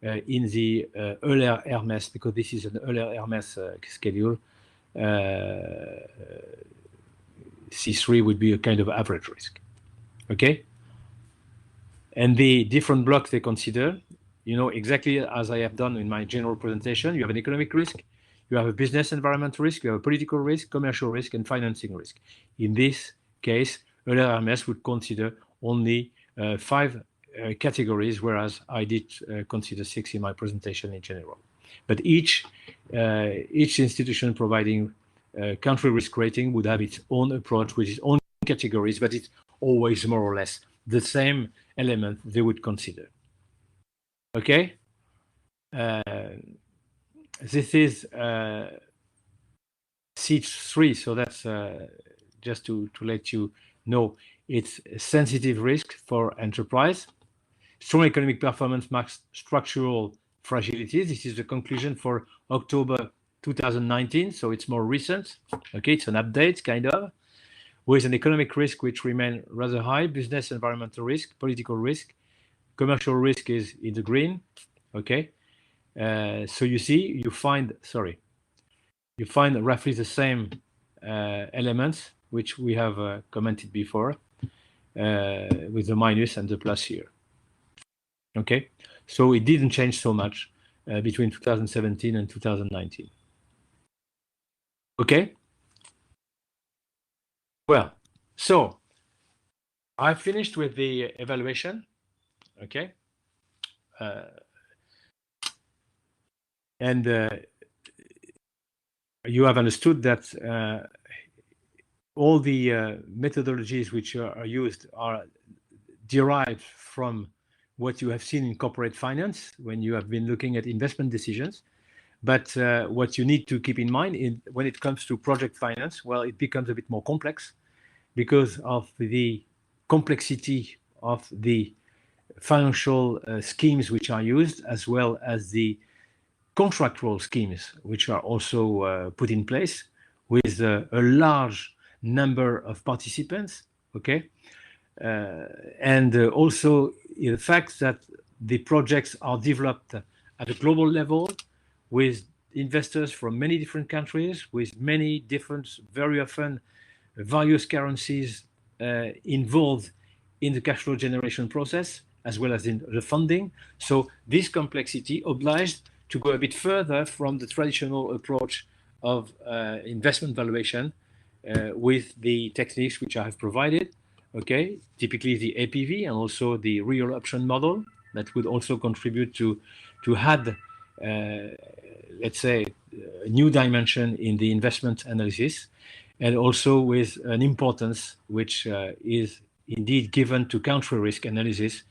S1: in the Euler Hermes, because this is an Euler Hermes schedule. C3 would be a kind of average risk, okay? And the different blocks they consider, you know, exactly as I have done in my general presentation. You have an economic risk, you have a business environment risk, you have a political risk, commercial risk, and financing risk. In this case, Euler Hermes would consider only 5 categories, whereas I did consider 6 in my presentation in general. But each institution providing country risk rating would have its own approach with its own categories, but it's always more or less the same element they would consider. Okay? This is C3, so that's just to let you know, it's a sensitive risk for enterprise. Strong economic performance marks structural fragilities. This is the conclusion for October 2019, so it's more recent. Okay, it's an update, kind of, with an economic risk which remain rather high, business environmental risk, political risk, commercial risk is in the green. Okay, so you see, you find roughly the same elements which we have commented before, with the minus and the plus here. Okay, so it didn't change so much between 2017 and 2019. Okay. Well, so I finished with the evaluation. Okay. And you have understood that all the methodologies which are used are derived from what you have seen in corporate finance when you have been looking at investment decisions. But what you need to keep in mind when it comes to project finance, well, it becomes a bit more complex because of the complexity of the financial schemes which are used, as well as the contractual schemes which are also put in place with a large number of participants, okay? And also the fact that the projects are developed at a global level with investors from many different countries, with many different, very often various currencies involved in the cash flow generation process, as well as in the funding. So this complexity obliged to go a bit further from the traditional approach of investment valuation with the techniques which I have provided, okay, typically the APV and also the real option model that would also contribute to add, let's say, a new dimension in the investment analysis, and also with an importance which is indeed given to country risk analysis,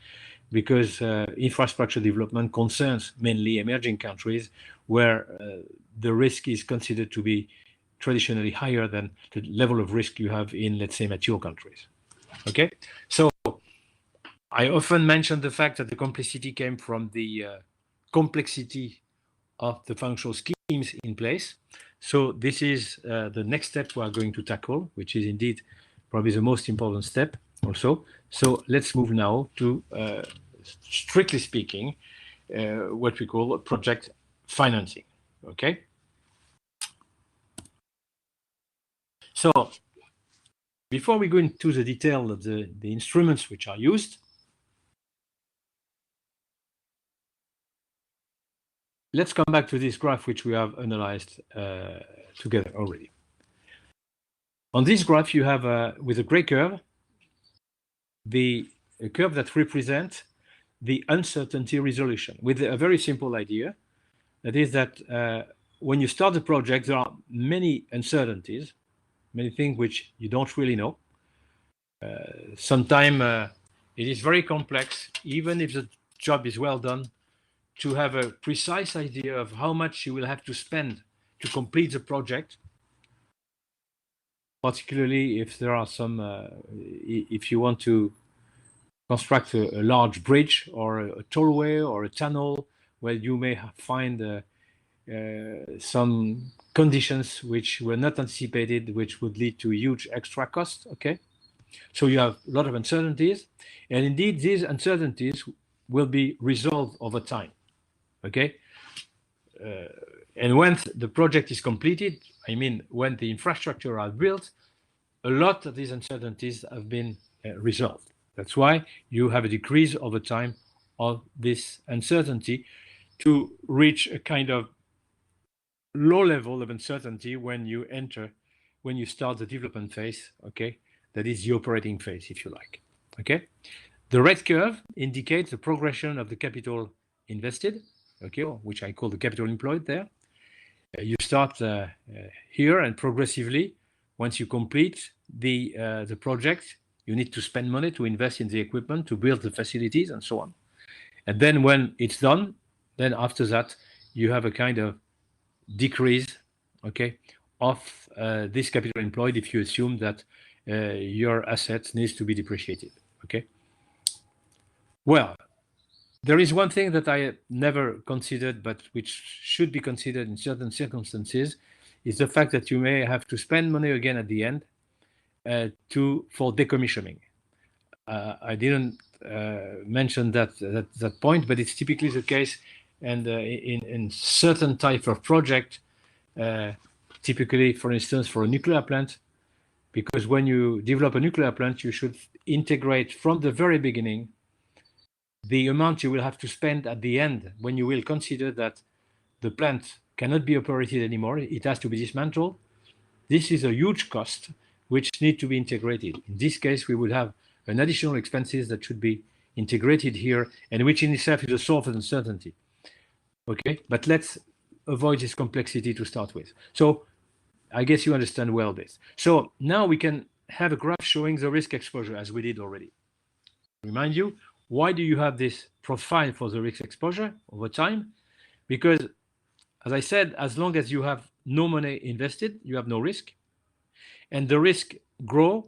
S1: because infrastructure development concerns mainly emerging countries where the risk is considered to be traditionally higher than the level of risk you have in, let's say, mature countries. Okay, so I often mention the fact that the complexity came from the complexity of the functional schemes in place. So this is the next step we are going to tackle, which is indeed probably the most important step also. So let's move now to, strictly speaking, what we call project financing. Okay. So before we go into the detail of the instruments which are used, let's come back to this graph which we have analyzed together already. On this graph, you have, with a gray curve, the curve that represents the uncertainty resolution, with a very simple idea. That is that when you start the project, there are many uncertainties, many things which you don't really know. Sometimes it is very complex, even if the job is well done, to have a precise idea of how much you will have to spend to complete the project, particularly if there are some, if you want to construct a large bridge or a tollway or a tunnel, where you may find some conditions which were not anticipated, which would lead to huge extra costs. Okay, so you have a lot of uncertainties, and indeed these uncertainties will be resolved over time. Okay, and when the project is completed, I mean when the infrastructure are built, a lot of these uncertainties have been resolved. That's why you have a decrease over time of this uncertainty to reach a kind of low level of uncertainty when you start the development phase. Okay, that is the operating phase, if you like. Okay, the red curve indicates the progression of the capital invested, okay, which I call the capital employed there. You start here, and progressively, once you complete the project, you need to spend money to invest in the equipment, to build the facilities, and so on. And then when it's done, then after that, you have a kind of decrease, okay, of this capital employed if you assume that your assets needs to be depreciated. Okay. Well, there is one thing that I never considered, but which should be considered in certain circumstances, is the fact that you may have to spend money again at the end for decommissioning. I didn't mention that point, but it's typically the case, and in certain type of project, typically, for instance, for a nuclear plant, because when you develop a nuclear plant, you should integrate from the very beginning the amount you will have to spend at the end when you will consider that the plant cannot be operated anymore, it has to be dismantled. This is a huge cost which need to be integrated. In this case, we would have an additional expenses that should be integrated here, and which in itself is a source of uncertainty. Okay, but let's avoid this complexity to start with. So I guess you understand well this. So now we can have a graph showing the risk exposure as we did already. Remind you, why do you have this profile for the risk exposure over time? Because, as I said, as long as you have no money invested, you have no risk. And the risk grow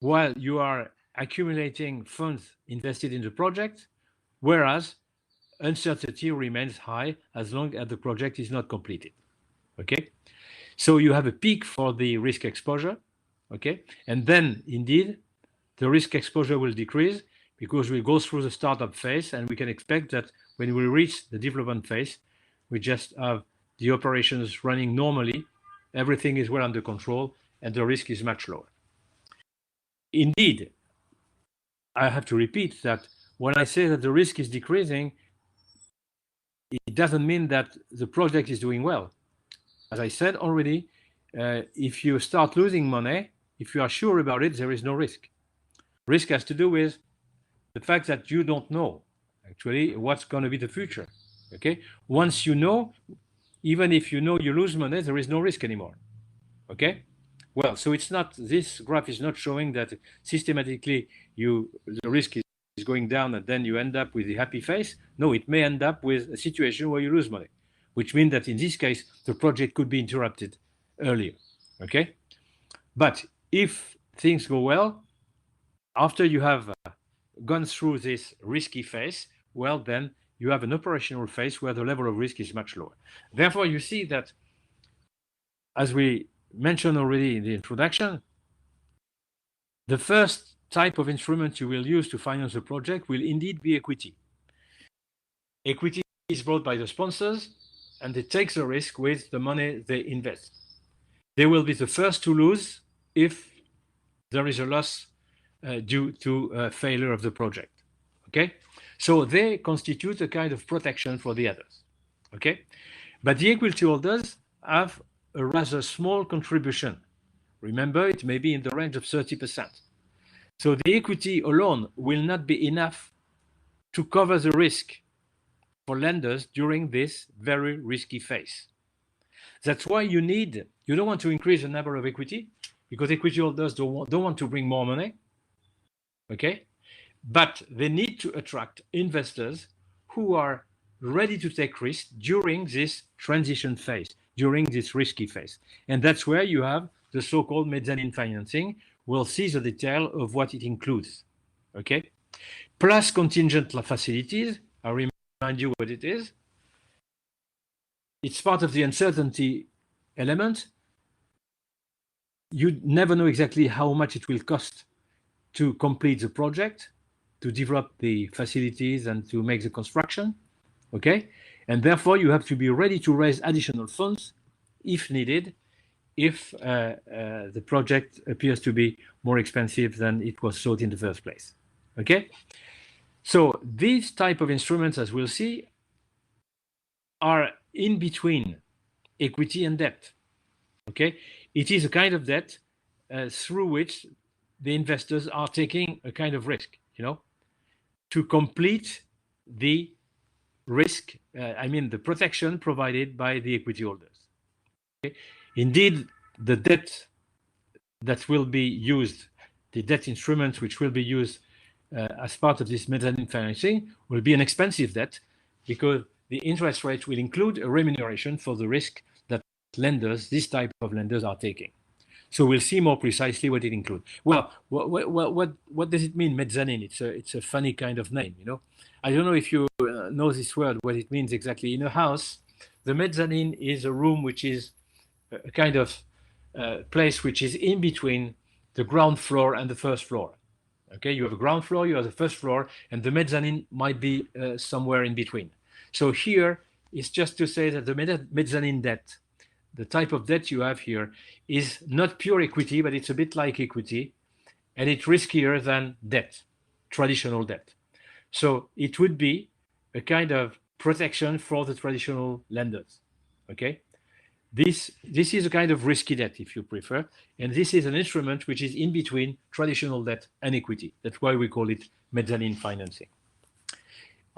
S1: while you are accumulating funds invested in the project, whereas uncertainty remains high as long as the project is not completed. Okay? So you have a peak for the risk exposure. Okay? And then, indeed, the risk exposure will decrease because we go through the startup phase, and we can expect that when we reach the development phase, we just have the operations running normally, everything is well under control, and the risk is much lower. Indeed, I have to repeat that when I say that the risk is decreasing, it doesn't mean that the project is doing well. As I said already, if you start losing money, if you are sure about it, there is no risk. Risk has to do with the fact that you don't know actually what's going to be the future. Okay. Once you know, even if you know you lose money, there is no risk anymore. Okay. Well, so it's not, this graph is not showing that systematically the risk is going down and then you end up with a happy face. No, it may end up with a situation where you lose money, which means that in this case, the project could be interrupted earlier. Okay. But if things go well, after you have gone through this risky phase, well, then you have an operational phase where the level of risk is much lower. Therefore, you see that, as we mentioned already in the introduction, the first type of instrument you will use to finance a project will indeed be equity. Equity is brought by the sponsors, and they take the risk with the money they invest. They will be the first to lose if there is a loss due to failure of the project. Okay, so they constitute a kind of protection for the others. Okay, but the equity holders have a rather small contribution. Remember, it may be in the range of 30%. So the equity alone will not be enough to cover the risk for lenders during this very risky phase. That's why you don't want to increase the number of equity, because equity holders don't want to bring more money. Okay, but they need to attract investors who are ready to take risks during this transition phase, during this risky phase. And that's where you have the so-called mezzanine financing. We'll see the detail of what it includes. Okay, plus contingent facilities. I remind you what it is. It's part of the uncertainty element. You never know exactly how much it will cost to complete the project, to develop the facilities and to make the construction. Okay, and therefore you have to be ready to raise additional funds if needed, if the project appears to be more expensive than it was thought in the first place. Okay, so these type of instruments, as we'll see, are in between equity and debt. Okay, it is a kind of debt through which the investors are taking a kind of risk, to complete the risk, the protection provided by the equity holders. Okay? Indeed, the debt that will be used, the debt instruments which will be used as part of this mezzanine financing will be an expensive debt, because the interest rate will include a remuneration for the risk that lenders, this type of lenders, are taking. So we'll see more precisely what it includes. Well, what does it mean, mezzanine? It's a funny kind of name, I don't know if you know this word, what it means exactly. In a house, the mezzanine is a room which is a kind of place which is in between the ground floor and the first floor. Okay, you have a ground floor, you have the first floor, and the mezzanine might be somewhere in between. So here, it's just to say that the mezzanine debt, the type of debt you have here, is not pure equity, but it's a bit like equity, and it's riskier than debt, traditional debt. So it would be a kind of protection for the traditional lenders. Okay, this is a kind of risky debt, if you prefer, and this is an instrument which is in between traditional debt and equity. That's why we call it mezzanine financing.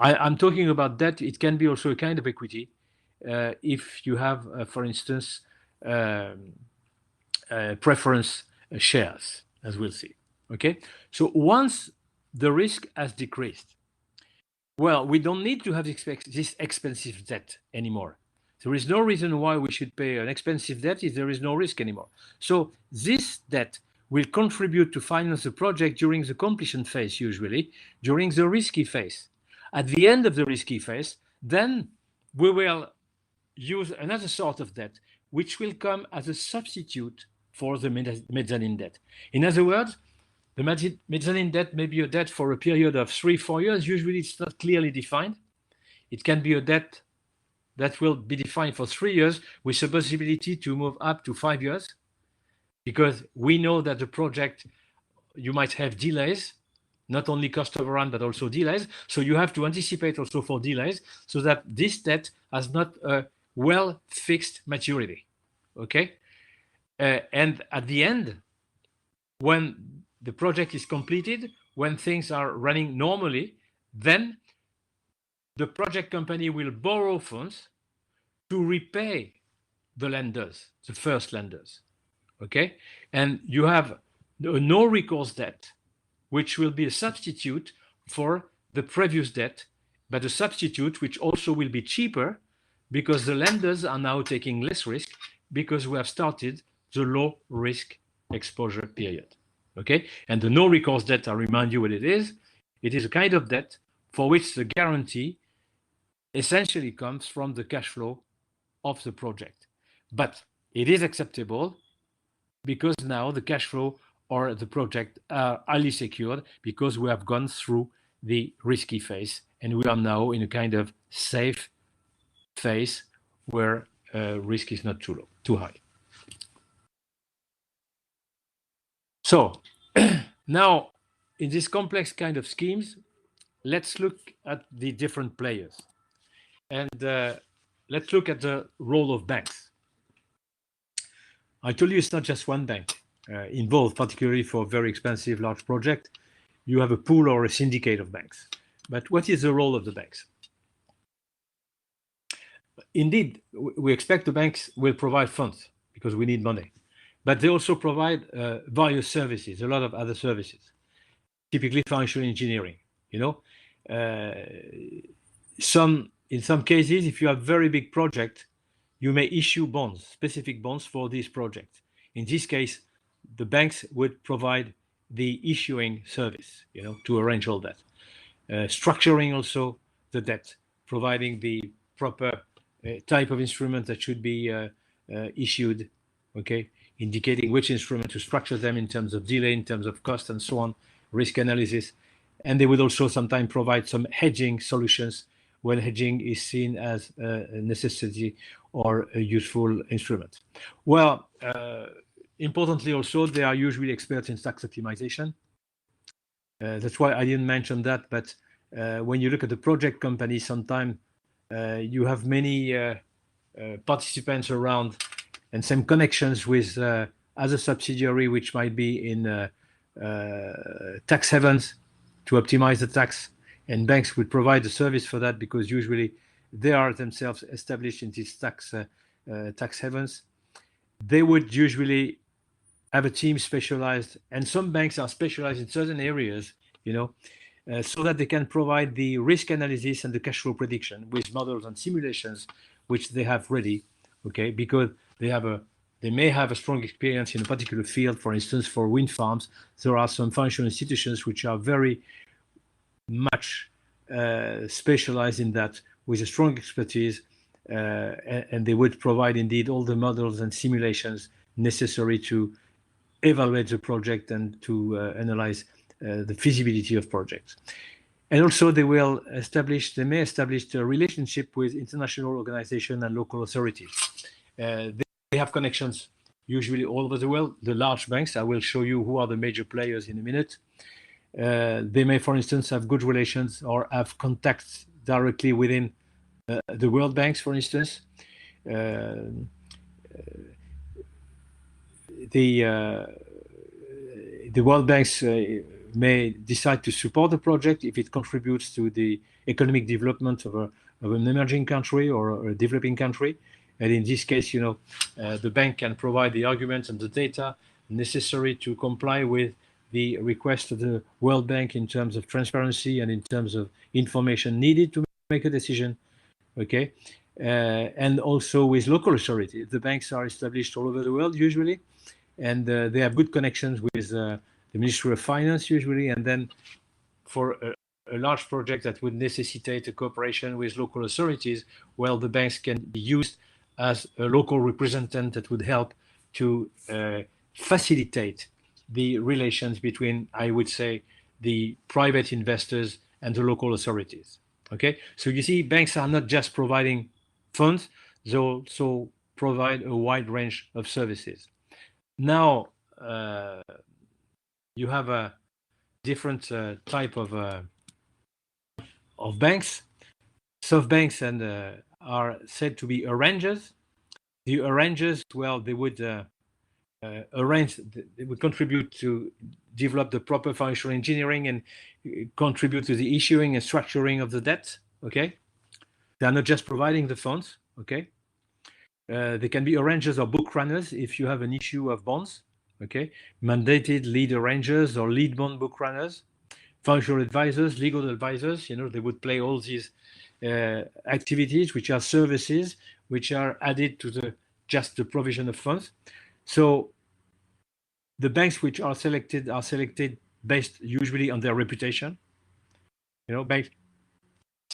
S1: I'm talking about debt. It can be also a kind of equity. If you have, for instance, preference shares, as we'll see. Okay, so once the risk has decreased, well, we don't need to have this expensive debt anymore. There is no reason why we should pay an expensive debt if there is no risk anymore. So this debt will contribute to finance the project during the completion phase, usually during the risky phase. At the end of the risky phase, then we will use another sort of debt, which will come as a substitute for the mezzanine debt. In other words, the mezzanine debt may be a debt for a period of 3-4 years. Usually it's not clearly defined. It can be a debt that will be defined for 3 years with a possibility to move up to 5 years, because we know that the project, you might have delays, not only cost overrun, but also delays. So you have to anticipate also for delays, so that this debt has not a well-fixed maturity, okay? And at the end, when the project is completed, when things are running normally, then the project company will borrow funds to repay the lenders, the first lenders. Okay, and you have a no recourse debt, which will be a substitute for the previous debt, but a substitute which also will be cheaper because the lenders are now taking less risk because we have started the low risk exposure period. Okay, and the no recourse debt, I remind you what it is. It is a kind of debt for which the guarantee essentially comes from the cash flow of the project. But it is acceptable because now the cash flow or the project are highly secured because we have gone through the risky phase and we are now in a kind of safe phase where risk is not too high. So now in this complex kind of schemes, let's look at the different players and let's look at the role of banks. I told you it's not just one bank involved, particularly for very expensive large projects. You have a pool or a syndicate of banks. But what is the role of the banks? Indeed, we expect the banks will provide funds because we need money. But they also provide various services, a lot of other services, typically financial engineering. You know, in some cases, if you have very big project, you may issue bonds, specific bonds for this project. In this case, the banks would provide the issuing service, you know, to arrange all that. Structuring also the debt, providing the proper type of instrument that should be issued, okay, indicating which instrument to structure them in terms of delay, in terms of cost, and so on, risk analysis. And they would also sometimes provide some hedging solutions when hedging is seen as a necessity or a useful instrument. Well, importantly also, they are usually experts in tax optimization. That's why I didn't mention that, but when you look at the project company, sometimes you have many participants around and some connections with other subsidiary which might be in tax havens to optimize the tax. And banks would provide the service for that because usually they are themselves established in these tax havens. They would usually have a team specialized, and some banks are specialized in certain areas, you know, so that they can provide the risk analysis and the cash flow prediction with models and simulations which they have ready, okay, because they may have a strong experience in a particular field. For instance, for wind farms, there are some financial institutions which are very much specialized in that with a strong expertise, and they would provide indeed all the models and simulations necessary to evaluate the project and to analyze the feasibility of projects. And also they may establish a relationship with international organizations and local authorities. They have connections usually all over the world. The large banks, I will show you who are the major players in a minute. They may, for instance, have good relations or have contacts directly within the World Banks, for instance. The World Banks may decide to support the project if it contributes to the economic development of an emerging country or a developing country. And in this case, you know, the bank can provide the arguments and the data necessary to comply with the request of the World Bank in terms of transparency and in terms of information needed to make a decision, okay? And also with local authorities. The banks are established all over the world usually, and they have good connections with the Ministry of Finance usually, and then for a large project that would necessitate a cooperation with local authorities, well, the banks can be used as a local representative that would help to facilitate the relations between, I would say, the private investors and the local authorities. Okay, so you see, banks are not just providing funds; they also provide a wide range of services. Now, you have a different type of banks. Soft banks are said to be arrangers. The arrangers, well, they would they would contribute to develop the proper financial engineering and contribute to the issuing and structuring of the debt. Okay, they are not just providing the funds. Okay, they can be arrangers or book runners if you have an issue of bonds. Okay, mandated lead arrangers or lead bond book runners, financial advisors, legal advisors. You know, they would play all these activities, which are services, which are added to just the provision of funds. So the banks which are selected based usually on their reputation. You know,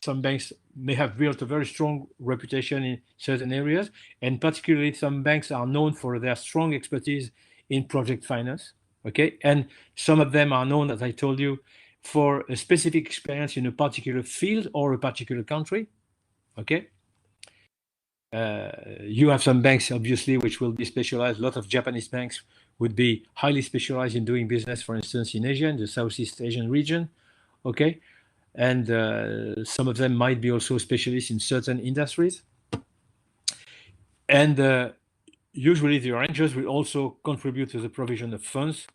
S1: some banks may have built a very strong reputation in certain areas, and particularly some banks are known for their strong expertise in project finance. Okay, and some of them are known, as I told you, for a specific experience in a particular field or a particular country. Okay. You have some banks, obviously, which will be specialized. A lot of Japanese banks would be highly specialized in doing business, for instance, in Asia, in the Southeast Asian region. Okay. And some of them might be also specialists in certain industries. And usually the arrangers will also contribute to the provision of funds,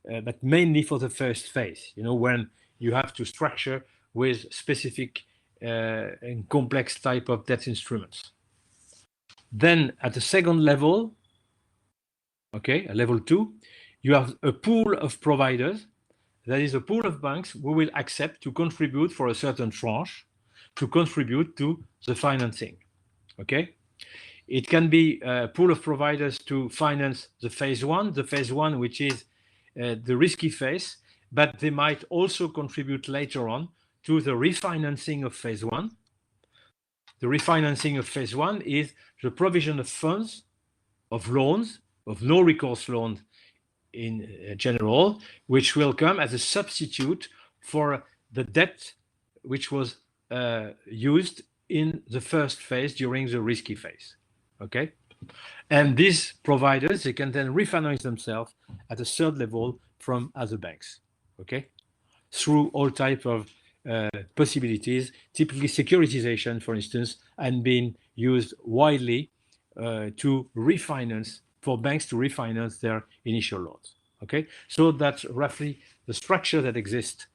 S1: but mainly for the first phase, you know, when you have to structure with specific and complex type of debt instruments. Then at the second level, okay, a level 2, you have a pool of providers. That is a pool of banks who will accept to contribute for a certain tranche to contribute to the financing. Okay, it can be a pool of providers to finance the phase 1, which is the risky phase, but they might also contribute later on to the refinancing of phase 1. The refinancing of phase 1 is the provision of funds, of loans, of no recourse loans in general, which will come as a substitute for the debt which was used in the first phase during the risky phase. Okay, and these providers, they can then refinance themselves at a third level from other banks. Okay, through all type of possibilities, typically securitization, for instance, and being used widely to refinance, for banks to refinance their initial loans. Okay, so that's roughly the structure that exists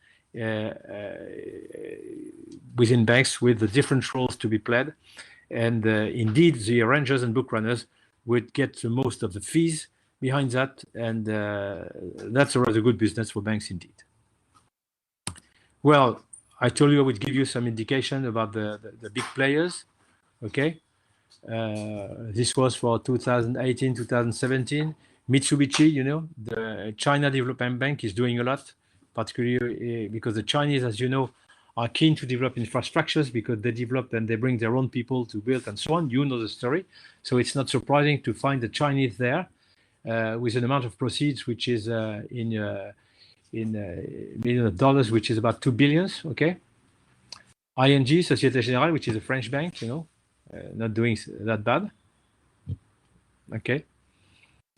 S1: within banks, with the different roles to be played. And indeed, the arrangers and book runners would get the most of the fees behind that, and that's a rather good business for banks indeed. Well, I told you I would give you some indication about the big players. Okay, this was for 2018, 2017. Mitsubishi, you know, the China Development Bank, is doing a lot, particularly because the Chinese, as you know, are keen to develop infrastructures because they develop and they bring their own people to build and so on. You know the story. So it's not surprising to find the Chinese there with an amount of proceeds which is in millions of dollars, which is about $2 billion. Okay. ING, Société Générale, which is a French bank, you know, not doing that bad. Okay.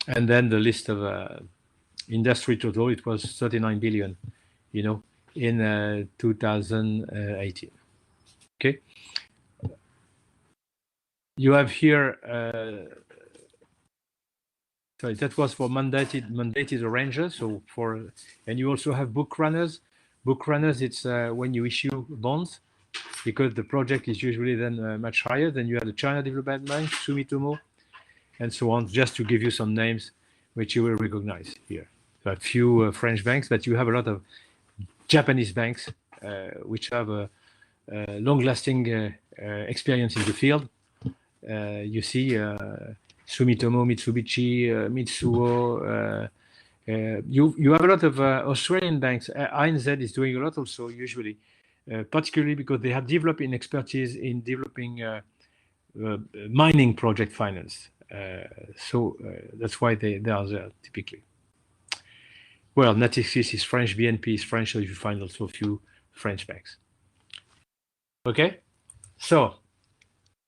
S1: And then the list of industry total, it was 39 billion, you know, in 2018. Okay. You have here, sorry, that was for mandated arrangers. So and you also have book runners. Book runners, it's when you issue bonds, because the project is usually then much higher. Then you have the China Development Bank, Sumitomo, and so on, just to give you some names which you will recognize here. So a few French banks, but you have a lot of Japanese banks which have a long-lasting experience in the field. You see Sumitomo, Mitsubishi, Mitsuo. You have a lot of Australian banks. ANZ is doing a lot also, usually, particularly because they have developed in expertise in developing mining project finance. So that's why they are there typically. Well, Natixis is French, BNP is French, so you find also a few French banks. Okay, so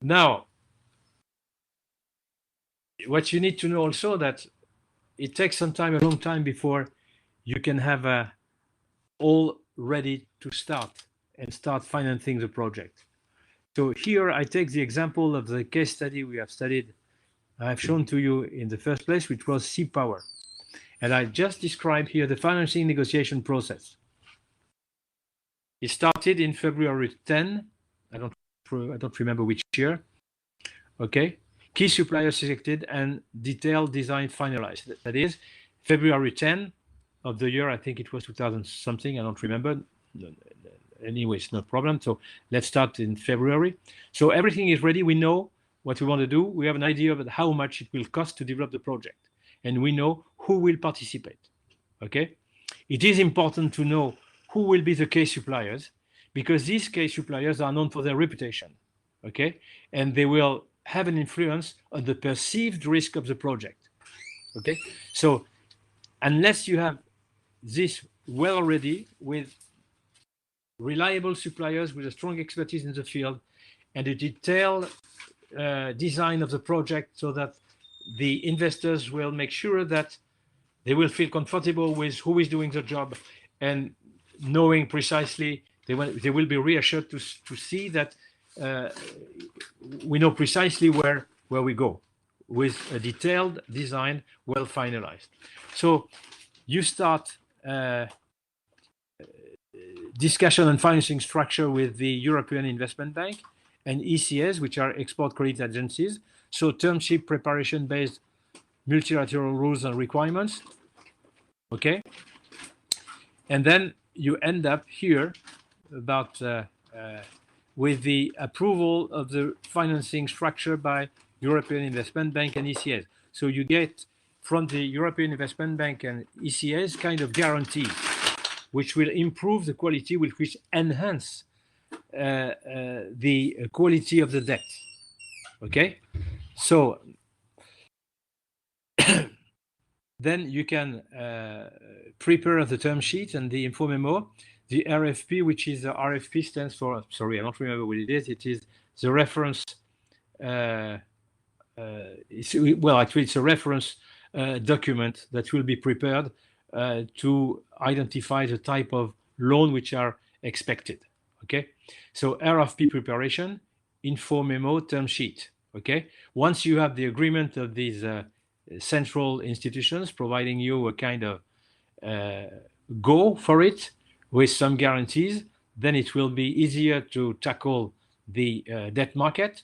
S1: now what you need to know also that it takes some time, a long time, before you can have all ready to start financing the project. So here I take the example of the case study we have studied I've shown to you in the first place, which was SeaPower. And I just described here the financing negotiation process. It started in February 10. I don't remember which year. Okay. Key suppliers selected and detailed design finalized. That is February 10 of the year. I think it was 2000 something. I don't remember. Anyway, it's no problem. So let's start in February. So everything is ready. We know what we want to do. We have an idea about how much it will cost to develop the project, and we know who will participate. Okay. It is important to know who will be the key suppliers, because these key suppliers are known for their reputation. Okay. And they will have an influence on the perceived risk of the project. Okay. So unless you have this well ready with reliable suppliers with a strong expertise in the field and a detailed design of the project, so that the investors will make sure that they will feel comfortable with who is doing the job, and knowing precisely, they will be reassured to see that we know precisely where we go with a detailed design, well finalized. So you start discussion on financing structure with the European Investment Bank and ECAs, which are export credit agencies. So term sheet preparation based multilateral rules and requirements. Okay. And then you end up here about with the approval of the financing structure by European Investment Bank and ECAs. So you get from the European Investment Bank and ECAs kind of guarantees, which will improve the quality, which enhance the quality of the debt. Okay, so then you can prepare the term sheet and the info memo. The RFP, which is the RFP stands for, sorry, I don't remember what it is. It is the reference, well, actually it's a reference document that will be prepared to identify the type of loan which are expected. Okay, so RFP preparation, info memo, term sheet. Okay, once you have the agreement of these central institutions providing you a kind of go for it with some guarantees, then it will be easier to tackle the debt market,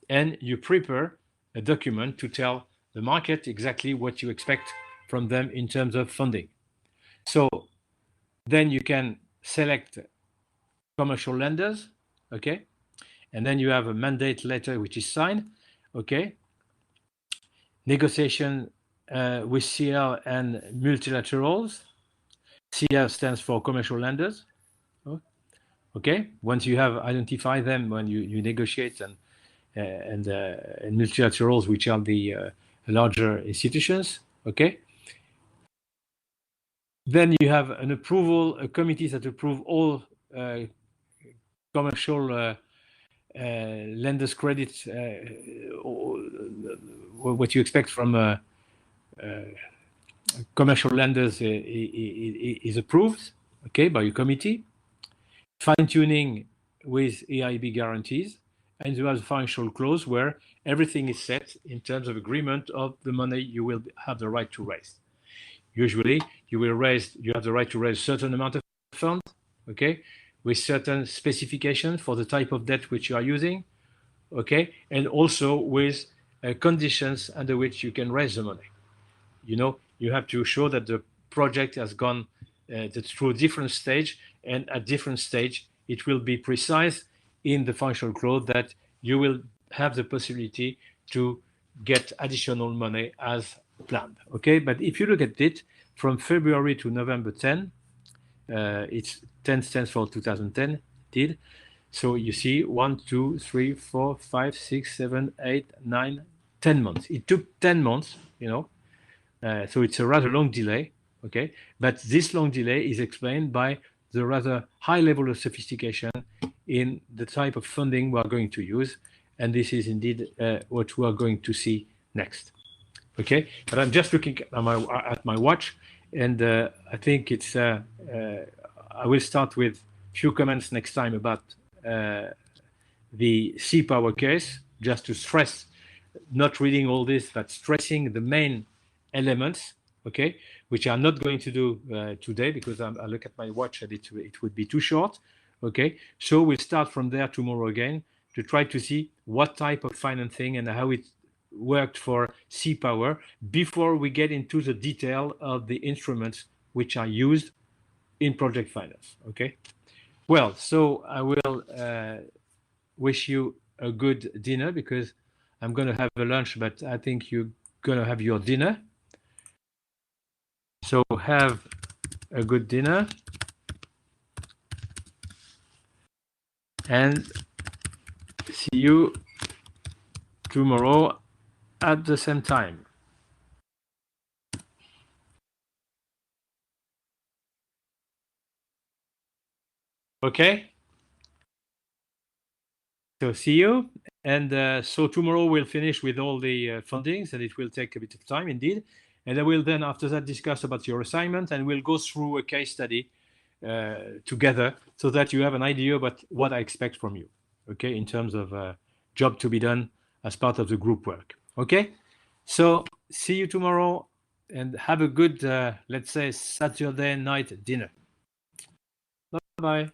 S1: and you prepare a document to tell the market exactly what you expect from them in terms of funding. So then you can select commercial lenders, okay? And then you have a mandate letter which is signed, okay? Negotiation with CL and multilaterals. CL stands for commercial lenders, okay? Once you have identified them, when you negotiate, and multilaterals, which are the larger institutions, okay? Then you have an approval, a committee that approve all commercial lenders' credit, what you expect from commercial lenders is approved, okay, by a committee. Fine-tuning with EIB guarantees, and you have a financial clause where everything is set in terms of agreement of the money you will have the right to raise. Usually, you have the right to raise a certain amount of funds, okay, with certain specifications for the type of debt which you are using, okay, and also with conditions under which you can raise the money. You know, you have to show that the project has gone through different stage, and at different stage, it will be precise in the financial clause that you will have the possibility to get additional money as planned. Okay, but if you look at it from February to November 10, it's 10 stands for 2010, did. So you see 1, 2, 3, 4, 5, 6, 7, 8, 9, 10 months. It took 10 months, you know. So it's a rather long delay, okay? But this long delay is explained by the rather high level of sophistication in the type of funding we are going to use. And this is indeed what we are going to see next, okay? But I'm just looking at my watch, and I think it's, I will start with a few comments next time about the SeaPower case, just to stress not reading all this, but stressing the main elements, okay, which I'm not going to do today because I look at my watch and it would be too short, okay. So we'll start from there tomorrow again to try to see what type of financing and how it worked for Seapower before we get into the detail of the instruments which are used in project finance, okay. Well, so I will wish you a good dinner because I'm going to have a lunch, but I think you're going to have your dinner. So have a good dinner and see you tomorrow at the same time. Okay? So see you. And so tomorrow we'll finish with all the fundings, and it will take a bit of time indeed. And I will then after that discuss about your assignment, and we'll go through a case study together so that you have an idea about what I expect from you, okay, in terms of job to be done as part of the group work. Okay? So see you tomorrow and have a good, let's say, Saturday night dinner. Bye-bye.